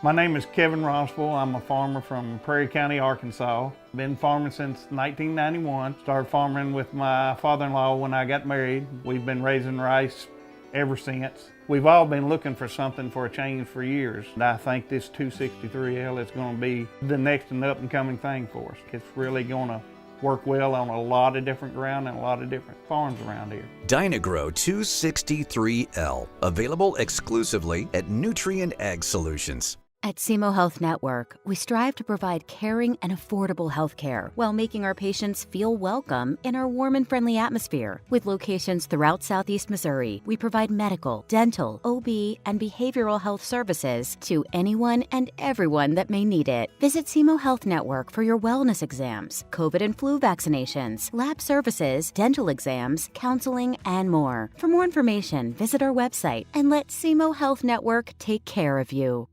My name is Kevin Rossville. I'm a farmer from Prairie County, Arkansas. Been farming since 1991. Started farming with my father-in-law when I got married. We've been raising rice ever since. We've all been looking for something for a change for years. And I think this 263L is going to be the next and up-and-coming thing for us. It's really going to work well on a lot of different ground and a lot of different farms around here. Dynagro 263L, available exclusively at Nutrient Ag Solutions. At SEMO Health Network, we strive to provide caring and affordable health care while making our patients feel welcome in our warm and friendly atmosphere. With locations throughout Southeast Missouri, we provide medical, dental, OB, and behavioral health services to anyone and everyone that may need it. Visit SEMO Health Network for your wellness exams, COVID and flu vaccinations, lab services, dental exams, counseling, and more. For more information, visit our website and let SEMO Health Network take care of you.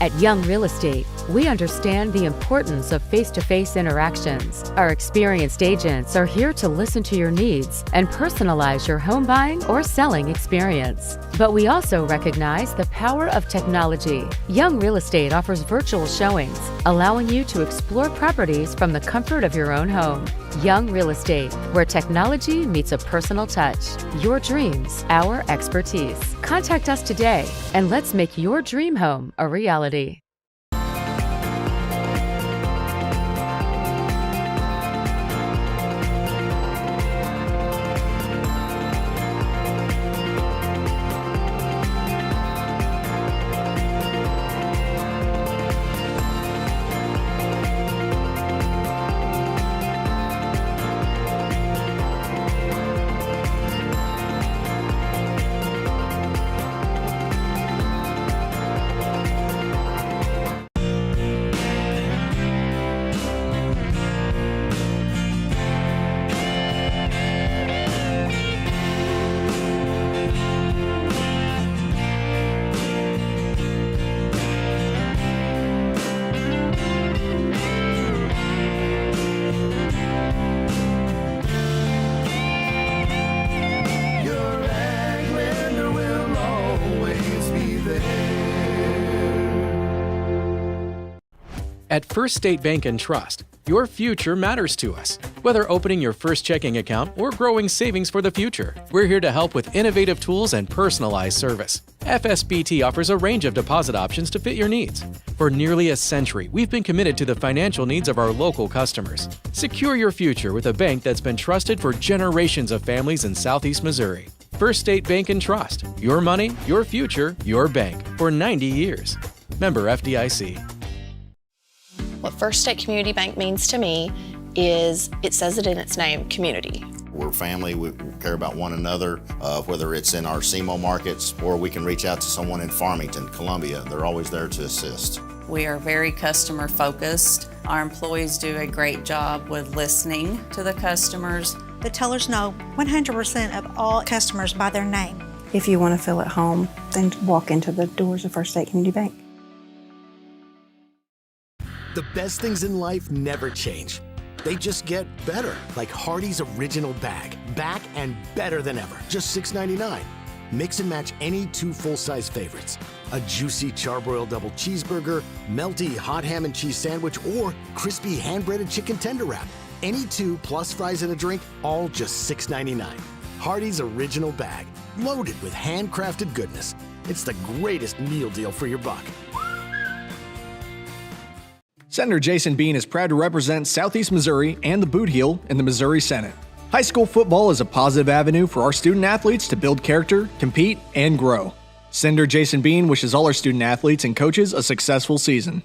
At Young Real Estate, we understand the importance of face-to-face interactions. Our experienced agents are here to listen to your needs and personalize your home buying or selling experience. But we also recognize the power of technology. Young Real Estate offers virtual showings, allowing you to explore properties from the comfort of your own home. Young Real Estate, where technology meets a personal touch. Your dreams, our expertise. Contact us today and let's make your dream home a reality. At First State Bank and Trust, your future matters to us. Whether opening your first checking account or growing savings for the future, we're here to help with innovative tools and personalized service. FSBT offers a range of deposit options to fit your needs. For nearly a century, we've been committed to the financial needs of our local customers. Secure your future with a bank that's been trusted for generations of families in Southeast Missouri. First State Bank and Trust. Your money, your future, your bank. For 90 years. Member FDIC. What First State Community Bank means to me is, it says it in its name, community. We're family, we care about one another, whether it's in our SEMO markets or we can reach out to someone in Farmington, Columbia. They're always there to assist. We are very customer focused. Our employees do a great job with listening to the customers. The tellers know 100% of all customers by their name. If you want to feel at home, then walk into the doors of First State Community Bank. The best things in life never change. They just get better, like Hardee's Original Bag. Back and better than ever. Just $6.99. Mix and match any two full-size favorites. A juicy charbroiled double cheeseburger, melty hot ham and cheese sandwich, or crispy hand-breaded chicken tender wrap. Any two plus fries and a drink, all just $6.99. Hardee's Original Bag, loaded with handcrafted goodness. It's the greatest meal deal for your buck. Senator Jason Bean is proud to represent Southeast Missouri and the Boot Heel in the Missouri Senate. High school football is a positive avenue for our student athletes to build character, compete, and grow. Senator Jason Bean wishes all our student athletes and coaches a successful season.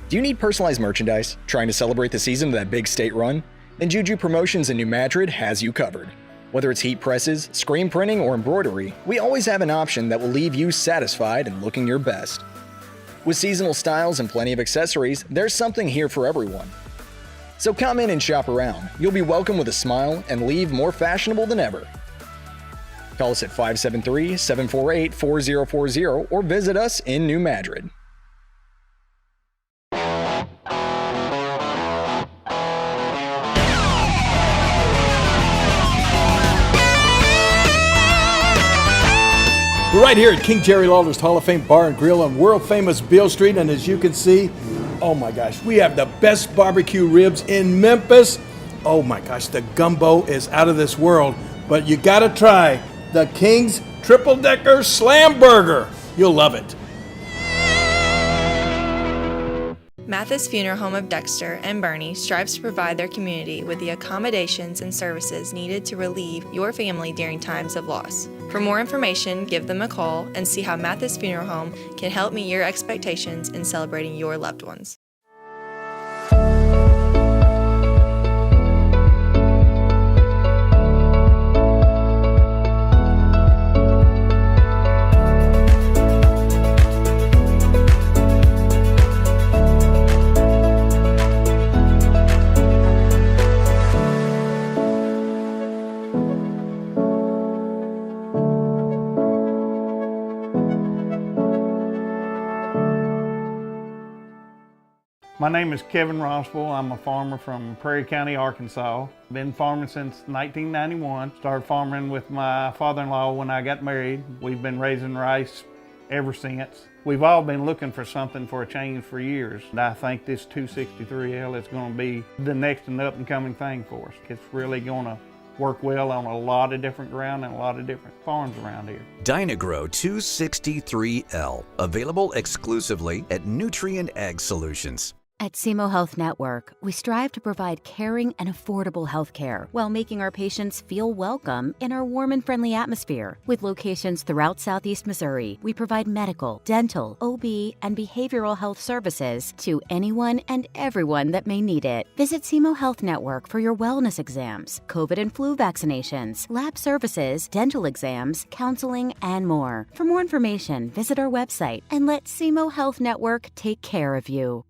Do you need personalized merchandise? Trying to celebrate the season of that big state run? Then Juju Promotions in New Madrid has you covered. Whether it's heat presses, screen printing, or embroidery, we always have an option that will leave you satisfied and looking your best. With seasonal styles and plenty of accessories, there's something here for everyone. So come in and shop around. You'll be welcome with a smile and leave more fashionable than ever. Call us at 573-748-4040 or visit us in New Madrid. We're right here at King Jerry Lawler's Hall of Fame Bar and Grill on world famous Beale Street, and as you can see, oh my gosh, we have the best barbecue ribs in Memphis. Oh my gosh, the gumbo is out of this world, but you gotta try the King's Triple Decker Slam Burger. You'll love it. Mathis Funeral Home of Dexter and Bernie strives to provide their community with the accommodations and services needed to relieve your family during times of loss. For more information, give them a call and see how Mathis Funeral Home can help meet your expectations in celebrating your loved ones. My name is Kevin Rossville. I'm a farmer from Prairie County, Arkansas. Been farming since 1991. Started farming with my father-in-law when I got married. We've been raising rice ever since. We've all been looking for something for a change for years. And I think this 263L is going to be the next and up and coming thing for us. It's really going to work well on a lot of different ground and a lot of different farms around here. Dynagrow 263L, available exclusively at Nutrient Ag Solutions. At SEMO Health Network, we strive to provide caring and affordable health care while making our patients feel welcome in our warm and friendly atmosphere. With locations throughout Southeast Missouri, we provide medical, dental, OB, and behavioral health services to anyone and everyone that may need it. Visit SEMO Health Network for your wellness exams, COVID and flu vaccinations, lab services, dental exams, counseling, and more. For more information, visit our website and let SEMO Health Network take care of you.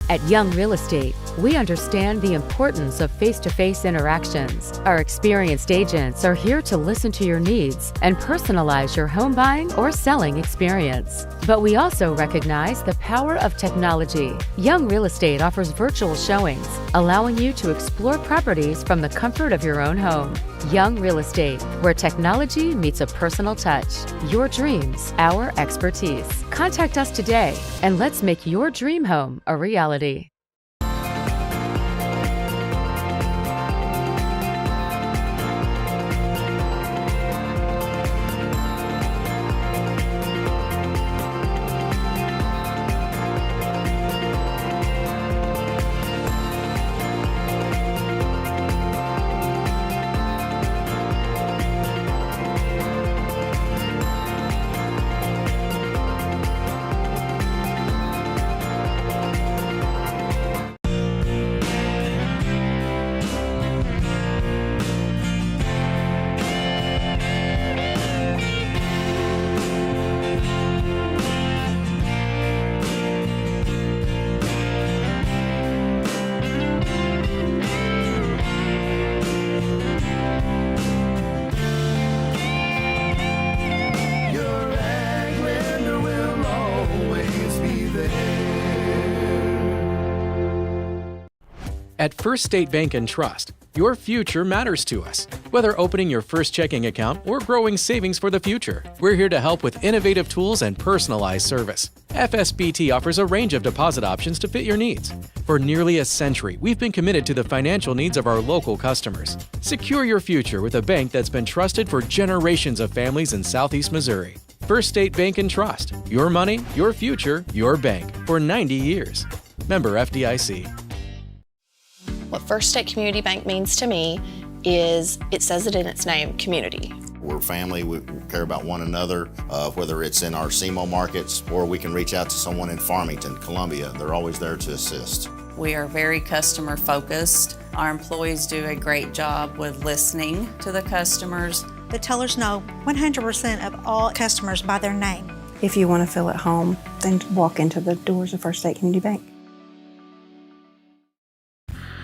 At Young Real Estate, we understand the importance of face-to-face interactions. Our experienced agents are here to listen to your needs and personalize your home buying or selling experience. But we also recognize the power of technology. Young Real Estate offers virtual showings, allowing you to explore properties from the comfort of your own home. Young Real Estate, where technology meets a personal touch. Your dreams, our expertise. Contact us today and let's make your dream home a reality. At First State Bank and Trust, your future matters to us. Whether opening your first checking account or growing savings for the future, we're here to help with innovative tools and personalized service. FSBT offers a range of deposit options to fit your needs. For nearly a century, we've been committed to the financial needs of our local customers. Secure your future with a bank that's been trusted for generations of families in Southeast Missouri. First State Bank and Trust. Your money, your future, your bank. For 90 years. Member FDIC. What First State Community Bank means to me is, it says it in its name, community. We're family, we care about one another, whether it's in our SEMO markets or we can reach out to someone in Farmington, Columbia. They're always there to assist. We are very customer focused. Our employees do a great job with listening to the customers. The tellers know 100% of all customers by their name. If you want to feel at home, then walk into the doors of First State Community Bank.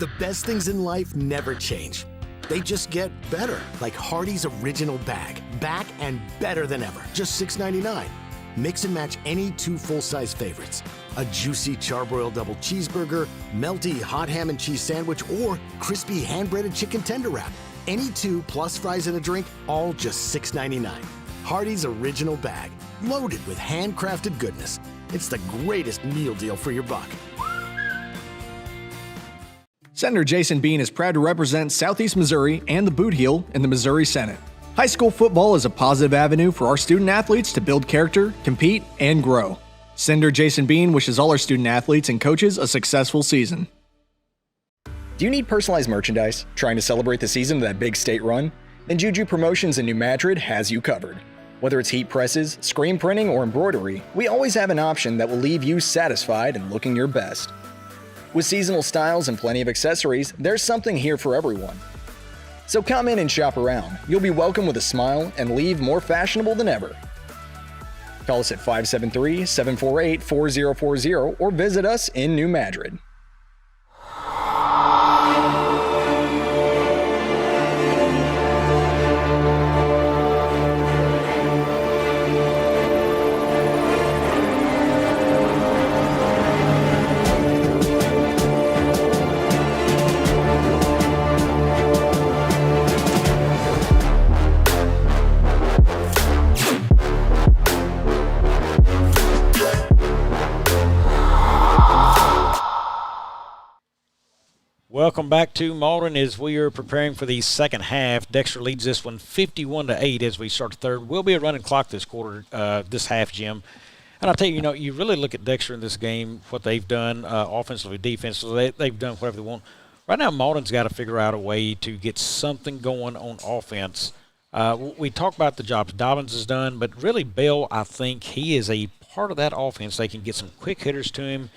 The best things in life never change. They just get better, like Hardee's Original Bag. Back and better than ever. Just $6.99. Mix and match any 2 full-size favorites. A juicy charbroiled double cheeseburger, melty hot ham and cheese sandwich, or crispy hand-breaded chicken tender wrap. Any 2 plus fries and a drink, all just $6.99. Hardee's Original Bag. Loaded with handcrafted goodness. It's the greatest meal deal for your buck. Senator Jason Bean is proud to represent Southeast Missouri and the Boot Heel in the Missouri Senate. High school football is a positive avenue for our student athletes to build character, compete, and grow. Senator Jason Bean wishes all our student athletes and coaches a successful season. Do you need personalized merchandise? Trying to celebrate the season of that big state run? Then Juju Promotions in New Madrid has you covered. Whether it's heat presses, screen printing, or embroidery, we always have an option that will leave you satisfied and looking your best. With seasonal styles and plenty of accessories, there's something here for everyone. So come in and shop around. You'll be welcome with a smile and leave more fashionable than ever. Call us at 573-748-4040 or visit us in New Madrid. Welcome back to Malden as we are preparing for the second half. Dexter leads this one 51-8 as we start the third. Will be a running clock this quarter, this half, Jim. And I'll tell you, you really look at Dexter in this game, what they've done offensively, defensively, they've done whatever they want. Right now, Malden's got to figure out a way to get something going on offense. We talk about the jobs Dobbins has done, but really Bell, I think he is a part of that offense. They can get some quick hitters to him,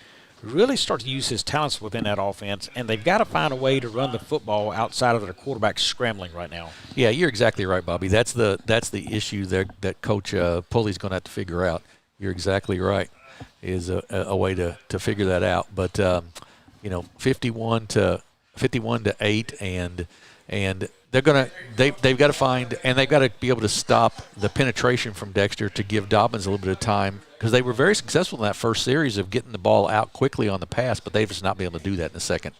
really start to use his talents within that offense, and they've got to find a way to run the football outside of their quarterback scrambling right now. Yeah, you're exactly right, Bobby. That's the issue there that Coach Pulley's going to have to figure out. You're exactly right, is a way to figure that out. But 51-8, and they've got to find, and they've got to be able to stop the penetration from Dexter to give Dobbins a little bit of time, because they were very successful in that first series of getting the ball out quickly on the pass, but they've just not been able to do that in the second,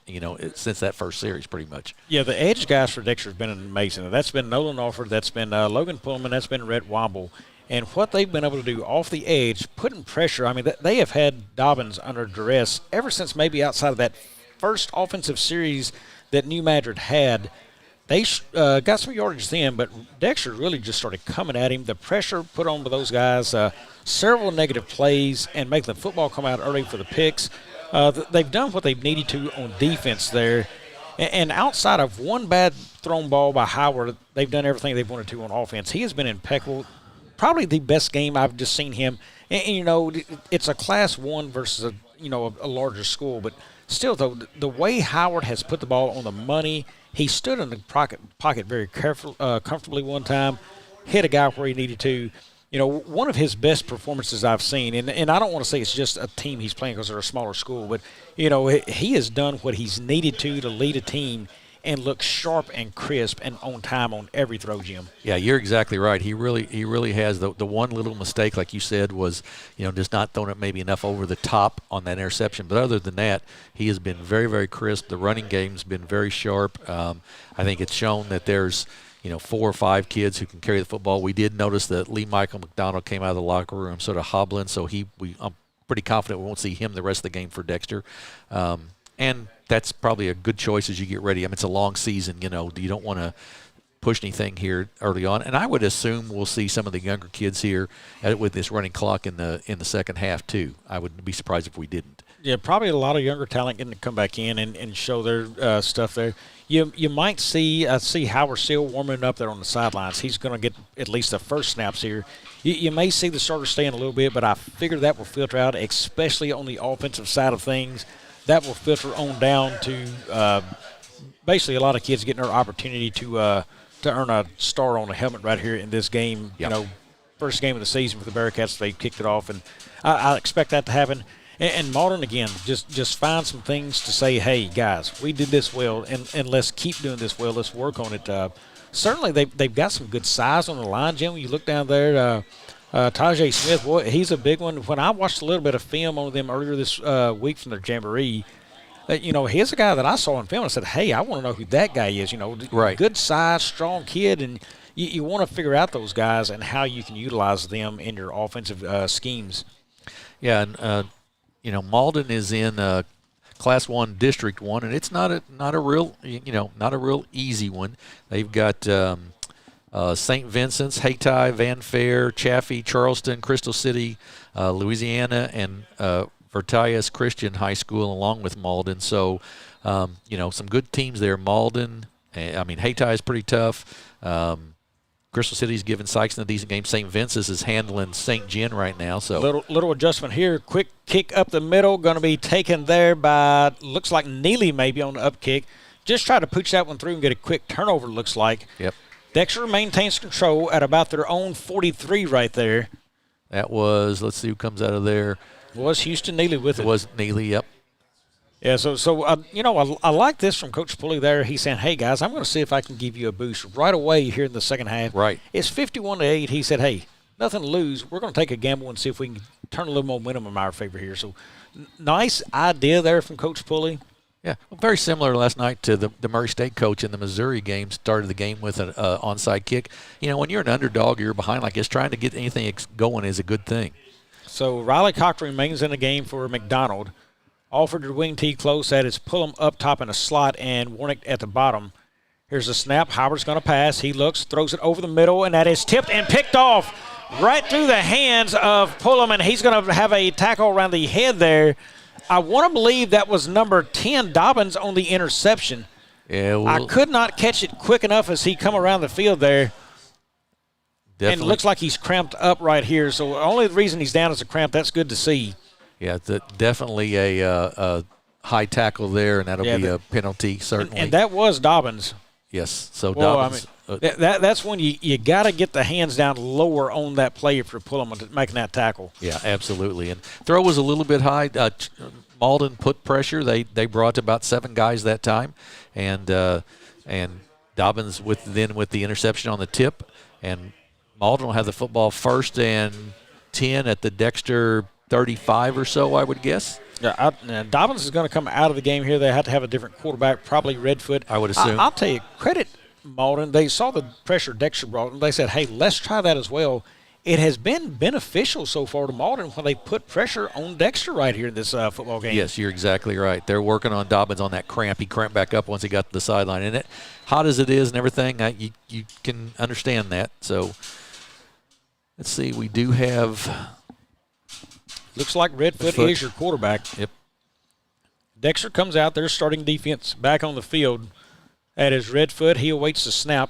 since that first series pretty much. Yeah, the edge guys for Dexter have been amazing. That's been Nolan Alford, that's been Logan Pullman, that's been Rhett Womble. And what they've been able to do off the edge, putting pressure, I mean, they have had Dobbins under duress ever since maybe outside of that first offensive series that New Madrid had. They got some yardage then, but Dexter really just started coming at him. The pressure put on by those guys, several negative plays, and making the football come out early for the picks. They've done what they've needed to on defense there. And outside of one bad thrown ball by Howard, they've done everything they've wanted to on offense. He has been impeccable. Probably the best game I've just seen him. And it's a Class 1 versus a larger school, but still, though, the way Howard has put the ball on the money, he stood in the pocket very comfortably one time, hit a guy where he needed to. One of his best performances I've seen, and I don't want to say it's just a team he's playing because they're a smaller school, but, he has done what he's needed to lead a team and look sharp and crisp and on time on every throw, Jim. Yeah, you're exactly right. He really has. The one little mistake, like you said, was just not throwing it maybe enough over the top on that interception. But other than that, he has been very, very crisp. The running game's been very sharp. I think it's shown that there's 4 or 5 kids who can carry the football. We did notice that Lee Michael McDonald came out of the locker room sort of hobbling, so I'm pretty confident we won't see him the rest of the game for Dexter. And that's probably a good choice as you get ready. I mean, it's a long season, you don't want to push anything here early on. And I would assume we'll see some of the younger kids here with this running clock in the second half too. I wouldn't be surprised if we didn't. Yeah, probably a lot of younger talent getting to come back in and show their stuff there. You might see Howard still warming up there on the sidelines. He's going to get at least the first snaps here. You may see the starter staying a little bit, but I figure that will filter out, especially on the offensive side of things. That will filter on down to basically a lot of kids getting their opportunity to earn a star on a helmet right here in this game. Yep. First game of the season for the Bearcats, they kicked it off, and I expect that to happen. And Malden, again, just find some things to say, hey, guys, we did this well, and let's keep doing this well. Let's work on it. Certainly, they've got some good size on the line, Jim. You look down there, Tajay Smith, boy, he's a big one. When I watched a little bit of film on them earlier this week from their jamboree, he's a guy that I saw in film and said, hey, I want to know who that guy is. Right. Good size, strong kid, and you want to figure out those guys and how you can utilize them in your offensive schemes. Yeah, and Malden is in Class 1, District 1, and it's not a real easy one. They've got St. Vincent's, Hayti, Van Fair, Chaffee, Charleston, Crystal City, Louisiana, and Vertias Christian High School, along with Malden. So, some good teams there. Malden, Hayti is pretty tough. Crystal City's giving Sykes a decent game. St. Vincent's is handling St. Gen right now. So little adjustment here. Quick kick up the middle, going to be taken there by, looks like Neely maybe on the up kick. Just try to pooch that one through and get a quick turnover, looks like. Yep. Dexter maintains control at about their own 43 right there. That was, let's see who comes out of there. Was Houston Neely with it? It was Neely, yep. Yeah, I like this from Coach Pulley there. He's saying, hey, guys, I'm going to see if I can give you a boost right away here in the second half. Right. It's 51-8. He said, hey, nothing to lose. We're going to take a gamble and see if we can turn a little momentum in our favor here. So, nice idea there from Coach Pulley. Yeah, well, very similar last night to the Murray State coach in the Missouri game. Started the game with an onside kick. When you're an underdog, you're behind like this, trying to get anything going is a good thing. So, Riley Cox remains in the game for McDonald. Offered your wing tee close. That is pull him up top in a slot and Warnick at the bottom. Here's a snap. Howard's going to pass. He looks, throws it over the middle, and that is tipped and picked off right through the hands of Pullum, and he's going to have a tackle around the head there. I want to believe that was number 10, Dobbins, on the interception. Yeah, I could not catch it quick enough as he come around the field there. Definitely. And it looks like he's cramped up right here. So only the reason he's down is a cramp. That's good to see. Yeah, definitely a high tackle there, and that'll be a penalty, certainly. And that was Dobbins. Yes, so Dobbins. That's when you got to get the hands down lower on that play if you're pulling making that tackle. Yeah, absolutely. And throw was a little bit high. Malden put pressure. They brought about 7 guys that time, and Dobbins with the interception on the tip, and Malden will have the football 1st and 10 at the Dexter 35 or so, I would guess. Yeah, Dobbins is going to come out of the game here. They have to have a different quarterback, probably Redfoot. I would assume. I'll tell you, credit Malden. They saw the pressure Dexter brought, and they said, hey, let's try that as well. It has been beneficial so far to Malden when they put pressure on Dexter right here in this football game. Yes, you're exactly right. They're working on Dobbins on that cramp. He cramped back up once he got to the sideline. And it, hot as it is and everything, you can understand that. So let's see. We do have – looks like Redfoot is your quarterback. Yep. Dexter comes out there, starting defense back on the field. That is Redfoot. He awaits the snap.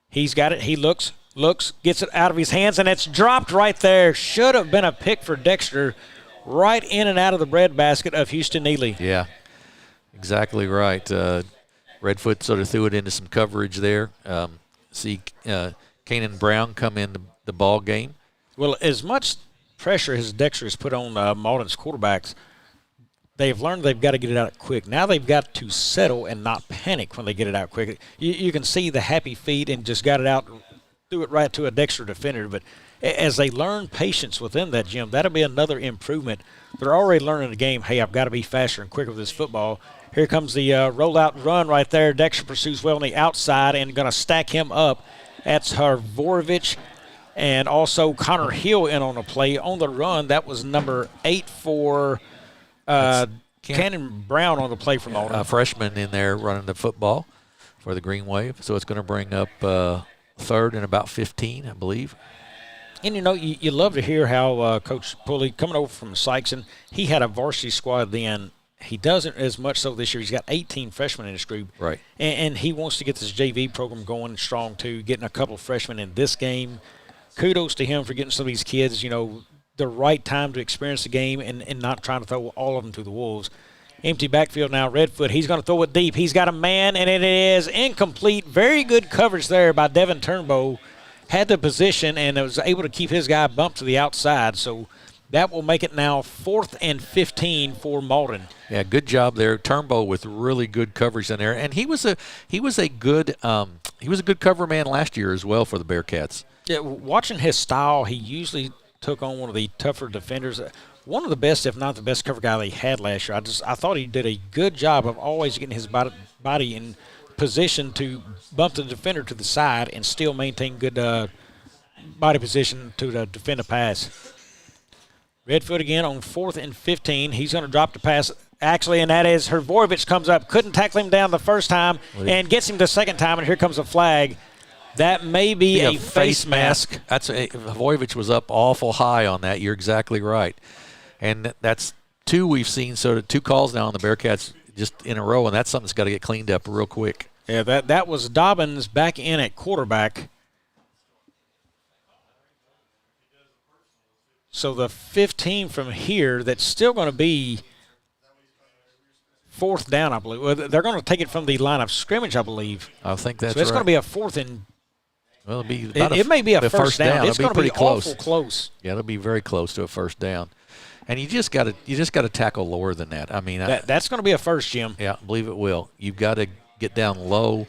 He's got it. He looks, gets it out of his hands, and it's dropped right there. Should have been a pick for Dexter, right in and out of the breadbasket of Houston Neely. Yeah, exactly right. Redfoot sort of threw it into some coverage there. See Kanan Brown come in the ball game. Well, as much pressure as Dexter has put on Malden's quarterbacks, they've learned they've got to get it out quick. Now they've got to settle and not panic when they get it out quick. You can see the happy feet and just got it out, threw it right to a Dexter defender. But as they learn patience within that, Jim, that'll be another improvement. They're already learning the game, hey, I've got to be faster and quicker with this football. Here comes the rollout run right there. Dexter pursues well on the outside and going to stack him up. That's Harvorovich. And also Connor Hill in on a play on the run. That was number 8 for Cannon Brown on the play from Malden. A freshman in there running the football for the Greenwave. So it's going to bring up 3rd and about 15, I believe. And, you love to hear how Coach Pulley, coming over from Sykes, and he had a varsity squad then. He doesn't as much so this year. He's got 18 freshmen in his group. Right. And he wants to get this JV program going strong, too, getting a couple of freshmen in this game. Kudos to him for getting some of these kids, the right time to experience the game and not trying to throw all of them to the Wolves. Empty backfield now, Redfoot. He's going to throw it deep. He's got a man, and it is incomplete. Very good coverage there by Devin Turnbow. Had the position and was able to keep his guy bumped to the outside. So That will make it now 4th and 15 for Malden. Yeah, good job there. Turnbow with really good coverage in there, and he was a good cover man last year as well for the Bearcats. Yeah, watching his style, he usually took on one of the tougher defenders. One of the best, if not the best cover guy they had last year. I thought he did a good job of always getting his body in position to bump the defender to the side and still maintain good body position to defend a pass. Redfoot again on 4th and 15. He's going to drop the pass, actually, and that is Hrvojevic comes up. Couldn't tackle him down the first time and gets him the second time, and here comes a flag. That may be a face mask. Hrvojevic was up awful high on that. You're exactly right. And that's 2 we've seen, so 2 calls now on the Bearcats just in a row, and that's something that's got to get cleaned up real quick. Yeah, that was Dobbins back in at quarterback. So the 15 from here, that's still going to be 4th down, I believe. Well, they're going to take it from the line of scrimmage, I believe. I think that's so it's right. going to be a 4th and well, it may be a first down. It's going to be awful close. Yeah, it'll be very close to a first down. And you just got to tackle lower than that. I mean, that's going to be a first, Jim. Yeah, I believe it will. You've got to get down low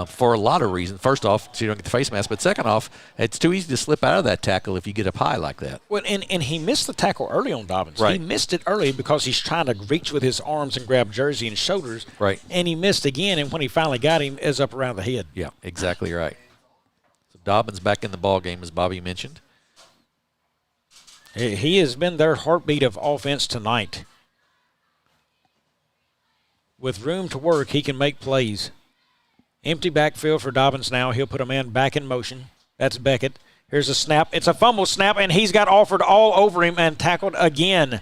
for a lot of reasons. First off, so you don't get the face mask. But second off, it's too easy to slip out of that tackle if you get up high like that. Well, and he missed the tackle early on Dobbins. Right. He missed it early because he's trying to reach with his arms and grab jersey and shoulders. Right. And he missed again, and when he finally got him, is up around the head. Yeah, exactly right. So Dobbins back in the ball game, as Bobby mentioned. He has been their heartbeat of offense tonight. With room to work, he can make plays. Empty backfield for Dobbins now. He'll put a man back in motion. That's Beckett. Here's a snap. It's a fumble snap, and he's got Alford all over him and tackled again.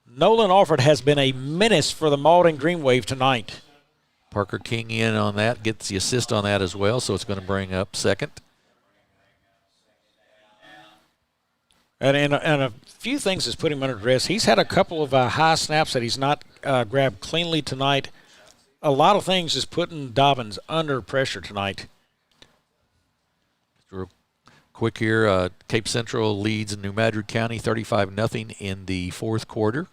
Nolan Alford has been a menace for the Malden Greenwave tonight. Parker King in on that, gets the assist on that as well, so it's going to bring up 2nd. And a few things has put him under duress. He's had a couple of high snaps that he's not grabbed cleanly tonight. A lot of things is putting Dobbins under pressure tonight. Real quick here, Cape Central leads New Madrid County 35-0 in the 4th quarter.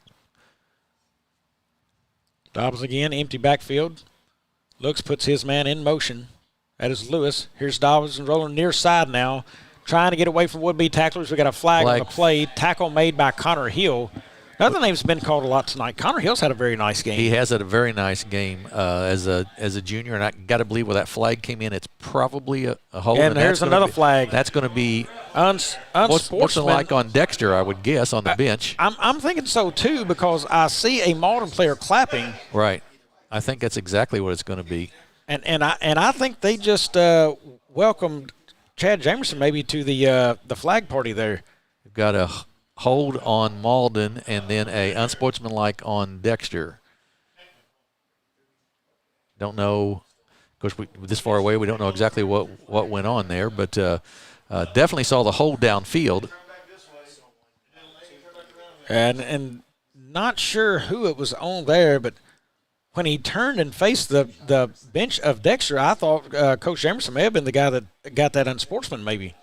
Dobbins again, empty backfield. Looks, puts his man in motion. That is Lewis. Here's Dobbins rolling near side now, trying to get away from would-be tacklers. We got a flag on the play. Tackle made by Connor Hill. Another name's been called a lot tonight. Connor Hill's had a very nice game. He has had a very nice game as a junior, and I got to believe where that flag came in, it's probably a hold. And there's another flag. That's going to be unsportsmanlike. What's like on Dexter, I would guess, on the bench. I'm thinking so, too, because I see a Malden player clapping. Right. I think that's exactly what it's going to be. And I think they just welcomed Chad Jamerson maybe to the flag party there. We've got a hold on Malden and then a unsportsmanlike on Dexter. Don't know. Of course, this far away, we don't know exactly what went on there, but definitely saw the hold downfield. And not sure who it was on there, but when he turned and faced the bench of Dexter, I thought Coach Jamerson may have been the guy that got that unsportsman maybe.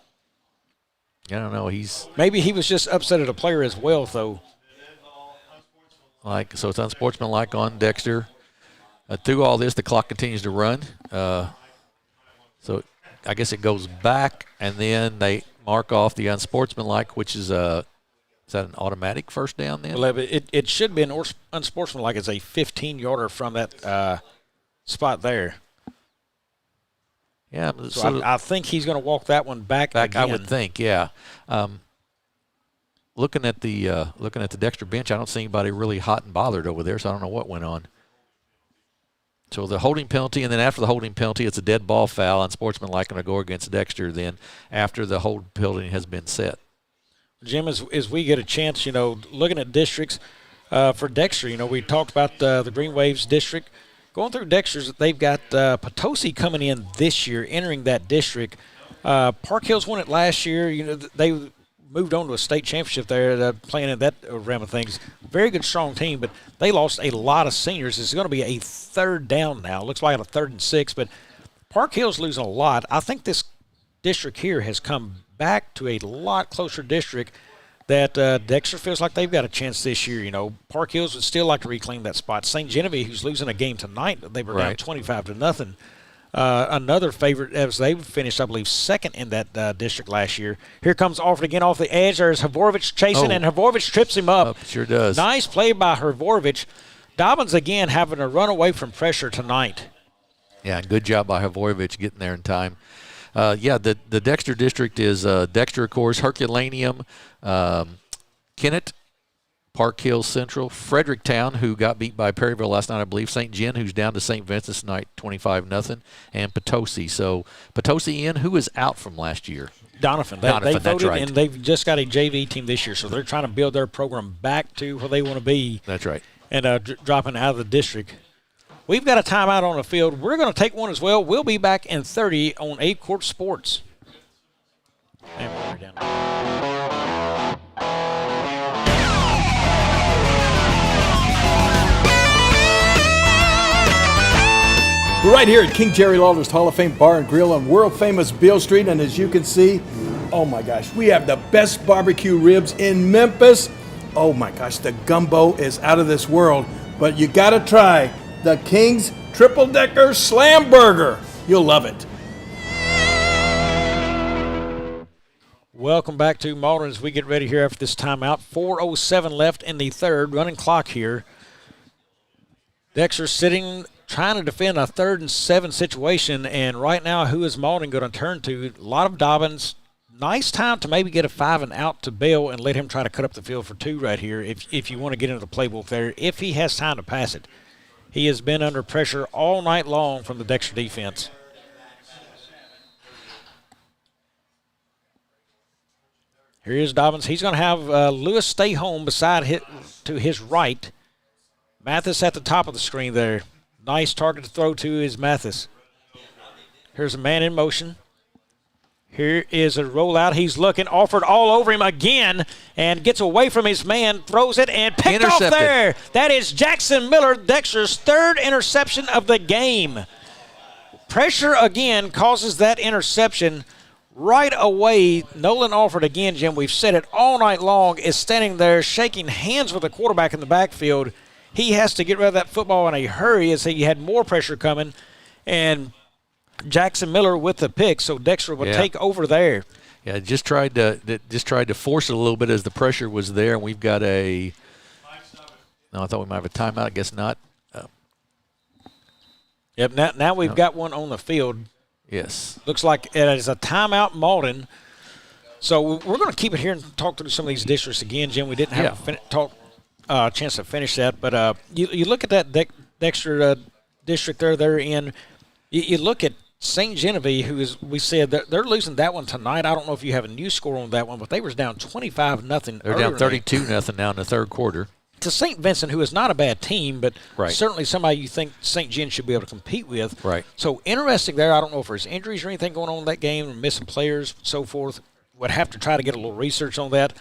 I don't know. Maybe he was just upset at a player as well, though. So it's unsportsmanlike on Dexter. Through all this, the clock continues to run. So I guess it goes back, and then they mark off the unsportsmanlike, which is that an automatic first down then? Well, it should be an unsportsmanlike. It's a 15-yarder from that spot there. Yeah, so I think he's going to walk that one back again. I would think, yeah. Looking at the Dexter bench, I don't see anybody really hot and bothered over there, so I don't know what went on. So the holding penalty, and then after the holding penalty, it's a dead ball foul, unsportsmanlike, going to go against Dexter then after the hold penalty has been set. Jim, as we get a chance, looking at districts for Dexter, we talked about the Greenwaves district. Going through Dexter's, they've got Potosi coming in this year, entering that district. Park Hills won it last year. They moved on to a state championship there, playing in that realm of things. Very good, strong team, but they lost a lot of seniors. It's going to be a 3rd down now. Looks like a 3rd and 6, but Park Hills losing a lot. I think this district here has come back to a lot closer district that Dexter feels like they've got a chance this year. You know, Park Hills would still like to reclaim that spot. St. Genevieve, who's losing a game tonight, they were down 25-0. Another favorite, as they finished, I believe, second in that district last year. Here comes Alford again off the edge. There's Hrvorovich chasing, and Hrvorovich trips him up. Sure does. Nice play by Hrvorovich. Dobbins again having to run away from pressure tonight. Yeah, good job by Hrvorovich getting there in time. The Dexter district is Dexter, of course, Herculaneum, Kennett, Park Hills Central, Fredericktown, who got beat by Perryville last night, I believe, St. Jen, who's down to St. Vincent's tonight, 25-0, and Potosi. So Potosi who is out from last year? Donovan. They voted, right. And they've just got a JV team this year, so they're trying to build their program back to where they want to be. That's right. And dropping out of the district. We've got a timeout on the field. We're going to take one as well. We'll be back in 30 on Aycorp Sports. And we're down. We're right here at King Jerry Lawler's Hall of Fame Bar and Grill on world-famous Beale Street, and as you can see, oh my gosh, we have the best barbecue ribs in Memphis. Oh my gosh, the gumbo is out of this world, but you gotta try the King's Triple Decker Slam Burger. You'll love it. Welcome back to Malden as we get ready here after this timeout. 4:07 left in the third, running clock here. Dexter sitting, trying to defend a 3rd and 7 situation, and right now, who is Malden going to turn to? A lot of Dobbins. Nice time to maybe get a 5 and out to Bell and let him try to cut up the field for 2 right here if you want to get into the playbook there, if he has time to pass it. He has been under pressure all night long from the Dexter defense. Here is Dobbins. He's going to have Lewis stay home beside to his right. Mathis at the top of the screen there. Nice target to throw to is Mathis. Here's a man in motion. Here is a rollout. He's looking. Alford all over him again and gets away from his man, throws it, and picked off there. That is Jackson Miller, Dexter's 3rd interception of the game. Pressure again causes that interception. Right away, Nolan Alford again, Jim, we've said it all night long, is standing there shaking hands with the quarterback in the backfield. He has to get rid of that football in a hurry as he had more pressure coming. And Jackson Miller with the pick, so Dexter will take over there. Yeah, just tried to force it a little bit as the pressure was there, and we've got a – no, I thought we might have a timeout. I guess not. Yep, now we've got one on the field. Yes. Looks like it is a timeout, Malden. So we're going to keep it here and talk through some of these districts again, Jim. We didn't have a chance to finish that, but you look at that Dexter district there they're in. You look at St. Genevieve, who is, we said they're losing that one tonight. I don't know if you have a new score on that one, but they was down 25-0. They're down 32-0 now in the third quarter. To St. Vincent, who is not a bad team, but certainly somebody you think St. Gen should be able to compete with. Right. So interesting there. I don't know if there's injuries or anything going on in that game, or missing players, so forth. Would have to try to get a little research on that.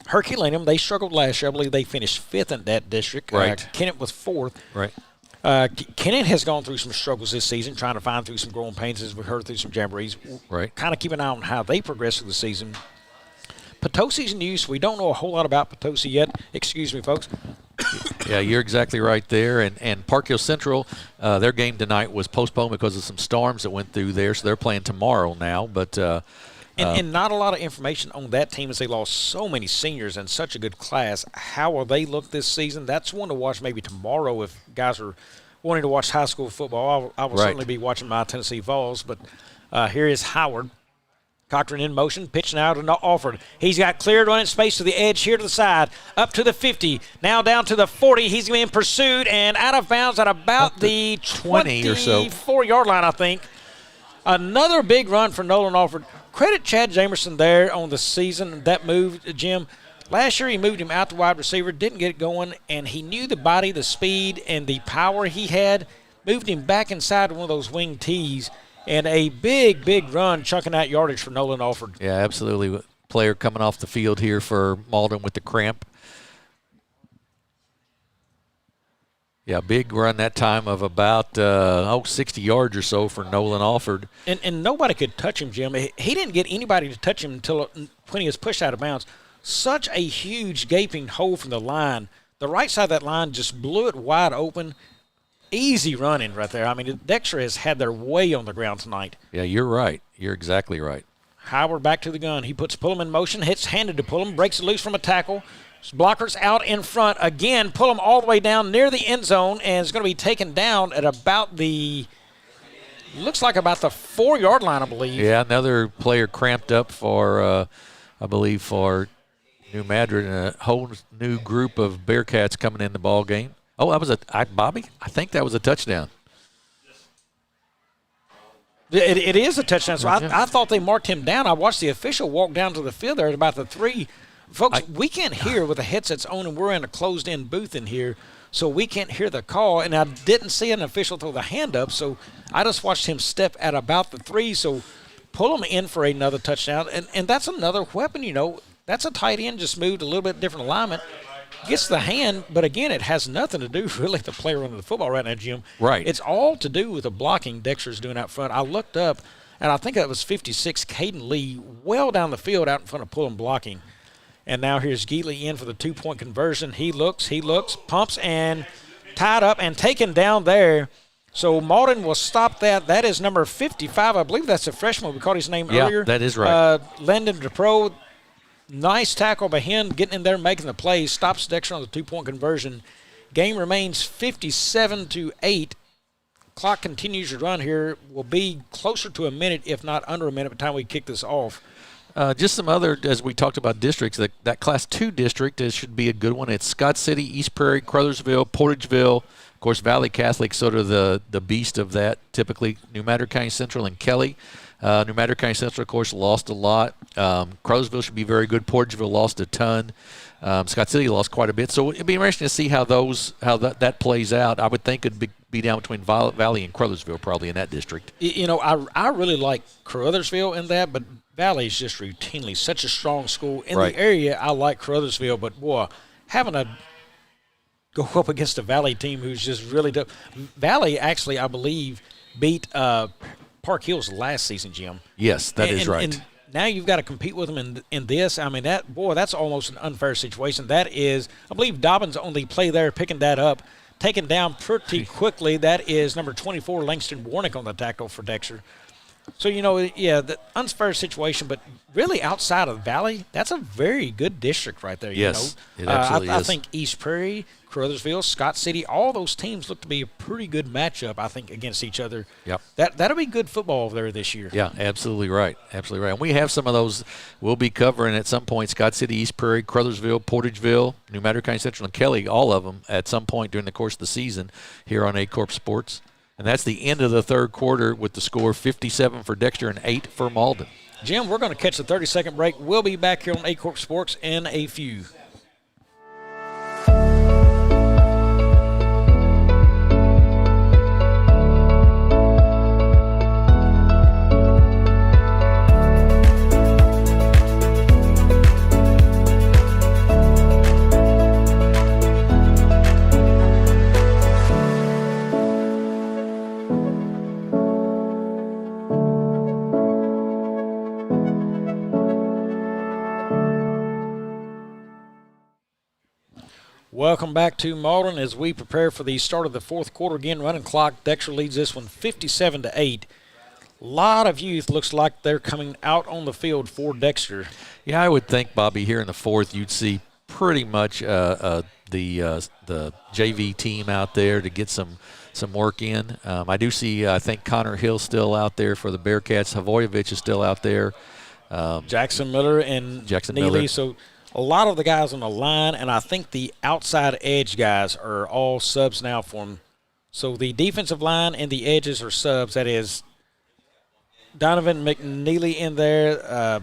Herculaneum, they struggled last year. I believe they finished 5th in that district. Right. Kennett was 4th. Right. Kennett has gone through some struggles this season, trying to find through some growing pains as we've heard through some jamborees. Right. Kind of keep an eye on how they progress through the season. Potosi's new, so we don't know a whole lot about Potosi yet. Excuse me, folks. Yeah, you're exactly right there. And Park Hill Central, their game tonight was postponed because of some storms that went through there, so they're playing tomorrow now. But and not a lot of information on that team as they lost so many seniors and such a good class. How will they look this season? That's one to watch maybe tomorrow if guys are wanting to watch high school football. I will certainly be watching my Tennessee Vols. But here is Howard. Cochran in motion, pitching out and Alford. He's got cleared running space to the edge here to the side, up to the 50, now down to the 40. He's being pursued and out of bounds at about the 20 or so. 24-yard line, I think. Another big run for Nolan Alford. Credit Chad Jamerson there on the season, that move, Jim. Last year he moved him out to wide receiver, didn't get it going, and he knew the body, the speed, and the power he had, moved him back inside one of those wing tees. And a big, big run chucking out yardage for Nolan Alford. Yeah, absolutely. Player coming off the field here for Malden with the cramp. Yeah, big run that time of about 60 yards or so for Nolan Alford. And nobody could touch him, Jim. He didn't get anybody to touch him until when he was pushed out of bounds. Such a huge gaping hole from the line. The right side of that line just blew it wide open. Easy running right there. I mean, Dexter has had their way on the ground tonight. Yeah, you're right. You're exactly right. Howard back to the gun. He puts Pullum in motion, hits handed to Pullum, breaks it loose from a tackle. Blockers out in front. Again, Pullum all the way down near the end zone, and is going to be taken down at about looks like about the 4-yard line, I believe. Yeah, another player cramped up for, I believe, for New Madrid, and a whole new group of Bearcats coming in the ball game. Oh, that was Bobby? I think that was a touchdown. It is a touchdown. So I thought they marked him down. I watched the official walk down to the field there at about the 3. Folks, we can't hear with the headsets on, and we're in a closed-in booth in here, so we can't hear the call. And I didn't see an official throw the hand up, so I just watched him step at about the 3. So pull him in for another touchdown, and that's another weapon. That's a tight end, just moved a little bit different alignment. Gets the hand, but again, it has nothing to do really with the player running the football right now, Jim. Right. It's all to do with the blocking Dexter's doing out front. I looked up, and I think that was 56, Caden Lee, well down the field out in front of Pullum blocking. And now here's Geely in for the 2-point conversion. He looks, pumps, and tied up and taken down there. So Malden will stop that. That is number 55. I believe that's a freshman. We called his name earlier. Yeah, that is right. Landon DePro. Nice tackle by him, getting in there, making the play. Stops Dexter on the 2-point conversion. Game remains 57-8. Clock continues to run here. Will be closer to a minute, if not under a minute, by the time we kick this off. Just some other, as we talked about districts, that Class 2 district should be a good one. It's Scott City, East Prairie, Crothersville, Portageville, of course, Valley Catholic, sort of the beast of that, typically New Madrid County Central and Kelly. New Madrid County Central, of course, lost a lot. Crothersville should be very good. Portageville lost a ton. Scott City lost quite a bit. So it'd be interesting to see how that plays out. I would think it'd be down between Valley and Crothersville probably in that district. I really like Crothersville in that, but Valley is just routinely such a strong school. In the area, I like Crothersville, but, boy, having to go up against a Valley team who's just really tough. Valley actually, I believe, beat Park Hills last season, Jim. Yes, that is right. And now you've got to compete with them in this. I mean, that's almost an unfair situation. That is, I believe Dobbins only play there, picking that up, taken down pretty quickly. That is number 24, Langston Warnick on the tackle for Dexter. So, the unfair situation, but really outside of Valley, that's a very good district right there. Yes, it absolutely I is. think East Prairie, Crothersville, Scott City, all those teams look to be a pretty good matchup, I think, against each other. Yep. That'll be good football over there this year. Yeah, absolutely right. Absolutely right. And we have some of those we'll be covering at some point. Scott City, East Prairie, Crothersville, Portageville, New Madrid County Central, and Kelly, all of them at some point during the course of the season here on Aycorp Sports. And that's the end of the third quarter with the score 57 for Dexter and 8 for Malden. Jim, we're going to catch a 30-second break. We'll be back here on Aycorp Sports in a few. Welcome back to Malden as we prepare for the start of the fourth quarter. Again, running clock. Dexter leads this one 57-8. A lot of youth looks like they're coming out on the field for Dexter. Yeah, I would think, Bobby, here in the fourth you'd see pretty much the JV team out there to get some work in. I do see, I think, Connor Hill still out there for the Bearcats. Havoyevich is still out there. Jackson Miller and Neely. So a lot of the guys on the line, and I think the outside edge guys are all subs now for them. So the defensive line and the edges are subs. That is Donovan McNeely in there.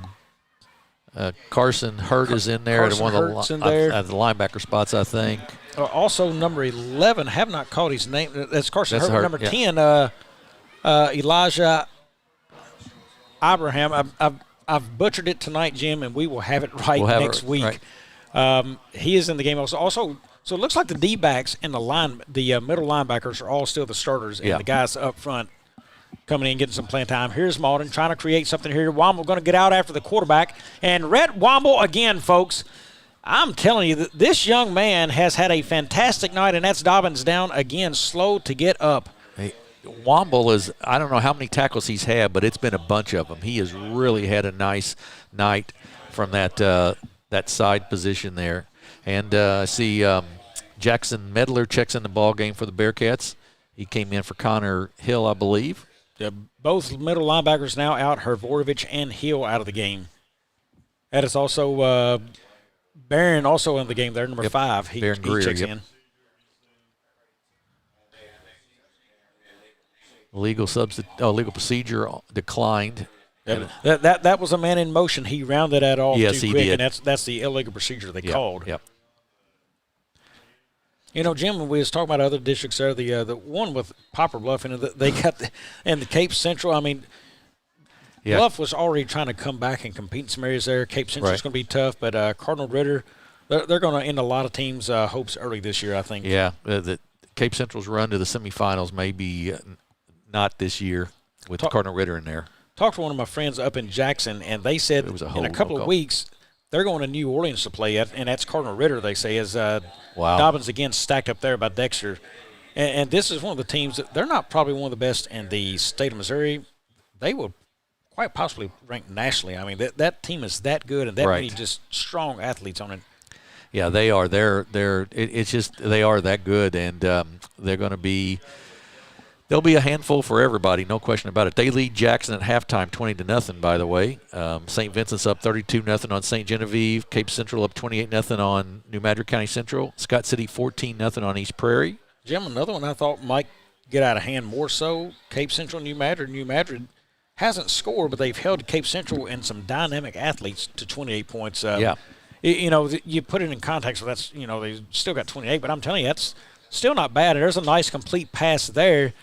Carson Hurt is in there at one of the linebacker spots, I think. Also, number 11, have not called his name. That's Carson Hurt. Number 10, Elijah Abraham. I've butchered it tonight, Jim, and we will have it right next week. Right. He is in the game. Also, So it looks like the D-backs and the middle linebackers are all still the starters, and the guys up front coming in, getting some playing time. Here's Malden trying to create something here. Womble going to get out after the quarterback. And Rhett Womble again, folks. I'm telling you, that this young man has had a fantastic night, and that's Dobbins down again, slow to get up. Hey, Womble is, I don't know how many tackles he's had, but it's been a bunch of them. He has really had a nice night from that side position there. And I see Jackson Medler checks in the ball game for the Bearcats. He came in for Connor Hill, I believe. Both middle linebackers now out, Hervorovich and Hill out of the game. That is also Barron also in the game there, number 5. He checks in. Legal procedure declined. That was a man in motion. He rounded that off too quick, did. And that's the illegal procedure they called. Yep. You know, Jim, when we was talking about other districts there, the one with Poplar Bluff, they got and the Cape Central. I mean, Bluff was already trying to come back and compete in some areas there. Cape Central's going to be tough, but Cardinal Ritter, they're going to end a lot of teams' hopes early this year, I think. Yeah, the Cape Central's run to the semifinals may be not this year with Cardinal Ritter in there. Talked to one of my friends up in Jackson, and they said in a couple of weeks they're going to New Orleans to play, and that's Cardinal Ritter, they say, is Dobbins again stacked up there by Dexter. And this is one of the teams that they're not probably one of the best in the state of Missouri. They will quite possibly rank nationally. I mean, that team is that good and that many just strong athletes on it. Yeah, they are. It's just they are that good, and they're going to be. There'll be a handful for everybody, no question about it. They lead Jackson at halftime, 20-0. By the way, St. Vincent's up 32-0 on St. Genevieve. Cape Central up 28-0 on New Madrid County Central. Scott City 14-0 on East Prairie. Jim, another one I thought might get out of hand more so. Cape Central, New Madrid. New Madrid hasn't scored, but they've held Cape Central and some dynamic athletes to 28 points. You know, you put it in context. So that's they still got 28, but I'm telling you that's still not bad. And there's a nice complete pass there.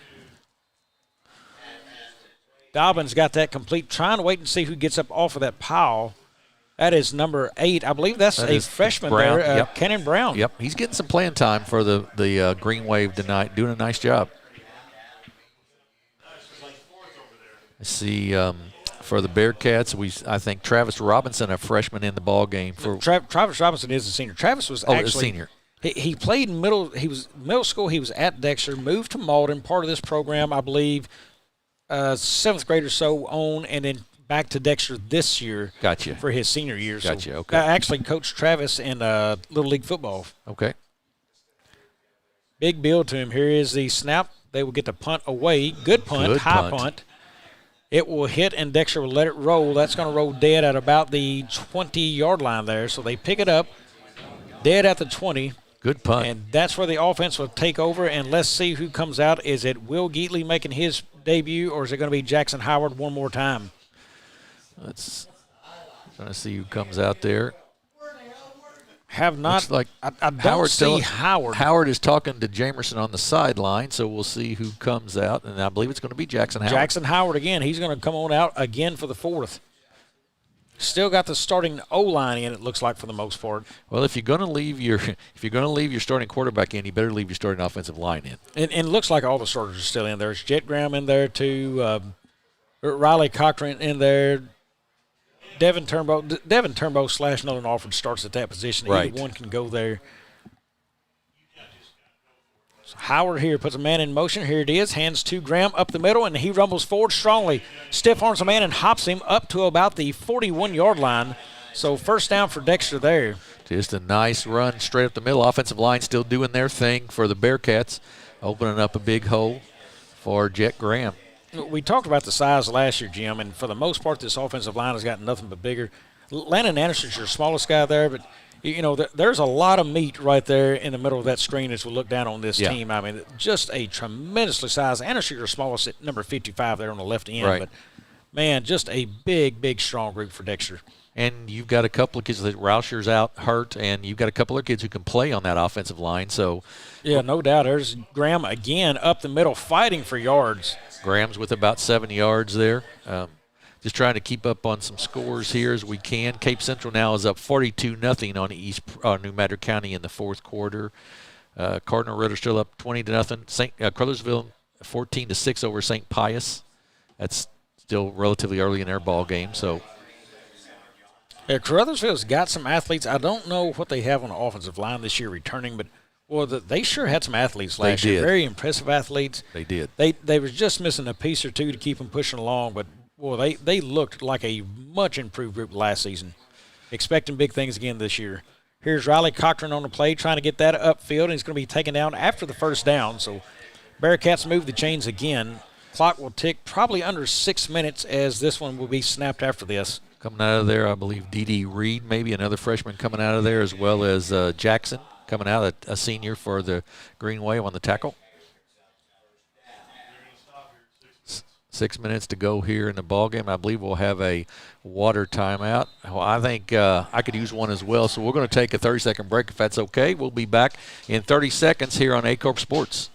Dobbins got that complete. Trying to wait and see who gets up off of that pile. That is number 8. I believe that's a freshman Brown. there, Kenan Brown. Yep, he's getting some playing time for the Greenwave tonight, doing a nice job. I see for the Bearcats, I think Travis Robinson, a freshman in the ball game. Travis Robinson is a senior. Travis was actually a senior. He played He was middle school. He was at Dexter, moved to Malden, part of this program, I believe. 7th grade or so on, and then back to Dexter this year. Gotcha. For his senior year. Gotcha. So Okay. I actually coached Travis in Little League football. Okay. Big build to him. Here is the snap. They will get the punt away. Good punt. High punt. It will hit, and Dexter will let it roll. That's going to roll dead at about the 20-yard line there. So they pick it up, dead at the 20. Good punt. And that's where the offense will take over, and let's see who comes out. Is it Will Geatley making his debut, or is it going to be Jackson Howard one more time? Let's trying to see who comes out there. Have not. Looks like I don't see Howard. Howard is talking to Jamerson on the sideline, so we'll see who comes out, and I believe it's going to be Jackson Howard. Jackson Howard again. He's going to come on out again for the 4th. Still got the starting O-line in, it looks like, for the most part. Well, if you're going to leave your starting quarterback in, you better leave your starting offensive line in. And it looks like all the starters are still in there. There's Jet Graham in there too. Riley Cochran in there. Devin Turnbow / Nolan Alford starts at that position. Right. Either one can go there. So Howard here puts a man in motion. Here it is. Hands to Graham up the middle, and he rumbles forward strongly. Stiff arms a man and hops him up to about the 41-yard line. So first down for Dexter there. Just a nice run straight up the middle. Offensive line still doing their thing for the Bearcats, opening up a big hole for Jet Graham. We talked about the size last year, Jim, and for the most part, this offensive line has gotten nothing but bigger. Landon Anderson's your smallest guy there, but there's a lot of meat right there in the middle of that screen as we look down on this team. I mean, just a tremendously sized. Anderson's your smallest at number 55 there on the left end, but man, just a big, strong group for Dexter. And you've got a couple of kids that Rauscher's out hurt, and you've got a couple of kids who can play on that offensive line. So, yeah, no doubt. There's Graham again up the middle, fighting for yards. Graham's with about 7 yards there. just trying to keep up on some scores here as we can. Cape Central now is up 42-0 on New Madrid County in the fourth quarter. Cardinal Ritter still up 20-0. Cartersville 14-6 over St. Pius. That's still relatively early in their ball game. So, yeah, Carruthersville's got some athletes. I don't know what they have on the offensive line this year returning, but they sure had some athletes last year. Very impressive athletes. They did. They were just missing a piece or two to keep them pushing along, but they looked like a much improved group last season. Expecting big things again this year. Here's Riley Cochran on the play, trying to get that upfield, and he's going to be taken down after the first down. So Bearcats move the chains again. Clock will tick probably under 6 minutes as this one will be snapped after this. Coming out of there, I believe D.D. Reed, maybe another freshman coming out of there, as well as Jackson coming out, a senior for the Greenwave on the tackle. 6 minutes to go here in the ballgame. I believe we'll have a water timeout. Well, I think I could use one as well, so we're going to take a 30-second break if that's okay. We'll be back in 30 seconds here on Aycorp Sports.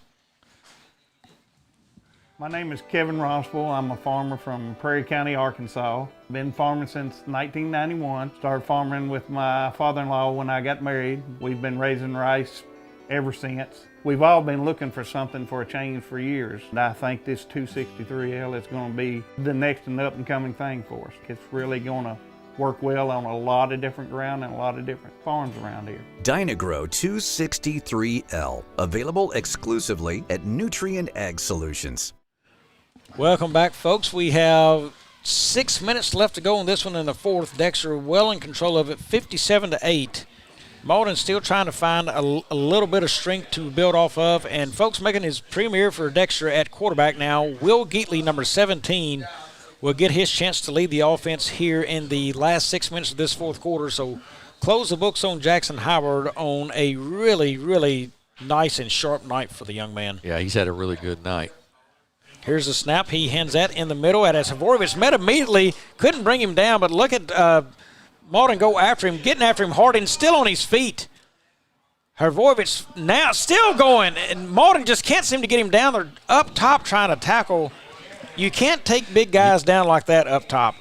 My name is Kevin Rossville. I'm a farmer from Prairie County, Arkansas. Been farming since 1991. Started farming with my father-in-law when I got married. We've been raising rice ever since. We've all been looking for something for a change for years. And I think this 263L is going to be the next and up-and-coming thing for us. It's really going to work well on a lot of different ground and a lot of different farms around here. Dynagro 263L, available exclusively at Nutrient Ag Solutions. Welcome back, folks. We have 6 minutes left to go on this one in the fourth. Dexter well in control of it, 57-8. Malden still trying to find a little bit of strength to build off of. And folks, making his premiere for Dexter at quarterback now, Will Geatley, number 17, will get his chance to lead the offense here in the last 6 minutes of this fourth quarter. So close the books on Jackson Howard on a really, really nice and sharp night for the young man. Yeah, he's had a really good night. Here's the snap. He hands that in the middle at Havorovich. Met immediately. Couldn't bring him down, but look at Malden go after him, getting after him hard and still on his feet. Havorovich now still going, and Malden just can't seem to get him down. They're up top trying to tackle. You can't take big guys down like that up top.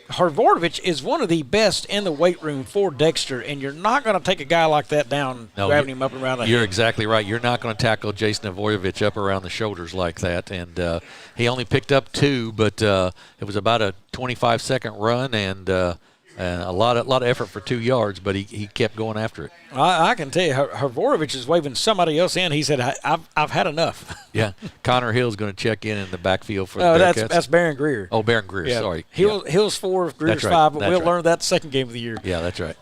Havorovich is one of the best in the weight room for Dexter, and you're not going to take a guy like that down, grabbing him up and around the You're head. exactly right. You're not going to tackle Jason Havorovich up around the shoulders like that. And he only picked up 2, but it was about a 25-second run and a lot of effort for 2 yards, but he kept going after it. I can tell you, Havorovich is waving somebody else in. He said, I've had enough. Yeah. Connor Hill's going to check in the backfield for the Bearcats. That's Barron Greer. Oh, Barron Greer, yeah. sorry. Hill's 4, Greer's 5, but we'll learn that second game of the year. Yeah, that's right.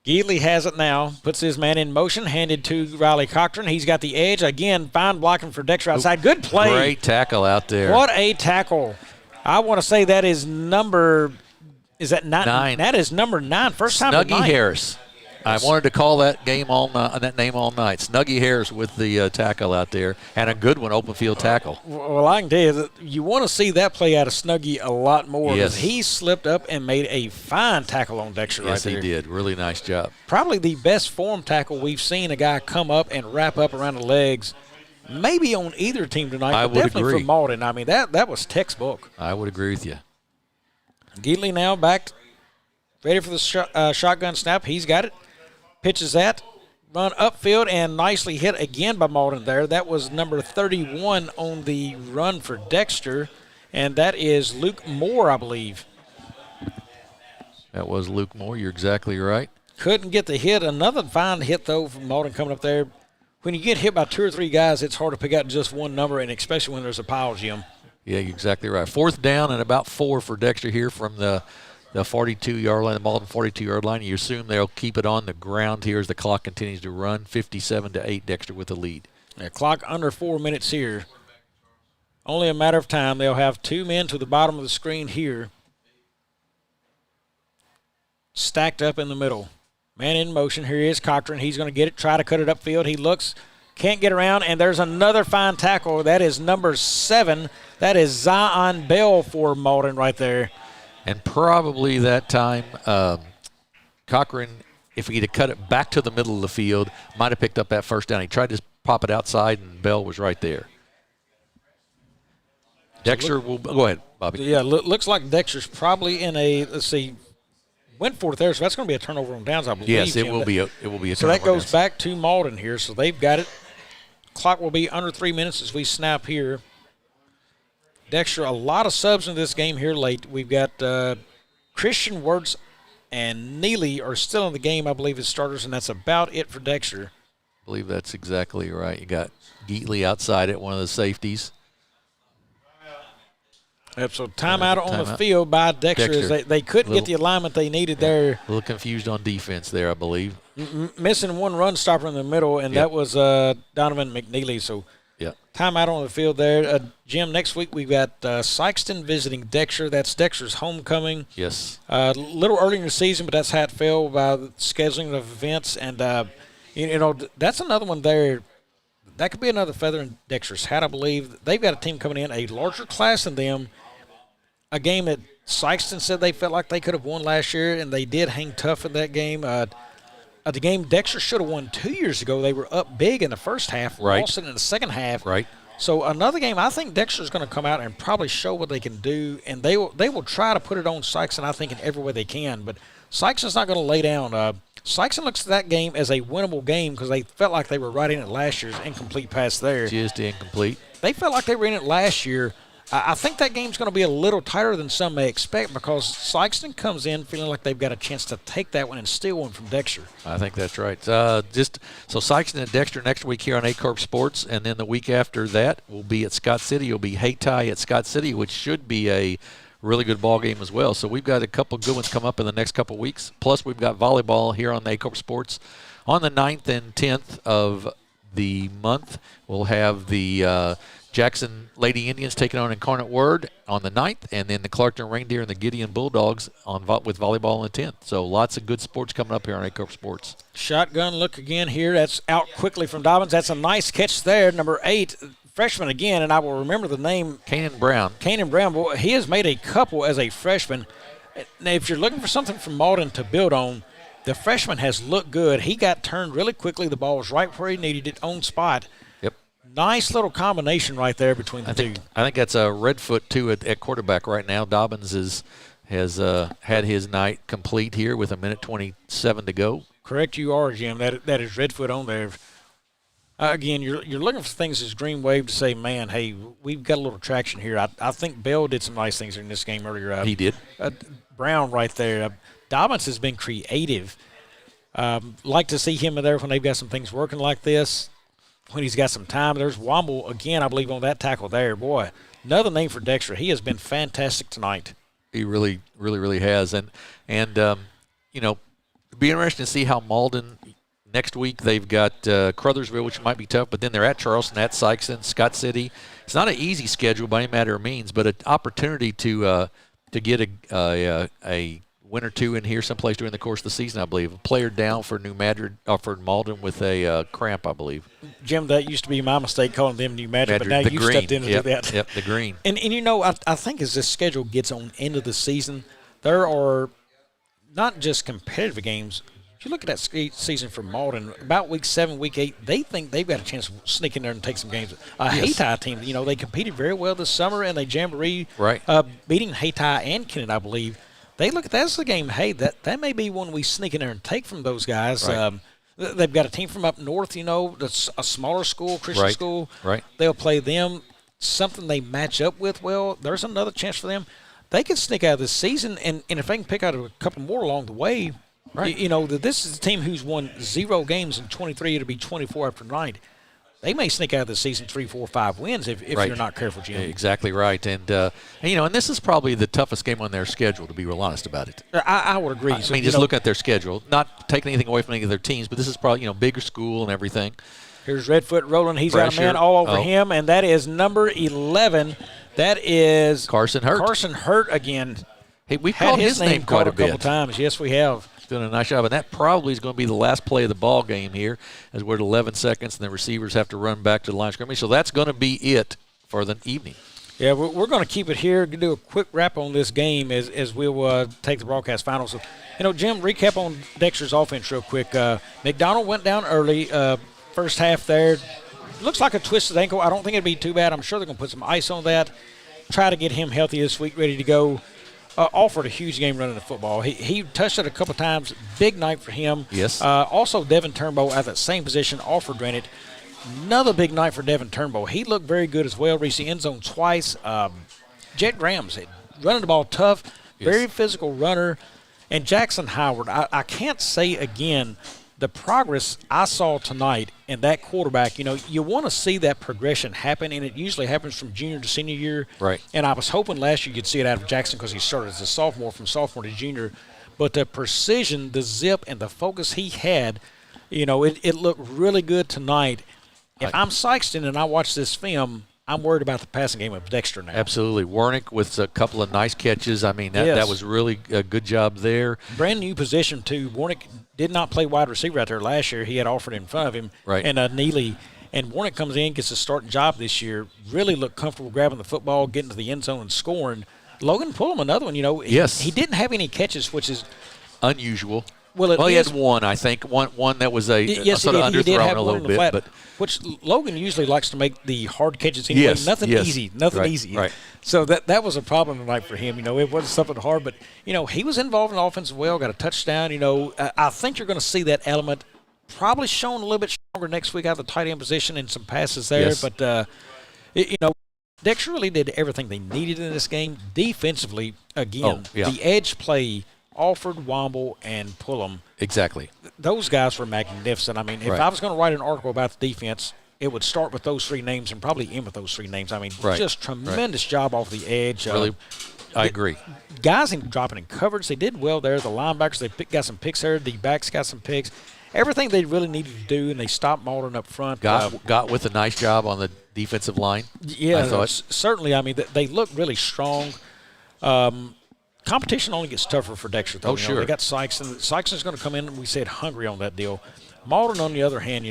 Geatley has it now, puts his man in motion, handed to Riley Cochran. He's got the edge. Again, fine blocking for Dexter outside. Good play. Great tackle out there. What a tackle. I want to say that is number – is that 9? That is number 9. First time Snuggie tonight. Harris. I wanted to call that name all night. Snuggie Harris with the tackle out there, and a good one, open field tackle. Well, I can tell you that you want to see that play out of Snuggie a lot more. Yes. He slipped up and made a fine tackle on Dexter right there. Yes, he did. Really nice job. Probably the best form tackle we've seen a guy come up and wrap up around the legs, maybe on either team tonight, I but would definitely agree. for Malden. I mean, that was textbook. I would agree with you. Geatley now back, ready for the shotgun snap. He's got it. Pitches that. Run upfield and nicely hit again by Malden there. That was number 31 on the run for Dexter, and that is Luke Moore, I believe. That was Luke Moore. You're exactly right. Couldn't get the hit. Another fine hit, though, from Malden coming up there. When you get hit by 2 or 3 guys, it's hard to pick out just one number, and especially when there's a pile, Jim. Yeah, you're exactly right. 4th down and about 4 for Dexter here from the 42-yard line, the Malden 42-yard line. You assume they'll keep it on the ground here as the clock continues to run. 57-8, Dexter with the lead. The clock under 4 minutes here. Only a matter of time. They'll have 2 men to the bottom of the screen here. Stacked up in the middle. Man in motion. Here he is, Cochran. He's going to get it, try to cut it upfield. He looks, can't get around, and there's another fine tackle. That is number 7. That is Zion Bell for Malden right there. And probably that time, Cochran, if he'd have cut it back to the middle of the field, might have picked up that first down. He tried to pop it outside, and Bell was right there. Dexter will go ahead. Bobby. Yeah, looks like Dexter's probably in a, let's see, went for it there, so that's going to be a turnover on downs, I believe. Yes, it Jim. will be a turnover. So that goes back to Malden here, so they've got it. Clock will be under 3 minutes as we snap here. Dexter, a lot of subs in this game here late. We've got Christian Wirtz and Neely are still in the game, I believe, as starters, and that's about it for Dexter. I believe that's exactly right. You got Geatley outside at one of the safeties. Yep, so timeout on the field by Dexter. As they couldn't get the alignment they needed there. A little confused on defense there, I believe. Missing one run stopper in the middle, and that was Donovan McNeely. So timeout on the field there. Jim, next week we've got Sykeston visiting Dexter. That's Dexter's homecoming. Yes. A little early in the season, but that's how it fell by the scheduling of events. And, that's another one there. That could be another feather in Dexter's hat, I believe. They've got a team coming in, a larger class than them. A game that Sykeston said they felt like they could have won last year, and they did hang tough in that game. The game Dexter should have won 2 years ago. They were up big in the first half, lost it in the second half. Right. So another game, I think Dexter's going to come out and probably show what they can do, and they will try to put it on Sykeston, I think, in every way they can. But Sykeston's not going to lay down. Sykeston looks at that game as a winnable game because they felt like they were right in it last year's incomplete pass there. Just incomplete. They felt like they were in it last year. I think that game's going to be a little tighter than some may expect because Sykeston comes in feeling like they've got a chance to take that one and steal one from Dexter. I think that's right. So Sykeston and Dexter next week here on Aycorp Sports, and then the week after that will be at Scott City. It'll be Hayti at Scott City, which should be a really good ball game as well. So we've got a couple good ones come up in the next couple weeks. Plus we've got volleyball here on Aycorp Sports on the 9th and 10th of the month. We'll have the Jackson Lady Indians taking on Incarnate Word on the 9th, and then the Clarkton Reindeer and the Gideon Bulldogs with volleyball on the 10th. So lots of good sports coming up here on Aycorp Sports. Shotgun look again here. That's out quickly from Dobbins. That's a nice catch there. Number 8, freshman again, and I will remember the name. Kanan Brown. Kanan Brown, boy, he has made a couple as a freshman. Now, if you're looking for something from Malden to build on, the freshman has looked good. He got turned really quickly. The ball was right where he needed it, on spot. Yep. Nice little combination right there between the two. I think that's a Redfoot, too, at quarterback right now. Dobbins has had his night complete here with 1:27 to go. Correct you are, Jim. That is Redfoot on there. Again, you're looking for things as Greenwave to say, man, hey, we've got a little traction here. I think Bell did some nice things in this game earlier. He did. Brown right there. Dobbins has been creative. Like to see him there when they've got some things working like this, when he's got some time. There's Womble again, I believe, on that tackle there. Boy, another name for Dexter. He has been fantastic tonight. He really, really, really has. And it'd be interesting to see how Malden – next week they've got Crothersville, which might be tough, but then they're at Charleston, at Sykeston, Scott City. It's not an easy schedule by any matter of means, but an opportunity to get a win or two in here someplace during the course of the season, I believe. A player down for New Madrid, for Malden with a cramp, I believe. Jim, that used to be my mistake calling them New Madrid, but now you stepped in and do that. Yep, the green. And I think as this schedule gets on into the season, there are not just competitive games. If you look at that season for Malden, about week 7, week 8, they think they've got a chance to sneak in there and take some games. Hayti team, they competed very well this summer in a jamboree, right? Beating Hayti and Kennett, I believe. They look at that as a game, hey, that may be one we sneak in there and take from those guys. Right. They've got a team from up north, that's a smaller school, Christian school. Right. They'll play them, something they match up with well. There's another chance for them. They can sneak out of this season, and if they can pick out a couple more along the way, right. This is a team who's won 0 games in 23. It'll be 24 after tonight. They may sneak out of the season 3, 4, 5 wins if right. you're not careful, Jim. Exactly right. And this is probably the toughest game on their schedule, to be real honest about it. I would agree. I mean, just look at their schedule. Not taking anything away from any of their teams, but this is probably, bigger school and everything. Here's Redfoot rolling. He's got a man all over him, and that is number 11. That is Carson Hurt. Carson Hurt again. Hey, we've called his name quite a bit. Couple times. Yes, we have. Doing a nice job, and that probably is going to be the last play of the ball game here, as we're at 11 seconds, and the receivers have to run back to the line of scrimmage. So that's going to be it for the evening. Yeah, we're going to keep it here. Do a quick wrap on this game as we'll take the broadcast final. So, Jim, recap on Dexter's offense real quick. McDonald went down early, first half there. Looks like a twisted ankle. I don't think it'd be too bad. I'm sure they're going to put some ice on that. try to get him healthy this week, ready to go. Offered a huge game running the football. He touched it a couple times. Big night for him. Yes. Also, Devin Turnbow at that same position, offered ran it. Another big night for Devin Turnbow. He looked very good as well. Reached the end zone twice. Jet Graham's running the ball tough, very physical runner. And Jackson Howard, I can't say again the progress I saw tonight in that quarterback. You want to see that progression happen, and it usually happens from junior to senior year. Right. And I was hoping last year you'd see it out of Jackson because he started as a sophomore, from sophomore to junior. But the precision, the zip, and the focus he had, it looked really good tonight. If I'm Sykeston and I watch this film, I'm worried about the passing game of Dexter now. Absolutely. Warnick with a couple of nice catches. I mean, that was really a good job there. Brand new position, too. Warnick did not play wide receiver out there last year. He had Alford in front of him. Right. And Neely. And Warnick comes in, gets a starting job this year, really looked comfortable grabbing the football, getting to the end zone and scoring. Logan Pullum, another one, Yes. He didn't have any catches, which is unusual. Well, he had one, I think. One that was a sort of underthrown a little bit. But which Logan usually likes to make the hard catches anyway. Nothing easy. Right. So that was a problem tonight for him. It wasn't something hard, but, he was involved in the offense as well, got a touchdown. I think you're going to see that element probably shown a little bit stronger next week out of the tight end position and some passes there. Yes. But, Dexter really did everything they needed in this game. Defensively, again, the edge play, Alford, Womble, and Pullum. Exactly. Those guys were magnificent. I mean, if I was going to write an article about the defense, it would start with those three names and probably end with those three names. I mean, just tremendous job off the edge. Really, I agree. Guys dropping in coverage, they did well there. The linebackers, they got some picks there. The backs got some picks. Everything they really needed to do, and they stopped Malden up front. Got with a nice job on the defensive line. Yeah, I thought. Certainly. I mean, they look really strong. Competition only gets tougher for Dexter, though. Sure. They got Sykes, and Sykes is going to come in, and we said hungry on that deal. Malden, on the other hand,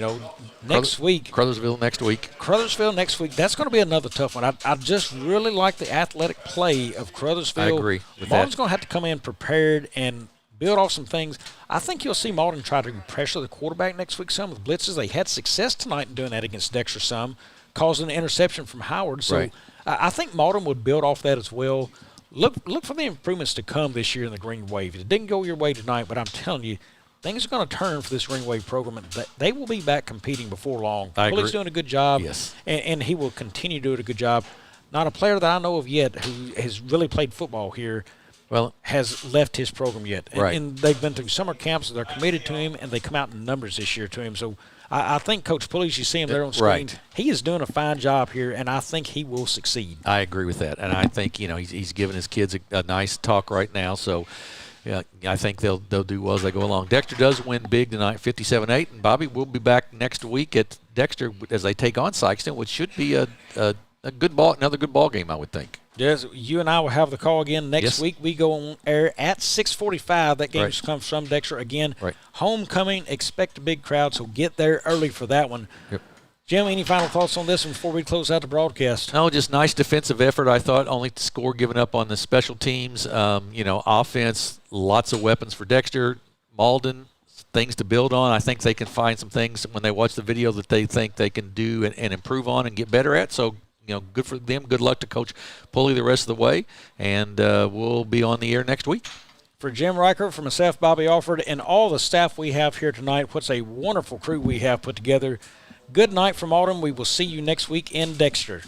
next week. Crothersville next week. That's going to be another tough one. I just really like the athletic play of Crothersville. I agree with Malden's going to have to come in prepared and build off some things. I think you'll see Malden try to pressure the quarterback next week some with blitzes. They had success tonight in doing that against Dexter some, causing an interception from Howard. So I think Malden would build off that as well. Look for the improvements to come this year in the Greenwave. It didn't go your way tonight, but I'm telling you, things are going to turn for this Greenwave program, and they will be back competing before long. Pulley's doing a good job, and he will continue to do a good job. Not a player that I know of yet who has really played football here has left his program yet. And they've been through summer camps, they're committed to him, and they come out in numbers this year to him. So I think Coach Pulley, you see him there on screen, he is doing a fine job here, and I think he will succeed. I agree with that, and I think he's giving his kids a nice talk right now. So I think they'll do well as they go along. Dexter does win big tonight, 57-8, and Bobby will be back next week at Dexter as they take on Sykeston, which should be another good ball game, I would think. Yes, you and I will have the call again next week. We go on air at 6:45. That game comes from Dexter again. Homecoming, expect a big crowd, so get there early for that one. Jim, any final thoughts on this one before we close out the broadcast? No, just nice defensive effort, I thought. Only score given up on the special teams. Offense, lots of weapons for Dexter. Malden, things to build on. I think they can find some things when they watch the video that they think they can do and improve on and get better at. So, good for them. Good luck to Coach Pulley the rest of the way. And we'll be on the air next week. For Jim Riker, for myself, Bobby Alford, and all the staff we have here tonight, what's a wonderful crew we have put together. Good night from Malden. We will see you next week in Dexter.